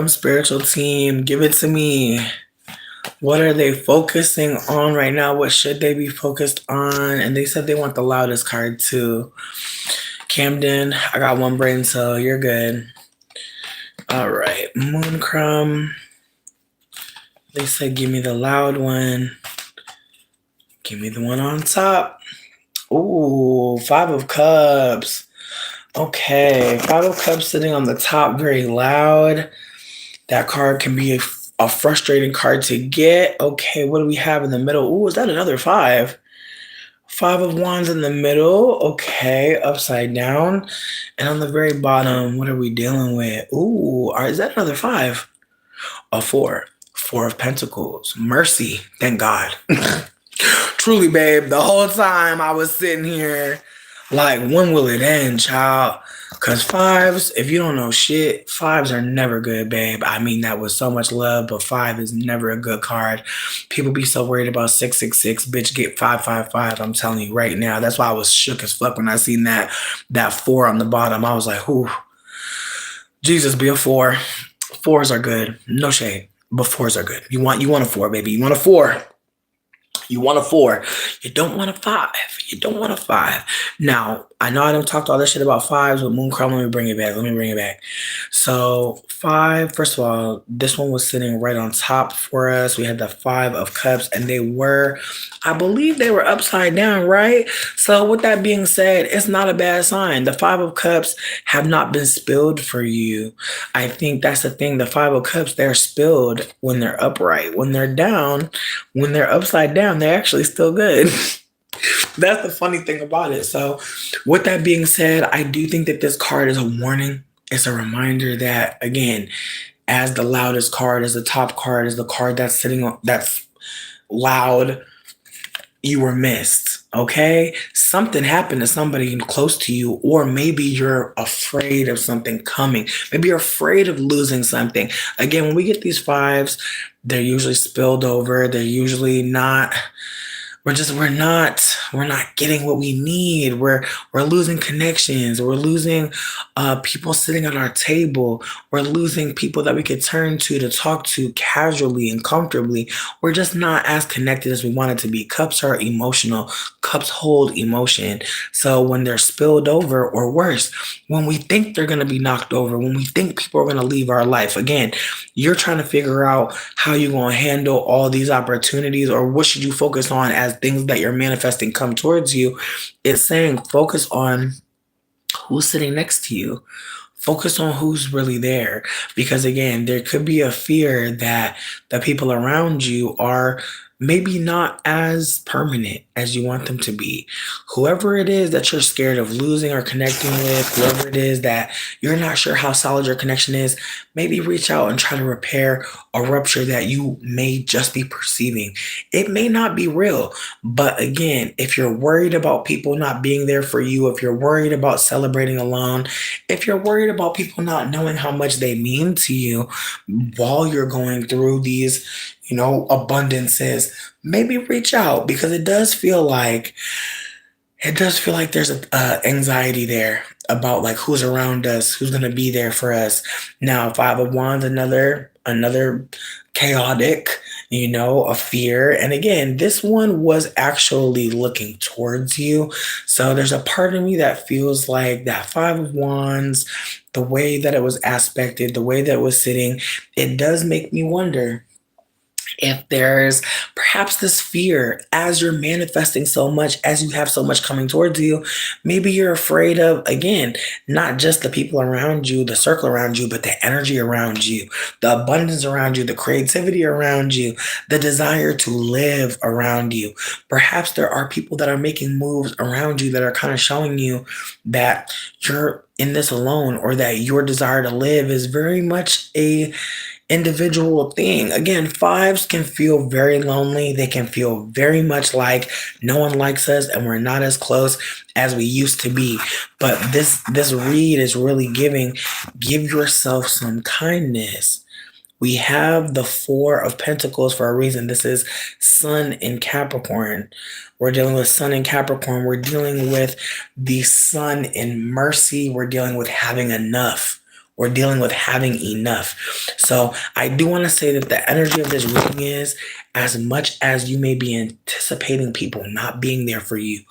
spiritual team, give it to me. What are they focusing on right now? What should they be focused on? And they said they want the loudest card too. Camden, I got one brain cell. You're good. All right, Mooncrumb. They said give me the loud one. Give me the one on top. Ooh, 5 of Cups. Okay, 5 of Cups sitting on the top, very loud. That card can be a frustrating card to get. Okay, what do we have in the middle? Ooh, is that another 5? 5 of Wands in the middle. Okay, upside down. And on the very bottom, what are we dealing with? Ooh, is that another 5? A 4. 4 of Pentacles. Mercy. Thank God. Truly, babe, the whole time I was sitting here like, when will it end, child? Because 5s, if you don't know shit, 5s are never good, babe. I mean that with so much love, but 5 is never a good card. People be so worried about 666, bitch, get 555. I'm telling you right now. That's why I was shook as fuck when I seen that 4 on the bottom. I was like, whew, Jesus, be a 4. 4s are good. No shade, but 4s are good. You want a 4, baby. You want a 4. You want a 4. You don't want a 5. You don't want a 5. Now, I know I don't talk all this shit about 5s with Mooncrumb. Let me bring it back. So 5, first of all, this one was sitting right on top for us. We had the 5 of Cups, and I believe they were upside down, right? So with that being said, it's not a bad sign. The 5 of Cups have not been spilled for you. I think that's the thing. The 5 of Cups, they're spilled when they're upright. When they're down, when they're upside down, they're actually still good. That's the funny thing about it. So with that being said, I do think that this card is a warning. It's a reminder that, again, as the loudest card, as the top card, as the card that's loud, you were missed. Okay? Something happened to somebody close to you, or maybe you're afraid of something coming. Maybe you're afraid of losing something. Again, when we get these 5s, they're usually spilled over. They're usually not. We're not getting what we need. We're losing connections. We're losing people sitting at our table. We're losing people that we could turn to talk to casually and comfortably. We're just not as connected as we wanted to be. Cups are emotional. Cups hold emotion. So when they're spilled over, or worse, when we think they're going to be knocked over, when we think people are going to leave our life, again, you're trying to figure out how you're going to handle all these opportunities, or what should you focus on as things that you're manifesting come towards you. It's saying focus on who's sitting next to you. Focus on who's really there. Because again, there could be a fear that the people around you are maybe not as permanent as you want them to be. Whoever it is that you're scared of losing or connecting with, whoever it is that you're not sure how solid your connection is, maybe reach out and try to repair a rupture that you may just be perceiving. It may not be real, but again, if you're worried about people not being there for you, if you're worried about celebrating alone, if you're worried about people not knowing how much they mean to you while you're going through these, abundances, maybe reach out because it does feel like there's a anxiety there about like who's around us, who's gonna be there for us. Now, Five of Wands, another chaotic, a fear. And again, this one was actually looking towards you. So there's a part of me that feels like that Five of Wands, the way that it was aspected, the way that it was sitting, it does make me wonder if there's perhaps this fear as you're manifesting so much, as you have so much coming towards you, maybe you're afraid of, again, not just the people around you, the circle around you, but the energy around you, the abundance around you, the creativity around you, the desire to live around you. Perhaps there are people that are making moves around you that are kind of showing you that you're in this alone or that your desire to live is very much a individual thing. Again, fives can feel very lonely. They can feel very much like no one likes us and we're not as close as we used to be. But this read is really give yourself some kindness. We have the Four of Pentacles for a reason. This is Sun in Capricorn. We're dealing with Sun in Capricorn. We're dealing with the Sun in mercy. We're dealing with having enough. We're dealing with having enough. So I do want to say that the energy of this reading is, as much as you may be anticipating people not being there for you,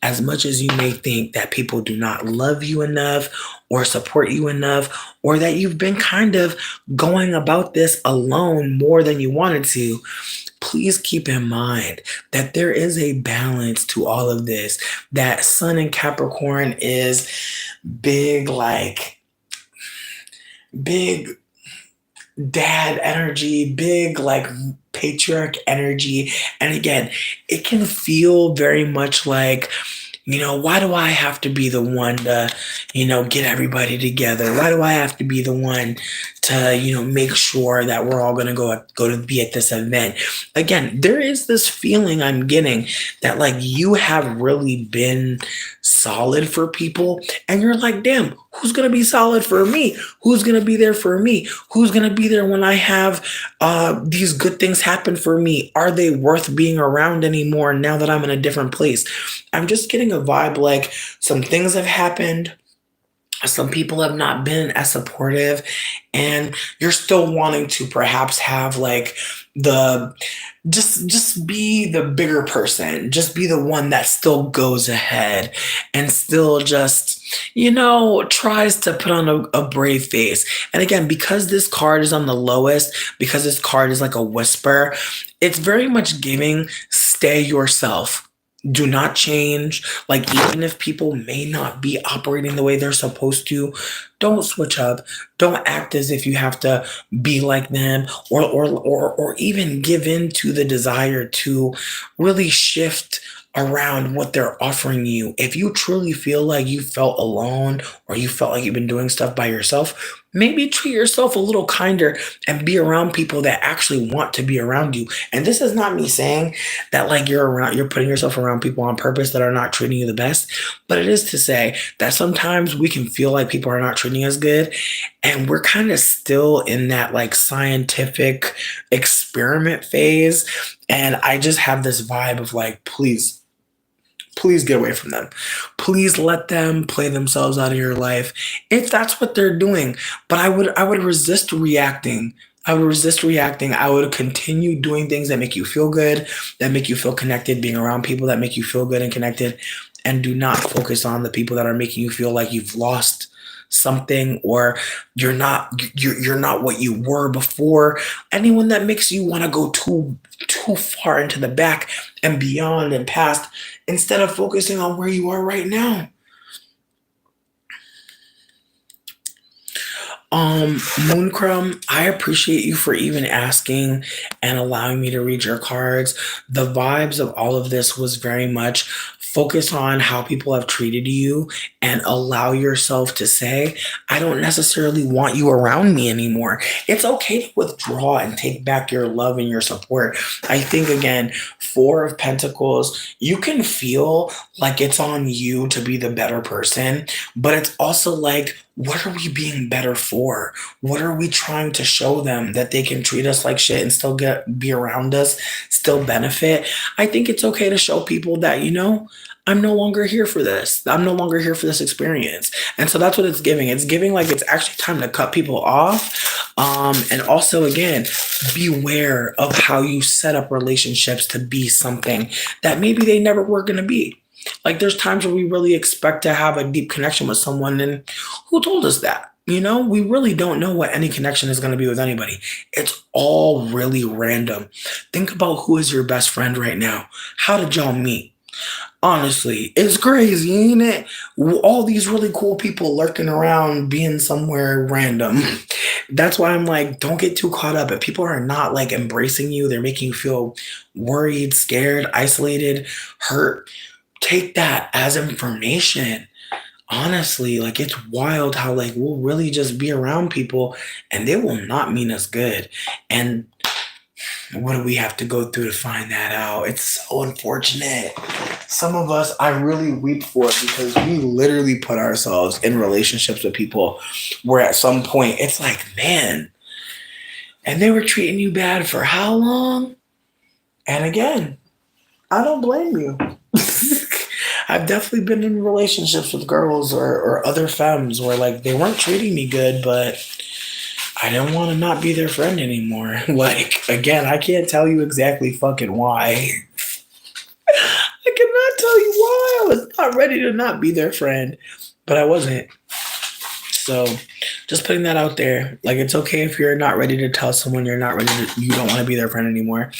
as much as you may think that people do not love you enough or support you enough, or that you've been kind of going about this alone more than you wanted to, please keep in mind that there is a balance to all of this. That Sun in Capricorn is big, like big dad energy, big like patriarch energy. And again, it can feel very much like, why do I have to be the one to, get everybody together? Why do I have to be the one to, make sure that we're all gonna go to be at this event? Again, there is this feeling I'm getting that like you have really been solid for people, and you're like, damn, who's gonna be solid for me? Who's gonna be there for me? Who's gonna be there when I have these good things happen for me? Are they worth being around anymore now that I'm in a different place? I'm just getting a vibe like some things have happened. Some people have not been as supportive, and you're still wanting to perhaps have like the just be the bigger person, just be the one that still goes ahead and still just tries to put on a brave face. And again, because this card is on the lowest, because this card is like a whisper, it's very much giving stay yourself. Do not change. Like, even if people may not be operating the way they're supposed to, don't switch up. Don't act as if you have to be like them, or even give in to the desire to really shift around what they're offering you. If you truly feel like you felt alone or you felt like you've been doing stuff by yourself, maybe treat yourself a little kinder and be around people that actually want to be around you. And this is not me saying that like you're putting yourself around people on purpose that are not treating you the best, but it is to say that sometimes we can feel like people are not treating us good, and we're kind of still in that like scientific experiment phase. And I just have this vibe of like, please get away from them. Please let them play themselves out of your life if that's what they're doing. But I would resist reacting. I would resist reacting. I would continue doing things that make you feel good, that make you feel connected, being around people that make you feel good and connected, and do not focus on the people that are making you feel like you've lost something, or you're not what you were before. Anyone that makes you want to go too far into the back and beyond and past, instead of focusing on where you are right now. Mooncrumb, I appreciate you for even asking and allowing me to read your cards. The vibes of all of this was very much focus on how people have treated you and allow yourself to say, I don't necessarily want you around me anymore. It's okay to withdraw and take back your love and your support. I think, again, Four of Pentacles, you can feel like it's on you to be the better person, but it's also like, what are we being better for? What are we trying to show them that they can treat us like shit and still be around us, still benefit? I think it's okay to show people that, I'm no longer here for this. I'm no longer here for this experience. And so that's what it's giving. It's giving like it's actually time to cut people off. And also, again, beware of how you set up relationships to be something that maybe they never were going to be. Like there's times where we really expect to have a deep connection with someone, and who told us that? We really don't know what any connection is going to be with anybody. It's all really random. Think about who is your best friend right now. How did y'all meet? Honestly, it's crazy, ain't it? All these really cool people lurking around being somewhere random. That's why I'm like, don't get too caught up. If people are not like embracing you, they're making you feel worried, scared, isolated, hurt, take that as information. Honestly, like it's wild how like we'll really just be around people and they will not mean us good. And what do we have to go through to find that out? It's so unfortunate. Some of us, I really weep for it because we literally put ourselves in relationships with people where at some point it's like, man, and they were treating you bad for how long? And again, I don't blame you. I've definitely been in relationships with girls or other femmes where like they weren't treating me good, but I didn't want to not be their friend anymore. Like, again, I can't tell you exactly fucking why. I cannot tell you why. I was not ready to not be their friend, but I wasn't. So, just putting that out there. Like, it's okay if you're not ready to tell someone you don't want to be their friend anymore.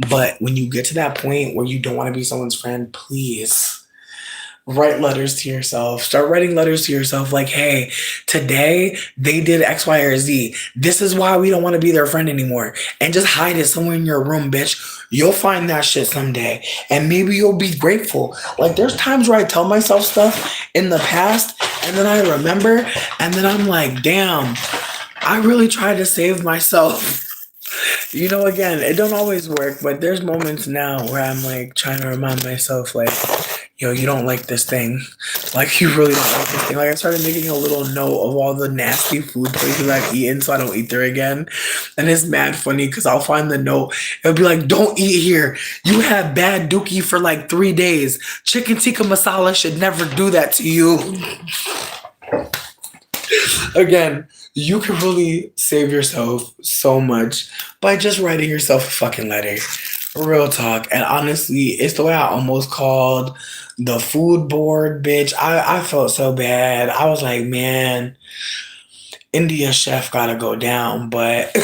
But when you get to that point where you don't want to be someone's friend, please write letters to yourself. Start writing letters to yourself like, hey, today they did X, Y, or Z. This is why we don't want to be their friend anymore. And just hide it somewhere in your room, bitch. You'll find that shit someday. And maybe you'll be grateful. Like there's times where I tell myself stuff in the past and then I remember and then I'm like, damn, I really tried to save myself. Again, it don't always work, but there's moments now where I'm like trying to remind myself like, yo, you don't like this thing. Like, you really don't like this thing. Like, I started making a little note of all the nasty food places I've eaten so I don't eat there again. And it's mad funny because I'll find the note. It'll be like, don't eat here. You had bad dookie for like 3 days. Chicken tikka masala should never do that to you. Again, you can really save yourself so much by just writing yourself a fucking letter. Real talk. And honestly, it's the way I almost called the food board, bitch. I felt so bad. I was like, man, India chef gotta go down, but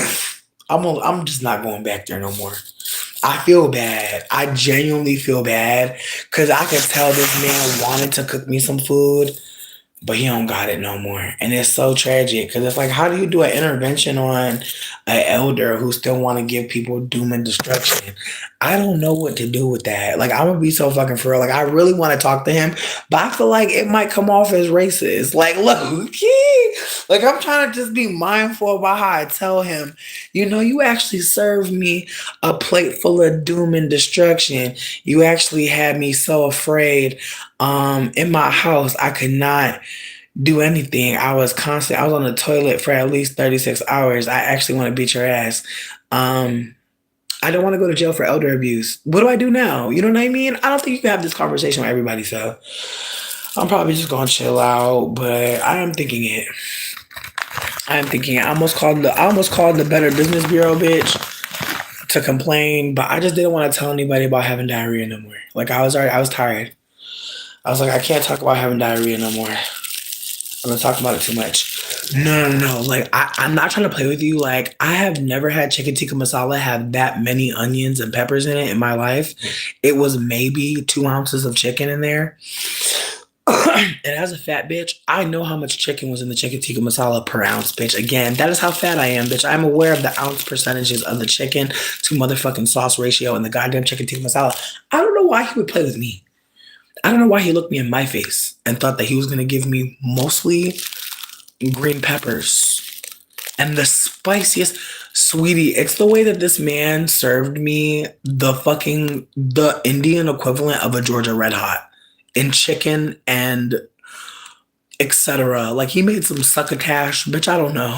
I'm just not going back there no more. I feel bad. I genuinely feel bad because I could tell this man wanted to cook me some food, but he don't got it no more. And it's so tragic because it's like, how do you do an intervention on an elder who still want to give people doom and destruction? I don't know what to do with that. Like, I'm gonna be so fucking for real. Like, I really want to talk to him, but I feel like it might come off as racist. Like, look, like I'm trying to just be mindful about how I tell him, you actually served me a plate full of doom and destruction. You actually had me so afraid. In my house, I could not do anything. I was on the toilet for at least 36 hours. I actually want to beat your ass. I don't want to go to jail for elder abuse. What do I do now? You know what I mean? I don't think you can have this conversation with everybody, so I'm probably just gonna chill out, but I am thinking it. I almost called the Better Business Bureau bitch to complain, but I just didn't want to tell anybody about having diarrhea no more. Like I was tired. I was like, I can't talk about having diarrhea no more. I'm gonna talk about it too much. No. Like, I'm not trying to play with you. Like, I have never had chicken tikka masala have that many onions and peppers in it in my life. It was maybe 2 ounces of chicken in there. And as a fat bitch, I know how much chicken was in the chicken tikka masala per ounce, bitch. Again, that is how fat I am, bitch. I'm aware of the ounce percentages of the chicken to motherfucking sauce ratio and the goddamn chicken tikka masala. I don't know why he would play with me. I don't know why he looked me in my face and thought that he was gonna give me mostly green peppers and the spiciest. Sweetie, it's the way that this man served me the Indian equivalent of a Georgia Red Hot in chicken and etc. Like he made some succotash, bitch. I don't know.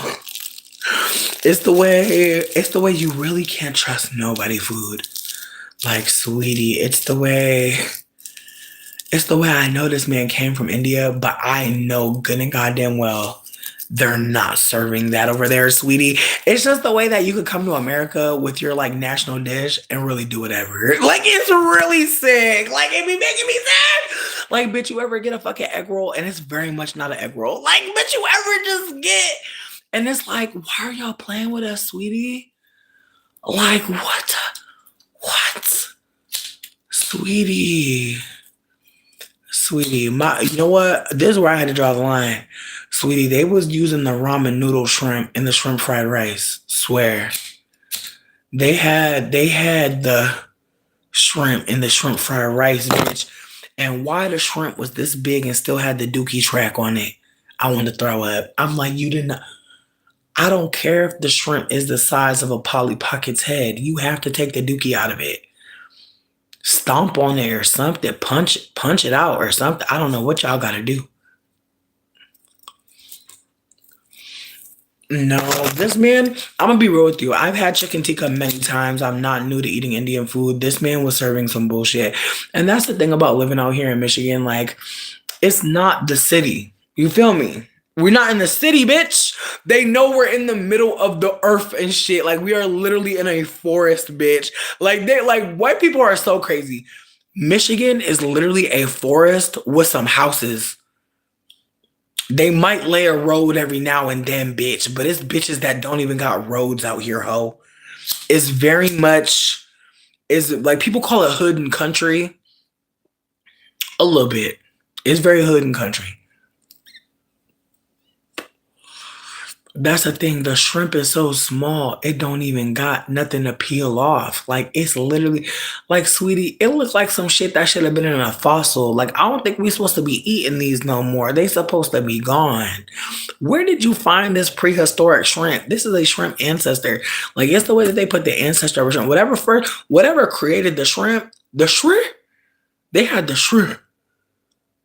It's the way you really can't trust nobody food. Like, sweetie, it's the way I know this man came from India, but I know good and goddamn well they're not serving that over there, sweetie. It's just the way that you could come to America with your like national dish and really do whatever. Like, it's really sick. Like, it be making me sick. Like, bitch, you ever get a fucking egg roll and it's very much not an egg roll? Like, bitch, you ever just get, and it's like, why are y'all playing with us, sweetie? Like, what? What? Sweetie. Sweetie, you know what? This is where I had to draw the line. Sweetie, they was using the ramen noodle shrimp in the shrimp fried rice. Swear. They had the shrimp in the shrimp fried rice, bitch. And why the shrimp was this big and still had the dookie track on it? I wanted to throw up. I'm like, you didn't. I don't care if the shrimp is the size of a Polly Pocket's head. You have to take the dookie out of it. Stomp on it or something. Punch it out or something. I don't know what y'all gotta do. No, this man, I'm gonna be real with you. I've had chicken tikka many times. I'm not new to eating Indian food. This man was serving some bullshit. And that's the thing about living out here in Michigan. Like, it's not the city. You feel me? We're not in the city, bitch. They know we're in the middle of the earth and shit. Like, we are literally in a forest, bitch. Like white people are so crazy. Michigan is literally a forest with some houses. They might lay a road every now and then, bitch, but it's bitches that don't even got roads out here, ho. It's very much, is like people call it hood and country. A little bit. It's very hood and country. That's the thing. The shrimp is so small, it don't even got nothing to peel off. Like, it's literally, like, sweetie, it looks like some shit that should have been in a fossil. Like, I don't think we supposed to be eating these no more. They supposed to be gone. Where did you find this prehistoric shrimp? This is a shrimp ancestor. Like, it's the way that they put the ancestor of shrimp. Whatever created the shrimp, they had the shrimp.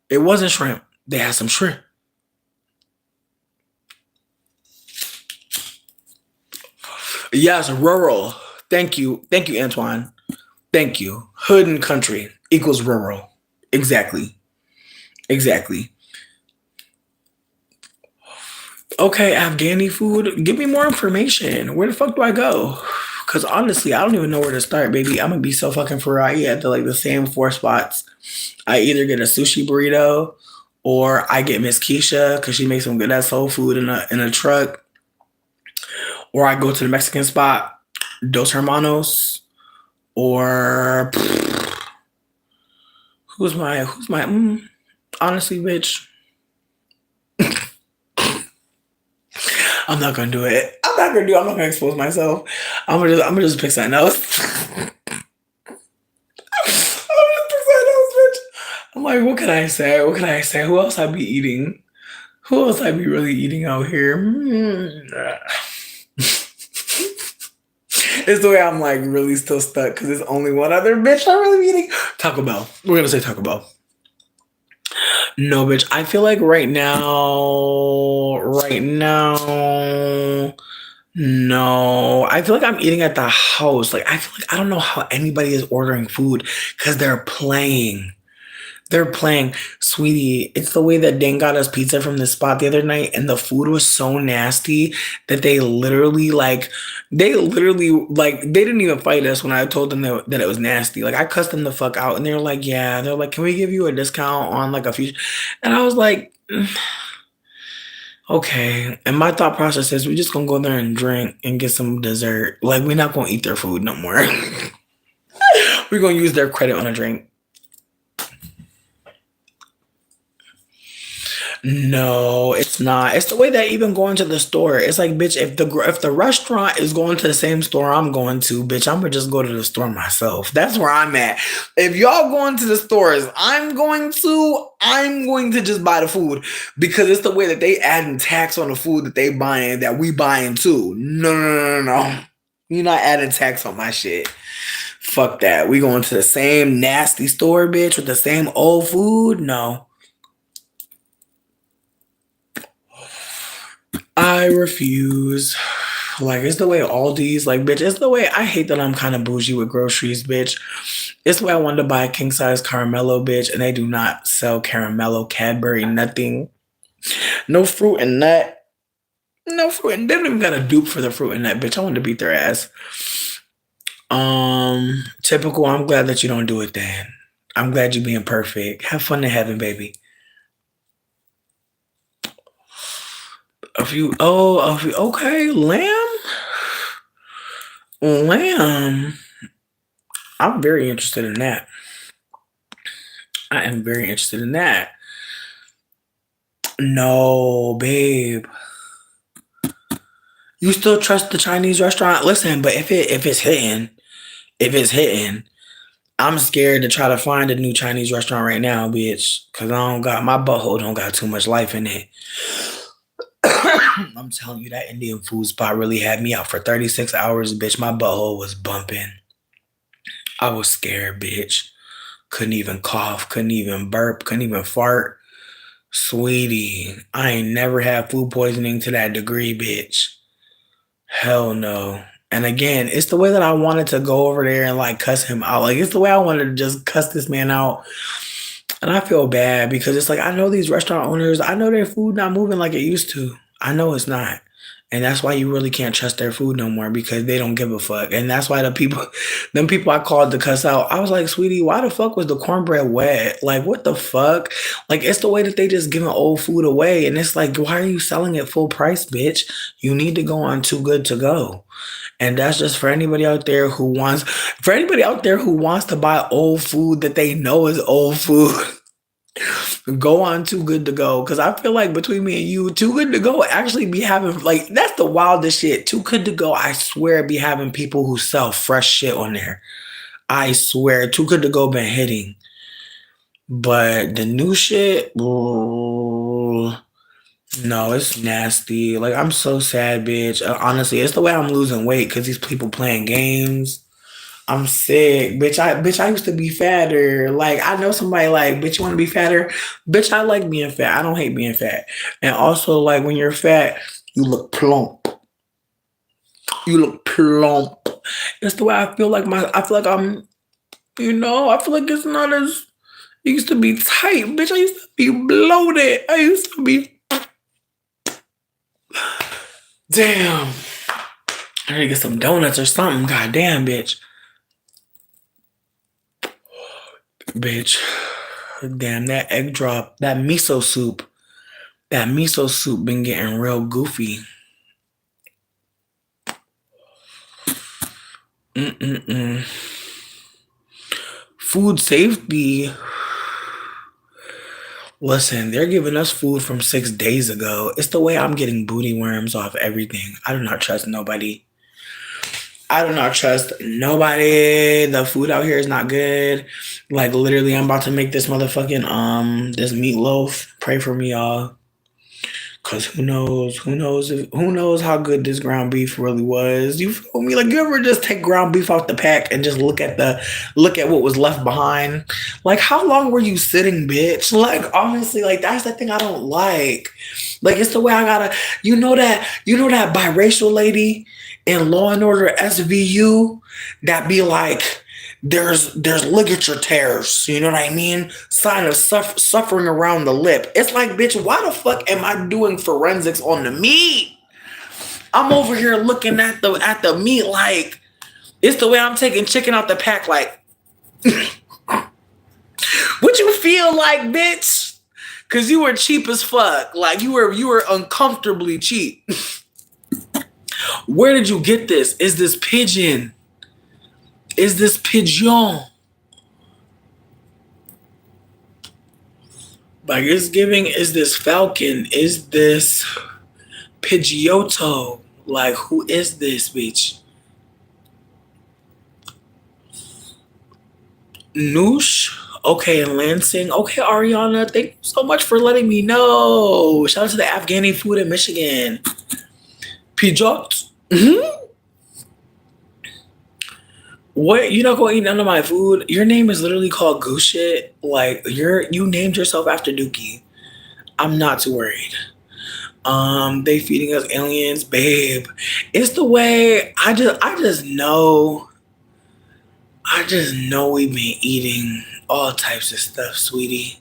It wasn't shrimp. They had some shrimp. Yes, rural. Thank you. Thank you, Antoine. Thank you. Hood and country equals rural. Exactly. Exactly. Okay, Afghani food. Give me more information. Where the fuck do I go? Because honestly, I don't even know where to start, baby. I'm gonna be so fucking for I eat at the same four spots. I either get a sushi burrito or I get Miss Keisha because she makes some good ass soul food in a truck. Or I go to the Mexican spot, Dos Hermanos, or honestly, bitch, I'm not gonna do it. I'm not gonna expose myself. I'm gonna just pick something else. Bitch. I'm like, what can I say? What can I say? Who else I be eating? Who else I be really eating out here? It's the way I'm like really still stuck because there's only one other bitch I'm really eating. Taco Bell. We're gonna say Taco Bell. No, bitch. I feel like right now, no. I feel like I'm eating at the house. Like, I feel like I don't know how anybody is ordering food because they're playing. They're playing, sweetie. It's the way that Dan got us pizza from this spot the other night, and the food was so nasty that they didn't even fight us when I told them that it was nasty. Like, I cussed them the fuck out, and they were like, yeah. They're like, can we give you a discount on like a few? And I was like, okay. And my thought process is, we're just gonna go there and drink and get some dessert. Like, we're not gonna eat their food no more. We're gonna use their credit on a drink. No, it's not. It's the way that even going to the store. It's like, bitch, if the restaurant is going to the same store I'm going to, bitch, I'm gonna just go to the store myself. That's where I'm at. If y'all going to the stores I'm going to just buy the food because it's the way that they adding tax on the food that they buying that we buying too. No, no, no, no, no. You're not adding tax on my shit. Fuck that. We going to the same nasty store, bitch, with the same old food? No. I refuse. Like, it's the way Aldi's, like, bitch, it's the way I hate that I'm kind of bougie with groceries, bitch. It's the way I wanted to buy a king size caramello, bitch, and they do not sell caramello, Cadbury, nothing. No fruit and nut. No fruit. And they don't even got a dupe for the fruit and nut, bitch. I wanted to beat their ass. Typical. I'm glad that you don't do it then. I'm glad you being perfect. Have fun in heaven, baby. Okay, lamb. Lamb. I'm very interested in that. I am very interested in that. No, babe. You still trust the Chinese restaurant? Listen, but if it's hitting, I'm scared to try to find a new Chinese restaurant right now, bitch. Cause I don't got my butthole don't got too much life in it. I'm telling you, that Indian food spot really had me out for 36 hours, bitch. My butthole was bumping. I was scared, bitch. Couldn't even cough, couldn't even burp, couldn't even fart. Sweetie, I ain't never had food poisoning to that degree, bitch. Hell no. And again, it's the way that I wanted to go over there and like cuss him out. Like, it's the way I wanted to just cuss this man out. And I feel bad because it's like, I know these restaurant owners, I know their food not moving like it used to. I know it's not. And that's why you really can't trust their food no more because they don't give a fuck. And that's why them people I called to cuss out, I was like, sweetie, why the fuck was the cornbread wet? Like, what the fuck? Like, it's the way that they just giving old food away. And it's like, why are you selling it full price, bitch? You need to go on Too Good to Go. And that's just for anybody out there who wants to buy old food that they know is old food. Go on Too Good to Go. Cause I feel like between me and you, Too Good to Go actually be having like that's the wildest shit. Too Good to Go, I swear be having people who sell fresh shit on there. I swear, Too Good to Go been hitting. But the new shit, ooh, no, it's nasty. Like, I'm so sad, bitch. Honestly, it's the way I'm losing weight because these people playing games. I'm sick, bitch. I used to be fatter. Like, I know somebody like, bitch, you want to be fatter? Bitch, I like being fat. I don't hate being fat. And also, like, when you're fat, you look plump. You look plump. It's the way I feel like I feel like I feel like it's not as it used to be tight, bitch. I used to be bloated. I used to be damn. I need to get some donuts or something. God damn, bitch. Bitch. Damn, that egg drop, that miso soup. That miso soup been getting real goofy. Mm-mm-mm. Food safety. Listen, they're giving us food from 6 days ago. It's the way I'm getting booty worms off everything. I do not trust nobody. I do not trust nobody. The food out here is not good. Like, literally, I'm about to make this motherfucking this meatloaf. Pray for me, y'all. Cause who knows how good this ground beef really was. You feel me? Like, you ever just take ground beef out the pack and just look at what was left behind? Like, how long were you sitting, bitch? Like, honestly, like, that's the thing I don't like. Like, it's the way I gotta, that biracial lady in Law and Order SVU that be like, there's ligature tears, you know what I mean? Sign of suffering around the lip. It's like, bitch, why the fuck am I doing forensics on the meat? I'm over here looking at the meat like it's the way I'm taking chicken out the pack. Like, what you feel like, bitch? Cause you were cheap as fuck. Like, you were uncomfortably cheap. Where did you get this? Is this pigeon? Is this pigeon? Like it's giving, is this Falcon? Is this Pidgeotto? Like who is this bitch? Noosh? Okay, and Lansing. Okay, Ariana, thank you so much for letting me know. Shout out to the Afghani food in Michigan. Pidgeot? What? You're not gonna eat none of my food? Your name is literally called Goose Shit. Like you named yourself after Dookie. I'm not too worried. They feeding us aliens, babe. It's the way I just know we've been eating all types of stuff, sweetie.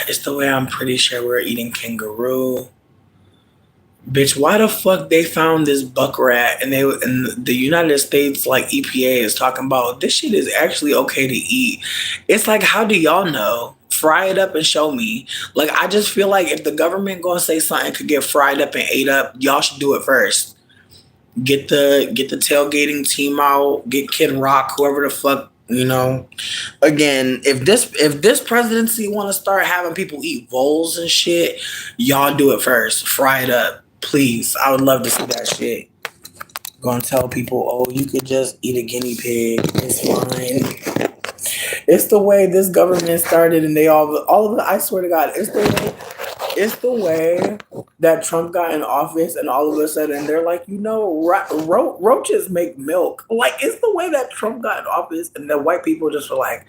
It's the way I'm pretty sure we're eating kangaroo. Bitch, why the fuck they found this buck rat and they in the United States like EPA is talking about this shit is actually okay to eat. It's like how do y'all know? Fry it up and show me. Like I just feel like if the government gonna say something could get fried up and ate up, y'all should do it first. Get the tailgating team out, get Kid Rock, whoever the fuck, you know. Again, if this presidency want to start having people eat bowls and shit, y'all do it first. Fry it up, please. I would love to see that shit. Gonna tell people, oh, you could just eat a guinea pig. It's fine. It's the way this government started, and they all of it. I swear to God, it's the way that Trump got in office, and all of a sudden they're like, roaches make milk. Like it's the way that Trump got in office, and the white people just were like,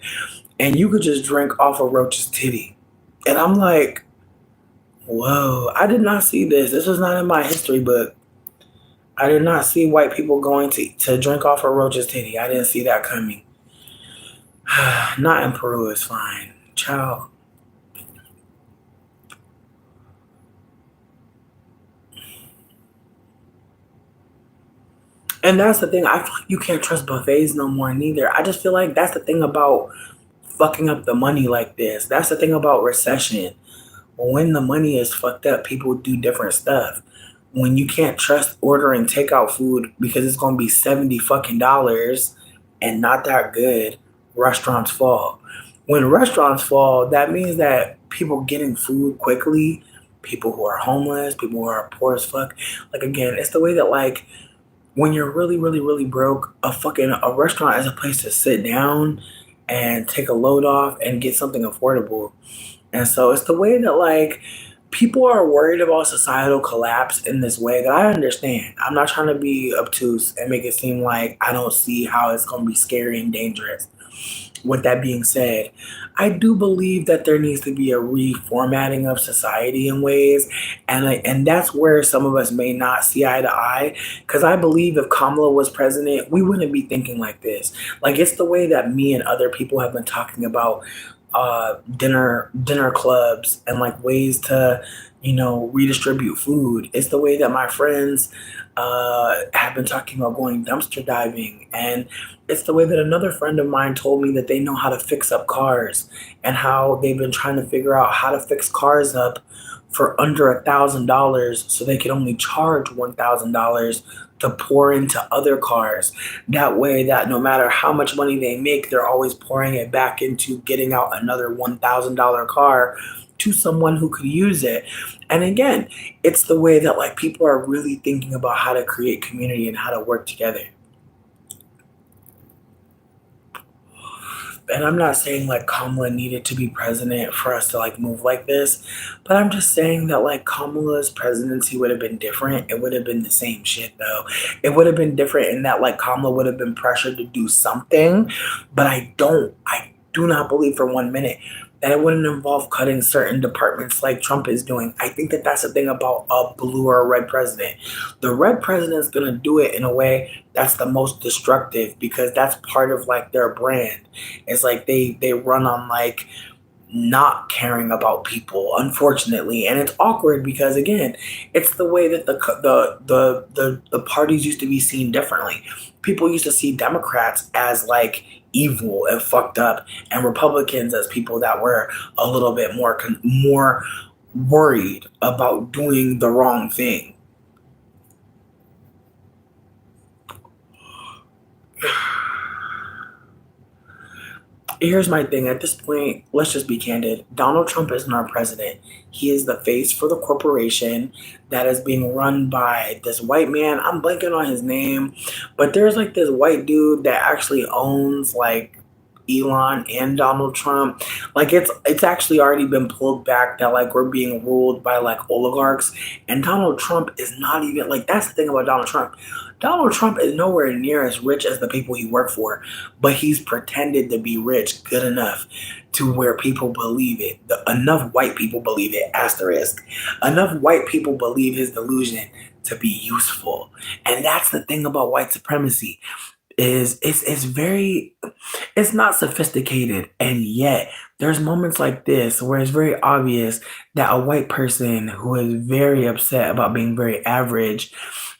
and you could just drink off a roach's titty, and I'm like, whoa, I did not see this. This was not in my history book. I did not see white people going to drink off a roach's titty. I didn't see that coming. Not in Peru is fine. Ciao. And that's the thing. I feel like you can't trust buffets no more neither. I just feel like that's the thing about fucking up the money like this. That's the thing about recession. When the money is fucked up, people do different stuff. When you can't trust ordering takeout food because it's gonna be 70 fucking dollars and not that good, restaurants fall. When restaurants fall, that means that people getting food quickly, people who are homeless, people who are poor as fuck. Like again, it's the way that like when you're really, really, really broke, a restaurant is a place to sit down and take a load off and get something affordable. And so it's the way that like people are worried about societal collapse in this way that I understand. I'm not trying to be obtuse and make it seem like I don't see how it's going to be scary and dangerous. With that being said, I do believe that there needs to be a reformatting of society in ways, and that's where some of us may not see eye to eye. Because I believe if Kamala was president, we wouldn't be thinking like this. Like it's the way that me and other people have been talking about dinner clubs and like ways to redistribute food. It's the way that my friends have been talking about going dumpster diving, and it's the way that another friend of mine told me that they know how to fix up cars and how they've been trying to figure out how to fix cars up for under $1,000 so they can only charge $1,000 to pour into other cars. That way that no matter how much money they make, they're always pouring it back into getting out another $1,000 car to someone who could use it. And again, it's the way that like people are really thinking about how to create community and how to work together. And I'm not saying like Kamala needed to be president for us to like move like this, but I'm just saying that like Kamala's presidency would have been different. It would have been the same shit though. It would have been different in that like Kamala would have been pressured to do something, but I do not believe for 1 minute that it wouldn't involve cutting certain departments like Trump is doing. I think that that's the thing about a blue or a red president. The red president's going to do it in a way that's the most destructive because that's part of like their brand. It's like they run on like not caring about people, unfortunately, and it's awkward because again, it's the way that the parties used to be seen differently. People used to see Democrats as like evil and fucked up, and Republicans as people that were a little bit more worried about doing the wrong thing. Here's my thing. At this point, let's just be candid. Donald Trump isn't our president. He is the face for the corporation that is being run by this white man. I'm blanking on his name, but there's like this white dude that actually owns like Elon and Donald Trump. Like it's actually already been pulled back that like we're being ruled by like oligarchs, and Donald Trump is not even like that's the thing about Donald Trump. Donald Trump is nowhere near as rich as the people he worked for, but he's pretended to be rich good enough to where people believe it. Enough white people believe it, asterisk. Enough white people believe his delusion to be useful. And that's the thing about white supremacy is it's very it's not sophisticated, and yet there's moments like this where it's very obvious that a white person who is very upset about being very average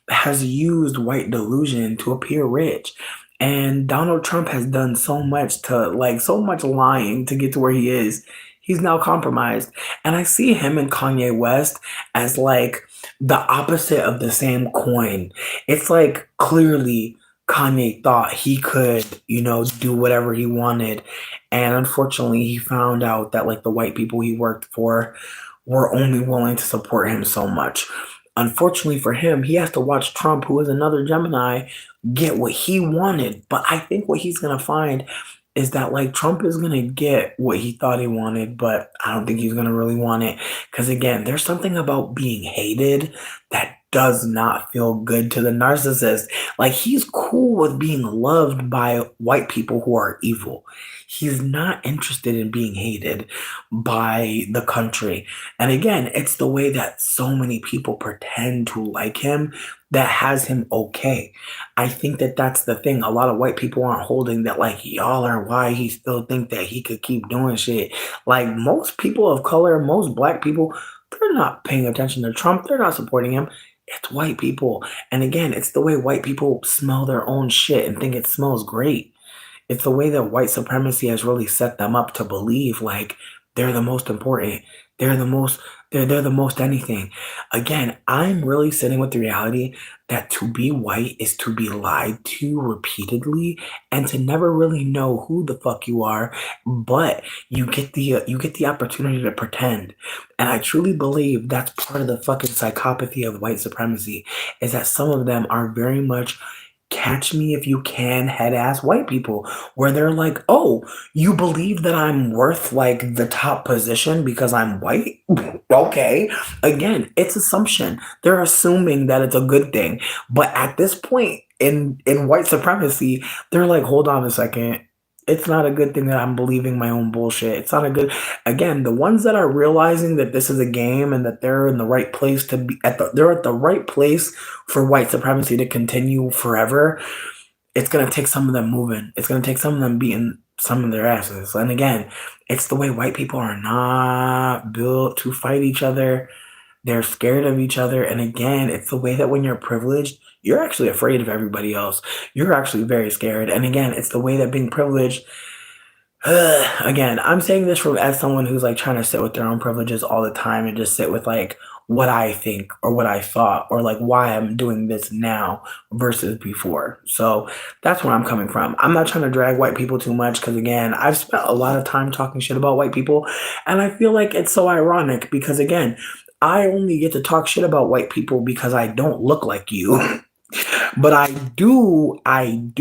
has used white delusion to appear rich. And Donald Trump has done so much to like so much lying to get to where he is. He's now compromised. And I see him and Kanye West as like the opposite of the same coin. It's like clearly Kanye thought he could, do whatever he wanted. And unfortunately, he found out that like the white people he worked for were only willing to support him so much. Unfortunately for him, he has to watch Trump, who is another Gemini, get what he wanted. But I think what he's going to find is that like Trump is going to get what he thought he wanted, but I don't think he's going to really want it. Because again, there's something about being hated that does not feel good to the narcissist. Like he's cool with being loved by white people who are evil. He's not interested in being hated by the country. And again, it's the way that so many people pretend to like him that has him okay. I think that that's the thing. A lot of white people aren't holding that, like, y'all are why he still think that he could keep doing shit. Like, most people of color, most black people, they're not paying attention to Trump. They're not supporting him. It's white people. And again, it's the way white people smell their own shit and think it smells great. It's the way that white supremacy has really set them up to believe like they're the most important. They're the most they're the most anything. Again, I'm really sitting with the reality that to be white is to be lied to repeatedly and to never really know who the fuck you are, but you get the opportunity to pretend. And I truly believe that's part of the fucking psychopathy of white supremacy is that some of them are very much catch me if you can head ass white people where they're like, oh, you believe that I'm worth like the top position because I'm white? Okay. Again, it's assumption. They're assuming that it's a good thing. But at this point in white supremacy, they're like, hold on a second. It's not a good thing that I'm believing my own bullshit. It's not a good again, the ones that are realizing that this is a game and that they're in the right place to be they're at the right place for white supremacy to continue forever, it's gonna take some of them moving. It's gonna take some of them beating some of their asses. And again, it's the way white people are not built to fight each other. They're scared of each other. And again, it's the way that when you're privileged, you're actually afraid of everybody else. You're actually very scared. And again, it's the way that being privileged again, I'm saying this from as someone who's like trying to sit with their own privileges all the time and just sit with like what I think or what I thought or like why I'm doing this now versus before. So that's where I'm coming from. I'm not trying to drag white people too much because again, I've spent a lot of time talking shit about white people and I feel like it's so ironic because again, I only get to talk shit about white people because I don't look like you. But I do have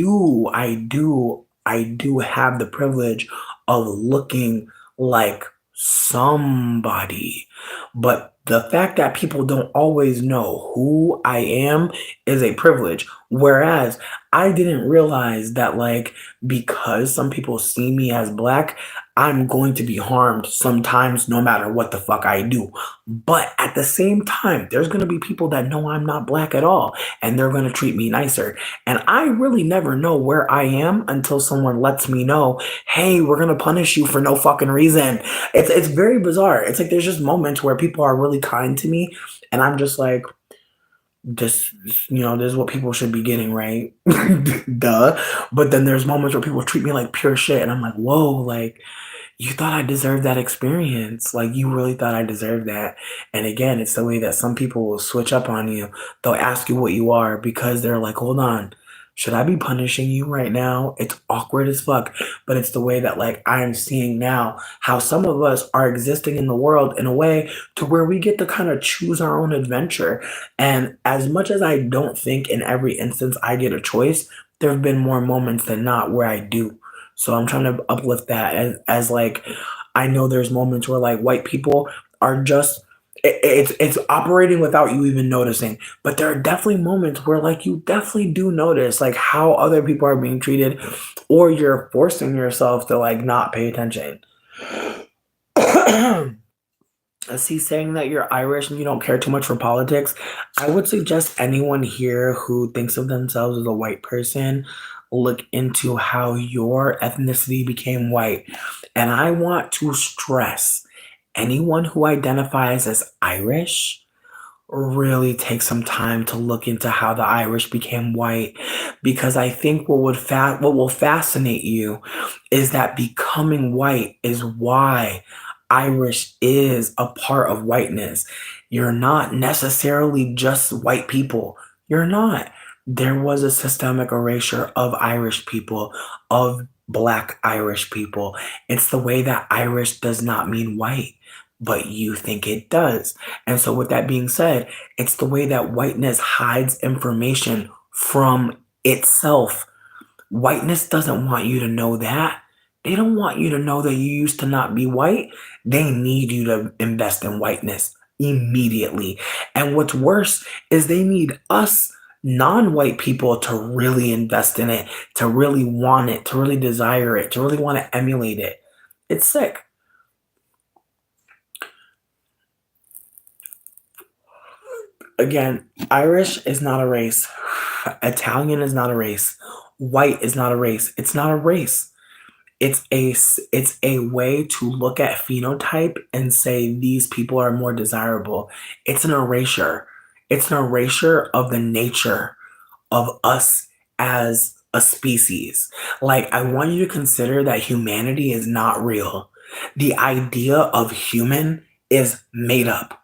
the privilege of looking like somebody. But the fact that people don't always know who I am is a privilege. Whereas I didn't realize that, like, because some people see me as black, I'm going to be harmed sometimes no matter what the fuck I do. But at the same time, there's going to be people that know I'm not black at all and they're going to treat me nicer. And I really never know where I am until someone lets me know, hey, we're going to punish you for no fucking reason. It's very bizarre. It's like there's just moments where people are really kind to me and I'm just like, this, this is what people should be getting, right? Duh. But then there's moments where people treat me like pure shit and I'm like, whoa, like, you thought I deserved that experience. Like, you really thought I deserved that. And again, it's the way that some people will switch up on you. They'll ask you what you are because they're like, hold on. Should I be punishing you right now? It's awkward as fuck, but it's the way that like I'm seeing now how some of us are existing in the world in a way to where we get to kind of choose our own adventure. And as much as I don't think in every instance I get a choice, there have been more moments than not where I do. So I'm trying to uplift that as like I know there's moments where like white people are just it's operating without you even noticing. But there are definitely moments where like you definitely do notice like how other people are being treated, or you're forcing yourself to like not pay attention. See, saying that you're Irish and you don't care too much for politics, I would suggest anyone here who thinks of themselves as a white person look into how your ethnicity became white. And I want to stress anyone who identifies as Irish really take some time to look into how the Irish became white, because I think what will fascinate you is that becoming white is why Irish is a part of whiteness. You're not necessarily just white people. You're not. There was a systemic erasure of Irish people, of Black Irish people. It's the way that Irish does not mean white, but you think it does. And so, with that being said, it's the way that whiteness hides information from itself. Whiteness doesn't want you to know that. They don't want you to know that you used to not be white. They need you to invest in whiteness immediately. And what's worse is they need us non white people to really invest in it, to really want it, to really desire it, to really want to emulate it. It's sick. Again, Irish is not a race. Italian is not a race. White is not a race. It's not a race. It's a way to look at phenotype and say these people are more desirable. It's an erasure. It's an erasure of the nature of us as a species. Like, I want you to consider that humanity is not real. The idea of human is made up.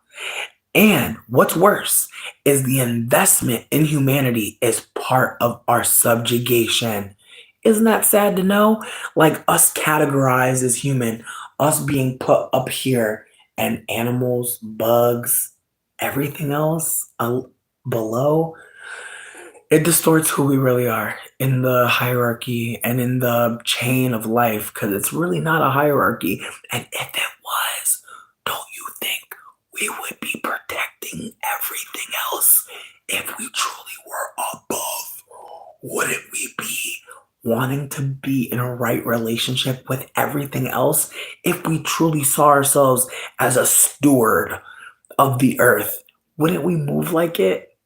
And what's worse is the investment in humanity is part of our subjugation. Isn't that sad to know? Like, us categorized as human, us being put up here, and animals, bugs, everything else below, it distorts who we really are in the hierarchy and in the chain of life, because it's really not a hierarchy. And if it was, don't you think we would be protecting everything else if we truly were above? Wouldn't we be wanting to be in a right relationship with everything else if we truly saw ourselves as a steward of the earth? Wouldn't we move like it?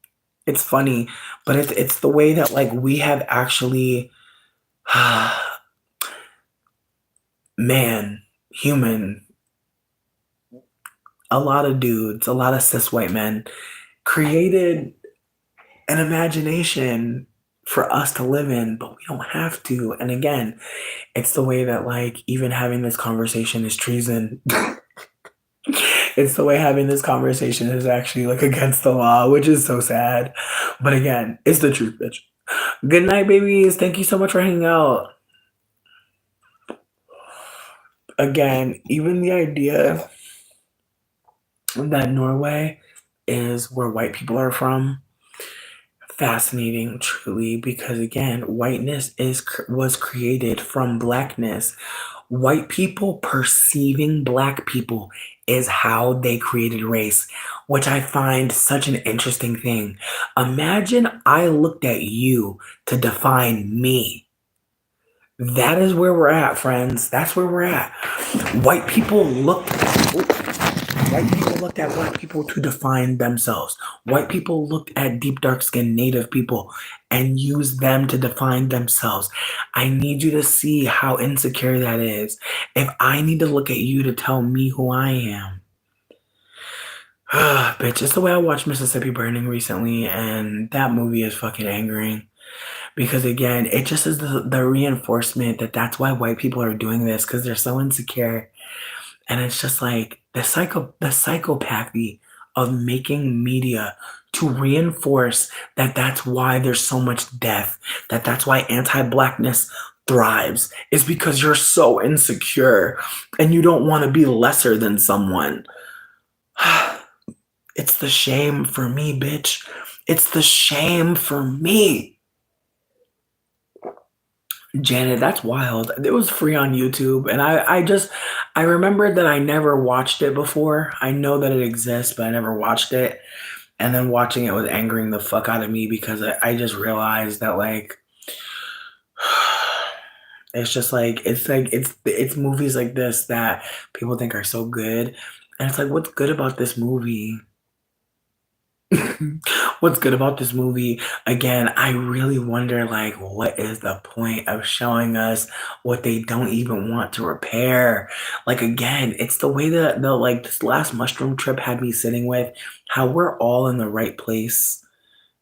It's funny, but it's the way that like we have actually, man, human, a lot of dudes, a lot of cis white men created an imagination for us to live in, but we don't have to. And again, it's the way that like even having this conversation is treason. It's the way having this conversation is actually like against the law, which is so sad. But again, it's the truth, bitch. Good night, babies. Thank you so much for hanging out. Again, even the idea that Norway is where white people are from, fascinating, truly, because again, whiteness was created from blackness. White people perceiving black people is how they created race, which I find such an interesting thing. Imagine I looked at you to define me. That is where we're at, friends. That's where we're at. White people looked White people looked at black people to define themselves. White people looked at deep dark skinned native people and used them to define themselves. I need you to see how insecure that is. If I need to look at you to tell me who I am. Bitch, it's the way I watched Mississippi Burning recently, and that movie is fucking angering. Because again, it just is the reinforcement that that's why white people are doing this, because they're so insecure. And it's just like the psychopathy of making media to reinforce that that's why there's so much death, that that's why anti-blackness thrives, is because you're so insecure and you don't want to be lesser than someone. It's the shame for me, bitch. It's the shame for me. Janet, that's wild. It was free on YouTube, and I remembered that I never watched it before. I know that it exists, but I never watched it. And then watching it was angering the fuck out of me because I just realized that like it's just like it's movies like this that people think are so good, and it's like, what's good about this movie? What's good about this movie? Again, I really wonder, like, what is the point of showing us what they don't even want to repair? Like, again, it's the way that the like this last mushroom trip had me sitting with how we're all in the right place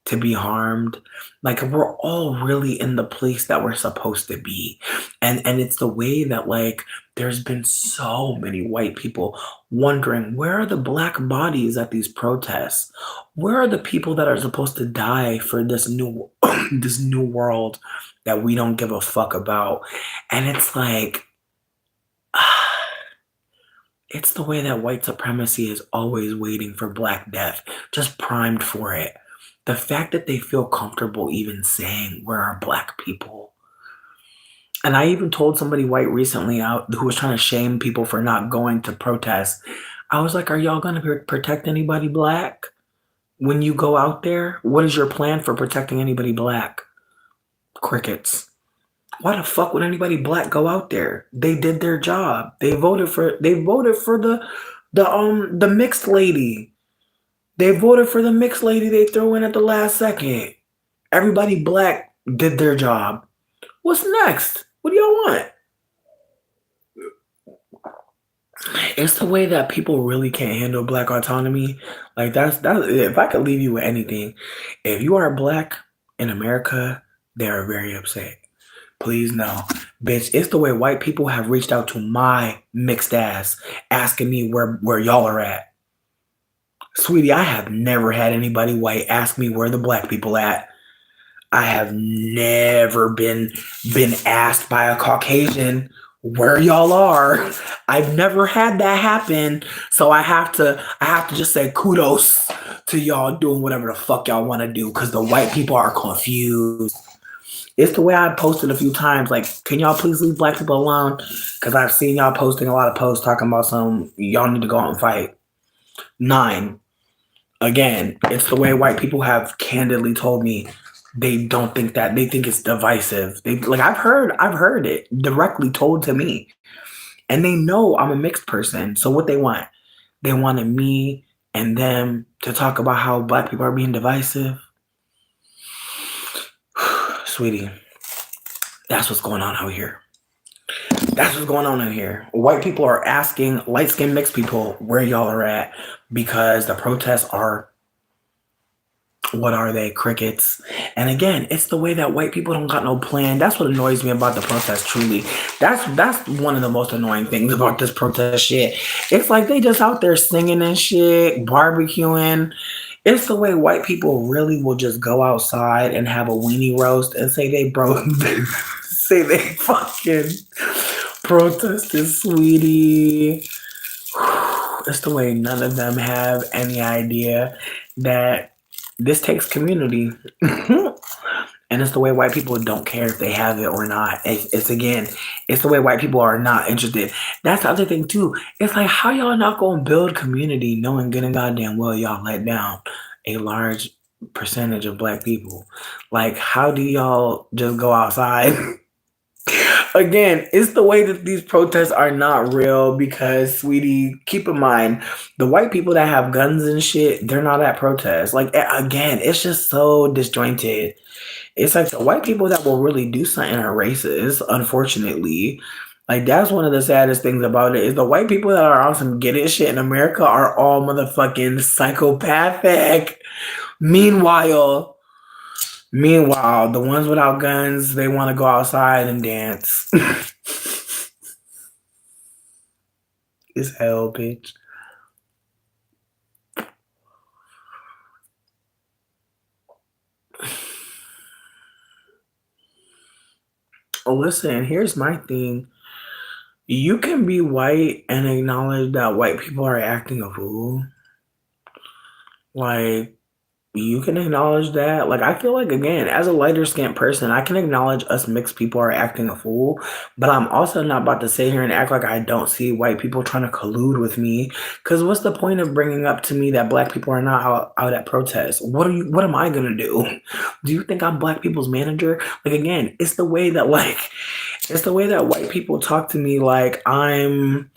to be harmed. Like we're all really in the place that we're supposed to be. And it's the way that like there's been so many white people wondering, where are the black bodies at these protests? Where are the people that are supposed to die for this new this new world that we don't give a fuck about? And it's like it's the way that white supremacy is always waiting for Black death, just primed for it. The fact that they feel comfortable even saying, where are Black people? And I even told somebody white recently out who was trying to shame people for not going to protests. I was like, are y'all going to protect anybody Black when you go out there? What is your plan for protecting anybody Black? Crickets. Why the fuck would anybody Black go out there? They did their job. They voted for the mixed lady. They voted for the mixed lady they threw in at the last second. Everybody Black did their job. What's next? What do y'all want? It's the way that people really can't handle Black autonomy. Like that's if I could leave you with anything, if you are Black in America, they are very upset. Please no. Bitch, it's the way white people have reached out to my mixed ass asking me where y'all are at. Sweetie, I have never had anybody white ask me where the Black people at. I have never been asked by a Caucasian where y'all are. I've never had that happen. So I have to just say kudos to y'all doing whatever the fuck y'all want to do because the white people are confused. It's the way I posted a few times, like, can y'all please leave Black people alone? Because I've seen y'all posting a lot of posts talking about y'all need to go out and fight. 9. Again, it's the way white people have candidly told me they don't think that. They think it's divisive. I've heard it directly told to me. And they know I'm a mixed person. So what they want? They wanted me and them to talk about how Black people are being divisive. Sweetie, that's what's going on out here. That's what's going on in here. White people are asking light-skinned mixed people where y'all are at because the protests are, what are they? Crickets. And again, it's the way that white people don't got no plan. That's what annoys me about the protest, truly. That's one of the most annoying things about this protest shit. It's like they just out there singing and shit, barbecuing. It's the way white people really will just go outside and have a weenie roast and say they broke, say they fucking protested, sweetie. It's the way none of them have any idea that this takes community. And it's the way white people don't care if they have it or not. It's the way white people are not interested. That's the other thing too. It's like, how y'all not gonna build community knowing good and goddamn well y'all let down a large percentage of Black people? Like, how do y'all just go outside? Again, it's the way that these protests are not real because, sweetie, keep in mind, the white people that have guns and shit, they're not at protests. Like, again, it's just so disjointed. It's like the white people that will really do something are racist, unfortunately. Like, that's one of the saddest things about it is the white people that are on some get it shit in America are all motherfucking psychopathic. Meanwhile, the ones without guns, they want to go outside and dance. It's hell, bitch. Listen, here's my thing. You can be white and acknowledge that white people are acting a fool. Like, you can acknowledge that. Like, I feel like, again, as a lighter skinned person, I can acknowledge us mixed people are acting a fool, but I'm also not about to sit here and act like I don't see white people trying to collude with me. Because what's the point of bringing up to me that black people are not out at protests? What am I going to do? Do you think I'm black people's manager? Like, again, it's the way that white people talk to me like I'm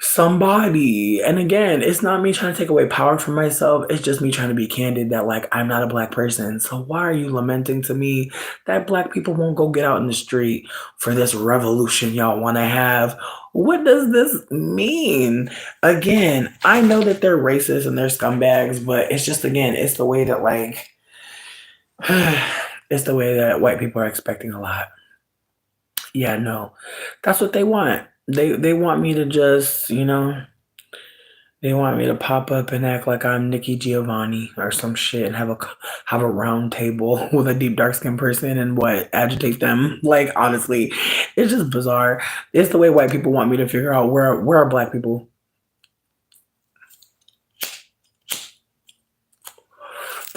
somebody. And again, it's not me trying to take away power from myself. It's just me trying to be candid that like I'm not a black person. So why are you lamenting to me that black people won't go get out in the street for this revolution y'all want to have? What does this mean? Again, I know that they're racist and they're scumbags, but it's just again, it's the way that like it's the way that white people are expecting a lot. Yeah, no. That's what they want. They want me to just, they want me to pop up and act like I'm Nikki Giovanni or some shit and have a round table with a deep dark skinned person and what agitate them. Like honestly, it's just bizarre. It's the way white people want me to figure out where are black people.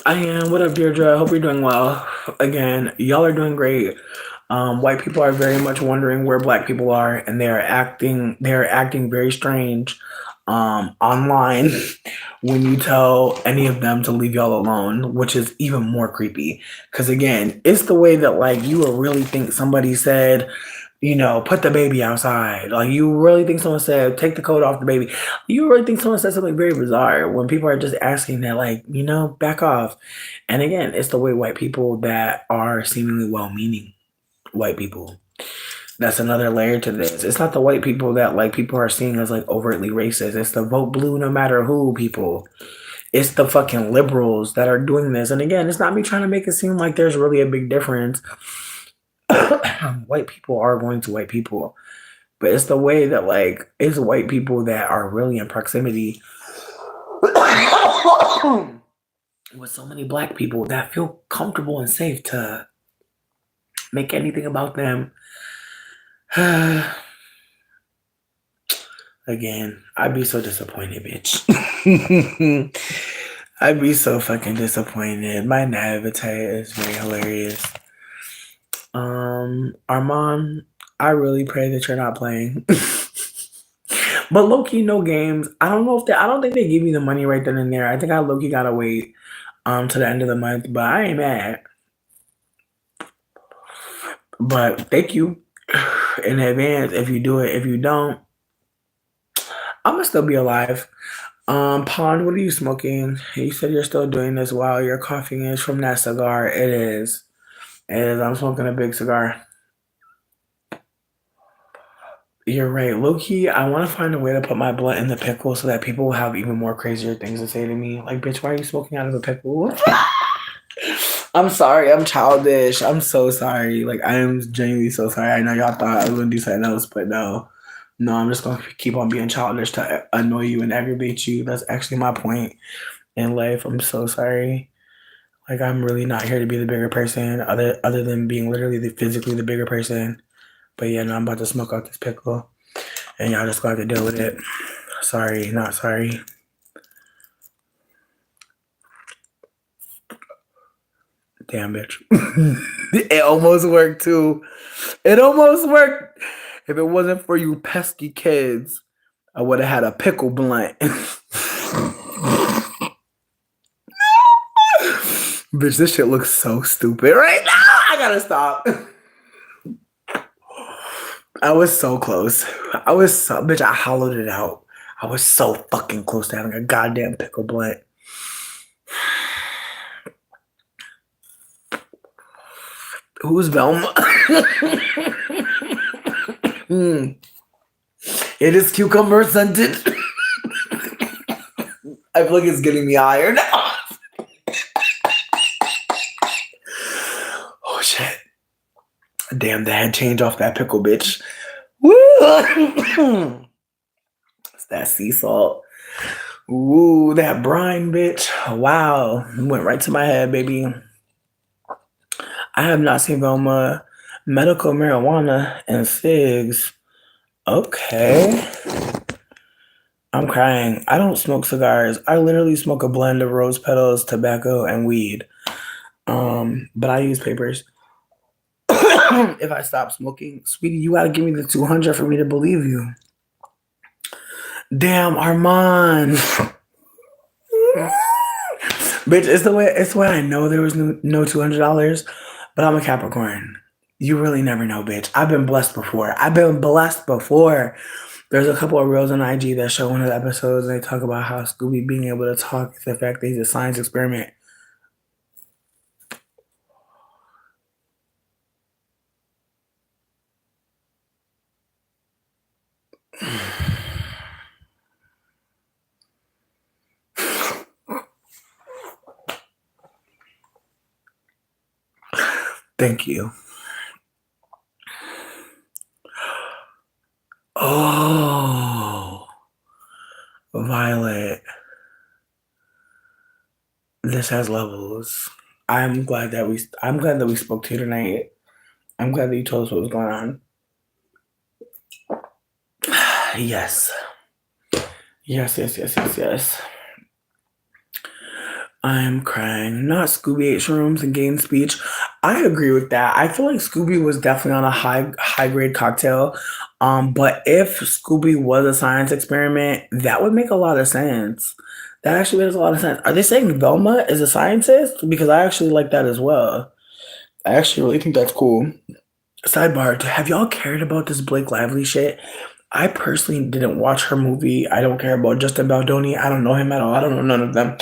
I am. What up, Deirdre? I hope you're doing well. Again, y'all are doing great. White people are very much wondering where black people are, and they are acting very strange online when you tell any of them to leave y'all alone, which is even more creepy. Because again, it's the way that like you would really think somebody said, put the baby outside. Like you really think someone said, take the coat off the baby. You really think someone said something very bizarre when people are just asking that, like, back off. And again, it's the way white people that are seemingly well-meaning white people. That's another layer to this. It's not the white people that like people are seeing as like overtly racist. It's the vote blue no matter who people. It's the fucking liberals that are doing this. And again, it's not me trying to make it seem like there's really a big difference. White people are going to white people. But it's the way that like it's white people that are really in proximity with so many black people that feel comfortable and safe to make anything about them. Again, I'd be so disappointed, bitch. I'd be so fucking disappointed. My naivete is very hilarious. Armand, I really pray that you're not playing. But low key, no games. I don't think they give you the money right then and there. I think I low key gotta wait to the end of the month, but I ain't mad. But thank you in advance if you do it. If you don't, I'm gonna still be alive. Pond, what are you smoking? You said you're still doing this while your coughing is from that cigar. It is. It is. I'm smoking a big cigar. You're right. Low key, I want to find a way to put my blunt in the pickle so that people will have even more crazier things to say to me. Like, bitch, why are you smoking out of a pickle? I'm sorry. I'm childish. I'm so sorry. Like, I am genuinely so sorry. I know y'all thought I was going to do something else, but no. No, I'm just going to keep on being childish to annoy you and aggravate you. That's actually my point in life. I'm so sorry. Like, I'm really not here to be the bigger person other than being literally physically the bigger person. But yeah, no, I'm about to smoke out this pickle. And y'all just got to deal with it. Sorry, not sorry. Damn, bitch. It almost worked, too. It almost worked. If it wasn't for you pesky kids, I would have had a pickle blunt. Bitch, this shit looks so stupid right now. I gotta stop. I was so close. Bitch, I hollowed it out. I was so fucking close to having a goddamn pickle blunt. Who's Velma? It is cucumber scented. I feel like it's getting me higher now. Oh shit. Damn, the head change off that pickle, bitch. Woo! It's that sea salt. Ooh, that brine, bitch. Wow. Went right to my head, baby. I have not seen Velma. Medical marijuana and cigs. Okay. I'm crying. I don't smoke cigars. I literally smoke a blend of rose petals, tobacco, and weed. But I use papers. If I stop smoking, sweetie, you gotta give me the 200 for me to believe you. Damn, Armand. Bitch, it's the way I know there was no $200, but I'm a Capricorn. You really never know, bitch. I've been blessed before. I've been blessed before. There's a couple of reels on IG that show one of the episodes and they talk about how Scooby being able to talk is the fact that he's a science experiment. Thank you. Oh, Violet. This has levels. I'm glad that we spoke to you tonight. I'm glad that you told us what was going on. Yes. Yes, yes, yes, yes, yes. I'm crying. Not Scooby ate shrooms and gained speech. I agree with that. I feel like Scooby was definitely on a high grade cocktail. But if Scooby was a science experiment, that would make a lot of sense. That actually makes a lot of sense. Are they saying Velma is a scientist? Because I actually like that as well. I actually really think that's cool. Sidebar, have y'all cared about this Blake Lively shit? I personally didn't watch her movie. I don't care about Justin Baldoni. I don't know him at all. I don't know none of them.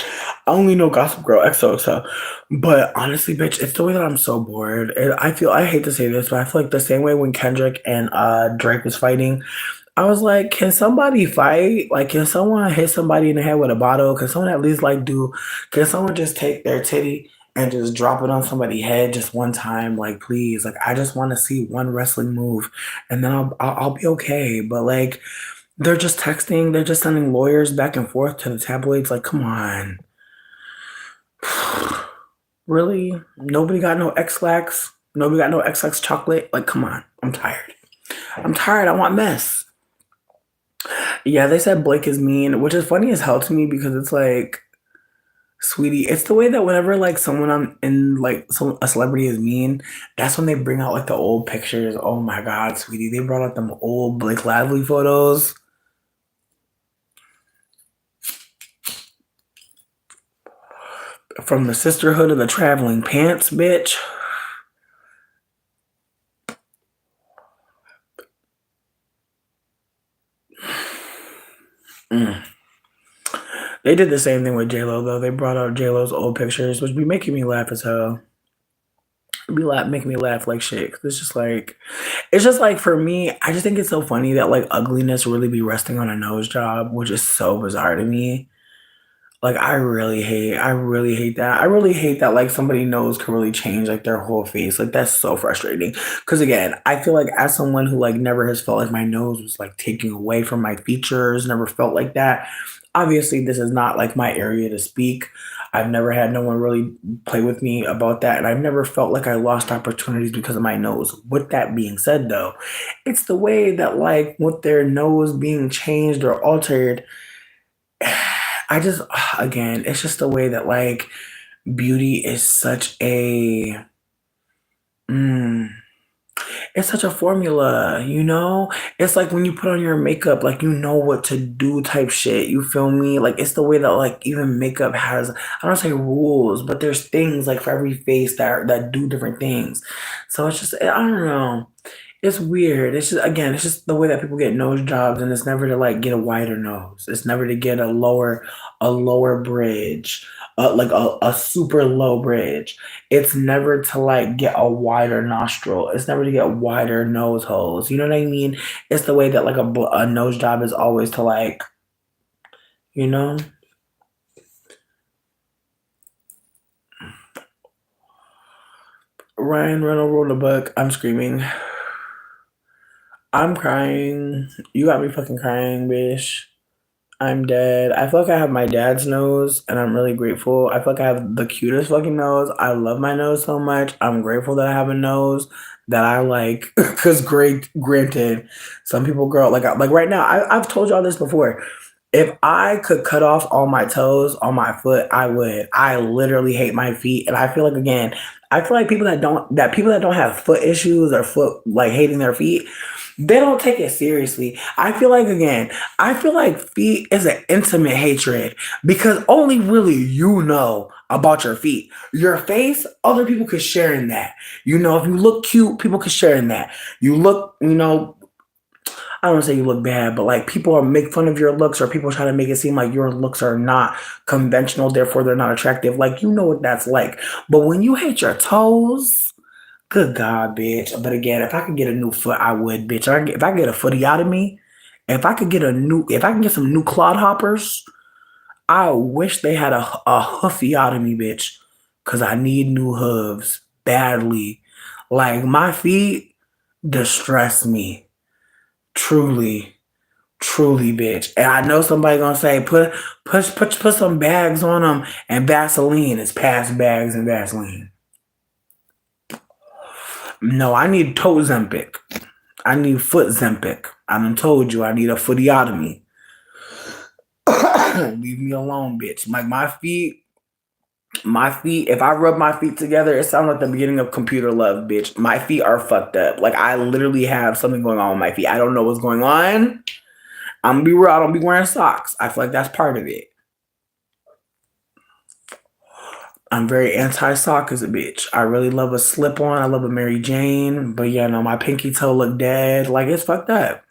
I only know Gossip Girl XOXO. But honestly, bitch, it's the way that I'm so bored. I hate to say this, but I feel like the same way when Kendrick and Drake was fighting, I was like, can somebody fight? Like, can someone hit somebody in the head with a bottle? Can someone at least can someone just take their titty and just drop it on somebody's head just one time? Like, please, like, I just want to see one wrestling move and then I'll be okay. But like, they're just texting, they're just sending lawyers back and forth to the tabloids. Like, come on. Really? Nobody got no X-Lax? Nobody got no X-Lax chocolate? Like, come on. I'm tired. I'm tired. I want mess. Yeah, they said Blake is mean, which is funny as hell to me because it's like, sweetie, it's the way that whenever like someone on in like a celebrity is mean, that's when they bring out like the old pictures. Oh my God, sweetie, they brought out them old Blake Lively photos from the Sisterhood of the Traveling Pants, bitch. Mm. They did the same thing with J Lo though. They brought out J Lo's old pictures, which be making me laugh as hell. Making me laugh like shit. 'Cause it's just like for me, I just think it's so funny that like ugliness really be resting on a nose job, which is so bizarre to me. Like I really hate that. I really hate that like somebody knows can really change like their whole face. Like that's so frustrating. Cause again, I feel like as someone who like never has felt like my nose was like taking away from my features, never felt like that. Obviously, this is not like my area to speak. I've never had no one really play with me about that, and I've never felt like I lost opportunities because of my nose. With that being said, though, it's the way that like with their nose being changed or altered, I just again, it's just the way that like beauty is such a mm, it's such a formula, you know? It's like when you put on your makeup, like you know what to do type shit. You feel me? Like it's the way that like even makeup has I don't say rules, but there's things like for every face that do different things. So it's just I don't know. It's weird. It's just the way that people get nose jobs, and it's never to like get a wider nose. It's never to get a lower bridge, like a super low bridge. It's never to like get a wider nostril. It's never to get wider nose holes. You know what I mean? It's the way that like a nose job is always to like, you know, Ryan Reynolds wrote a book. I'm screaming. I'm crying. You got me fucking crying, bitch. I'm dead. I feel like I have my dad's nose, and I'm really grateful. I feel like I have the cutest fucking nose. I love my nose so much. I'm grateful that I have a nose that I like. Because great, granted, some people grow like right now. I've told y'all this before. If I could cut off all my toes on my foot, I would. I literally hate my feet, and I feel like again, I feel like people that don't have foot issues or foot like hating their feet, they don't take it seriously. I feel like feet is an intimate hatred because only really you know about your feet. Your face, other people could share in that. You know, if you look cute, people could share in that. You look, I don't want to say you look bad, but like people are make fun of your looks or people try to make it seem like your looks are not conventional, therefore they're not attractive. Like you know what that's like. But when you hate your toes, good God, bitch. But again, if I could get a new foot, I would, bitch. If I could get a footiotomy, if I can get some new clod hoppers, I wish they had a hoofiotomy, bitch. Cause I need new hooves badly. Like my feet distress me. Truly. Truly, bitch. And I know somebody gonna say, put some bags on them and Vaseline. It's past bags and Vaseline. No, I need toe Zempic. I need foot Zempic. I done told you I need a footiotomy. Leave me alone, bitch. Like my feet, if I rub my feet together, it sounds like the beginning of Computer Love, bitch. My feet are fucked up. Like I literally have something going on with my feet. I don't know what's going on. I'm gonna be real, I don't be wearing socks. I feel like that's part of it. I'm very anti-sock as a bitch. I really love a slip-on. I love a Mary Jane. But yeah, no, my pinky toe look dead. Like it's fucked up.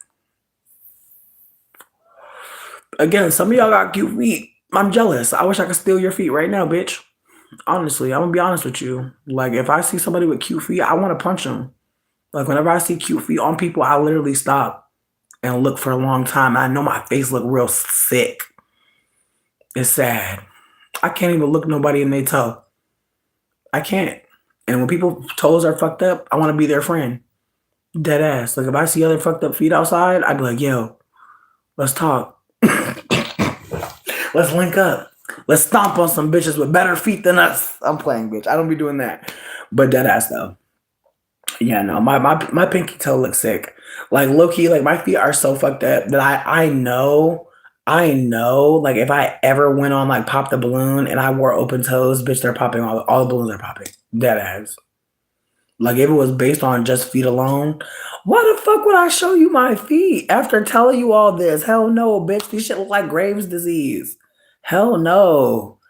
Again, some of y'all got cute feet. I'm jealous. I wish I could steal your feet right now, bitch. Honestly, I'm gonna be honest with you. Like if I see somebody with cute feet, I want to punch them. Like whenever I see cute feet on people, I literally stop and look for a long time. I know my face look real sick. It's sad. I can't even look nobody in their toe. I can't. And when people toes are fucked up, I want to be their friend. Dead ass. Like if I see other fucked up feet outside, I'd be like, yo, let's talk. Let's link up. Let's stomp on some bitches with better feet than us. I'm playing, bitch. I don't be doing that. But dead ass though. Yeah, no, my pinky toe looks sick. Like low key, like my feet are so fucked up that I know, like if I ever went on like pop the balloon and I wore open toes, bitch, they're popping all the balloons are popping. Dead ass. Like if it was based on just feet alone, why the fuck would I show you my feet after telling you all this? Hell no, bitch. These shit look like Graves' disease. Hell no.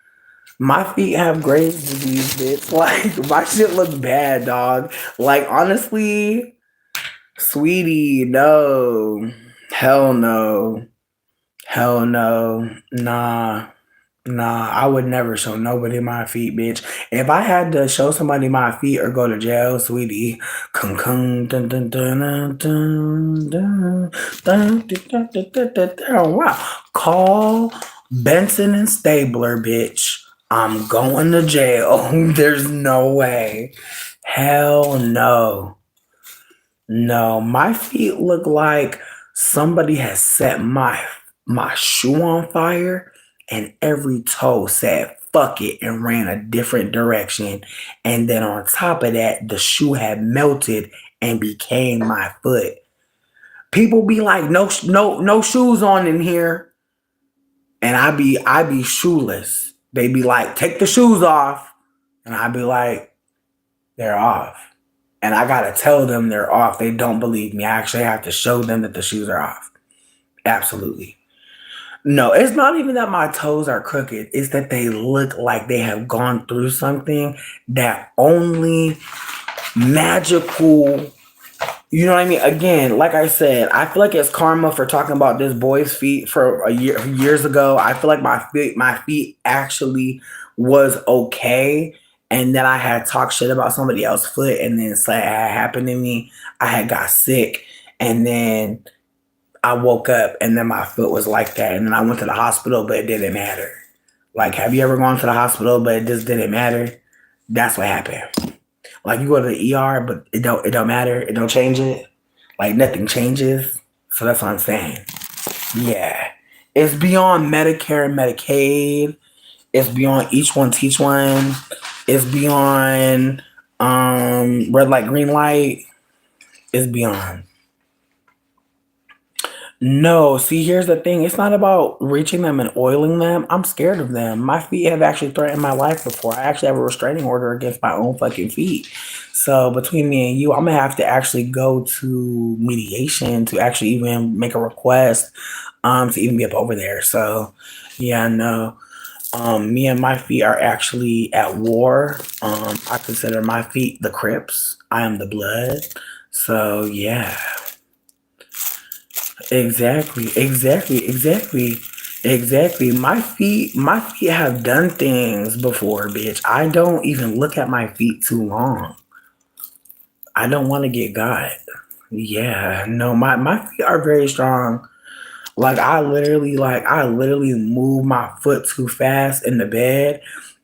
My feet have Graves' disease, bitch. Like my shit look bad, dog. Like honestly, sweetie, no. Hell no. Hell no. Nah. Nah, I would never show nobody my feet, bitch. If I had to show somebody my feet or go to jail, sweetie, kung kung dun dun dun dun dun dun dun dun dun dun dun dun dun. Wow. Call Benson and Stabler, bitch. I'm going to jail. There's no way. Hell no. No, my feet look like somebody has set my shoe on fire and every toe said fuck it and ran a different direction. And then on top of that, the shoe had melted and became my foot. People be like, no shoes on in here. And I be shoeless. They be like, take the shoes off. And I be like, they're off. And I gotta tell them they're off. They don't believe me. I actually have to show them that the shoes are off. Absolutely. No, it's not even that my toes are crooked. It's that they look like they have gone through something that only magical, you know what I mean? Again, like I said, I feel like it's karma for talking about this boy's feet for years ago. I feel like my feet actually was okay. And then I had talked shit about somebody else's foot and then something had happened to me. I had got sick and then I woke up and then my foot was like that. And then I went to the hospital, but it didn't matter. Like, have you ever gone to the hospital, but it just didn't matter? That's what happened. Like you go to the ER, but it don't matter. It don't change it. Like nothing changes. So that's what I'm saying. Yeah. It's beyond Medicare and Medicaid. It's beyond each one teach one. It's beyond red light, green light. It's beyond. No, see, here's the thing. It's not about reaching them and oiling them. I'm scared of them. My feet have actually threatened my life before. I actually have a restraining order against my own fucking feet. So between me and you, I'm gonna have to actually go to mediation to actually even make a request, to even be up over there. So yeah, no. Me and my feet are actually at war. I consider my feet the Crips. I am the blood. So yeah. Exactly. My feet have done things before, bitch. I don't even look at my feet too long. I don't want to get got. Yeah, no, my feet are very strong. Like I literally move my foot too fast in the bed,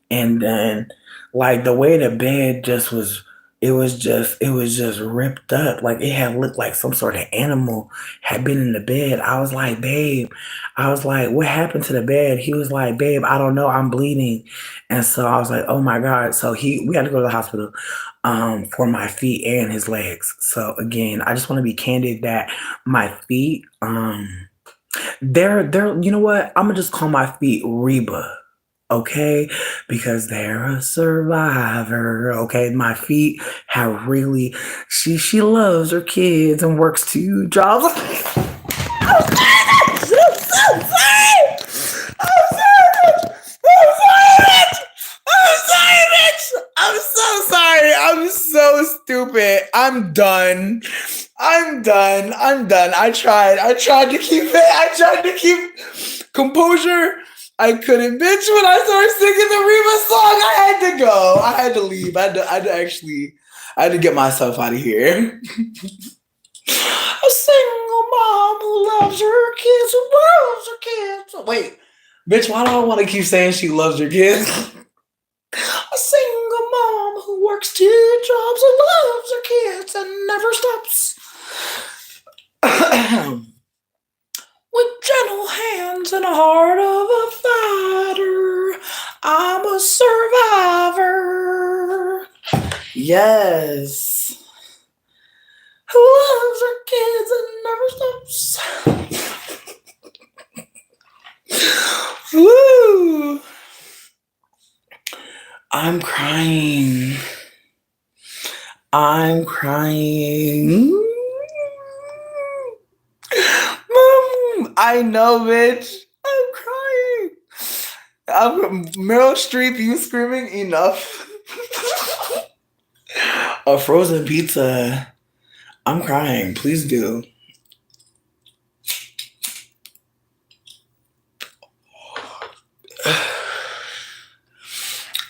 and then like the way the bed just was, it was just ripped up. Like it had looked like some sort of animal had been in the bed. I was like, babe, I was like, what happened to the bed? He was like, babe, I don't know, I'm bleeding. And so I was like, oh my god. So we had to go to the hospital for my feet and his legs. So again, I just want to be candid that my feet, they're you know what, I'm gonna just call my feet Reba, okay? Because they're a survivor, okay? My feet have really, she loves her kids and works 2 jobs. I'm so sorry. I'm so stupid. I'm done. I tried to keep it. I tried to keep composure. I couldn't, bitch. When I started singing the Reba song, I had to go. I had to leave. I had to get myself out of here. A single mom who loves her kids, who loves her kids. Wait, bitch, why do I want to keep saying she loves her kids? A single mom who works 2 jobs and loves her kids and never stops. With gentle hands and a heart of a fighter, I'm a survivor. Yes. Who loves her kids and never stops. Woo! I'm crying. I'm crying. Mom, I know, bitch. I'm crying. Meryl Streep, you screaming enough. A frozen pizza. I'm crying. Please do.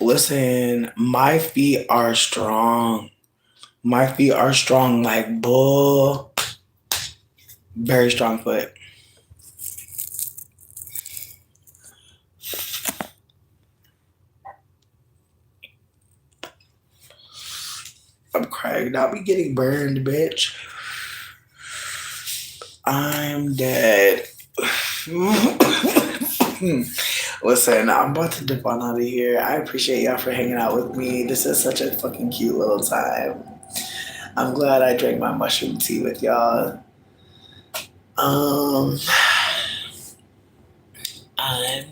Listen, my feet are strong. My feet are strong like bull. Very strong foot. I'm crying. Not be getting burned, bitch. I'm dead. Listen, I'm about to dip on out of here. I appreciate y'all for hanging out with me. This is such a fucking cute little time. I'm glad I drank my mushroom tea with y'all. I'm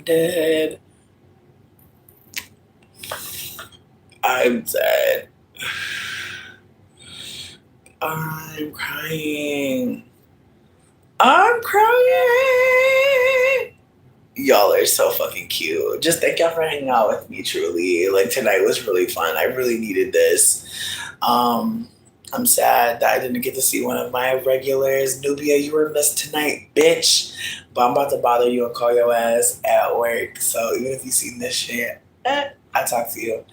dead. I'm dead. I'm crying. I'm crying. Y'all are so fucking cute. Just thank y'all for hanging out with me, truly. Like tonight was really fun. I really needed this. I'm sad that I didn't get to see one of my regulars. Nubia, you were missed tonight, bitch. But I'm about to bother you and call your ass at work. So even if you seen this shit, I'll talk to you.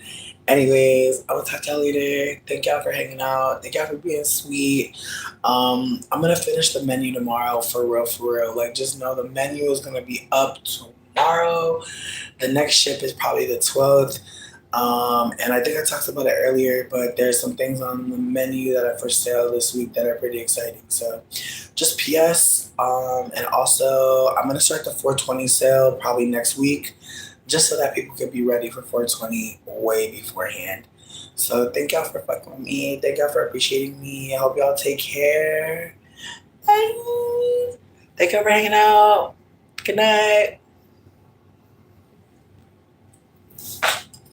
Anyways, I'm gonna talk to y'all later. Thank y'all for hanging out. Thank y'all for being sweet. I'm gonna finish the menu tomorrow for real, for real. Like just know the menu is gonna be up tomorrow. The next ship is probably the 12th. And I think I talked about it earlier, but there's some things on the menu that are for sale this week that are pretty exciting. So just PS. And also I'm gonna start the 420 sale probably next week, just so that people can be ready for 420 way beforehand. So thank y'all for fucking with me. Thank y'all for appreciating me. I hope y'all take care. Bye. Thank y'all for hanging out. Good night.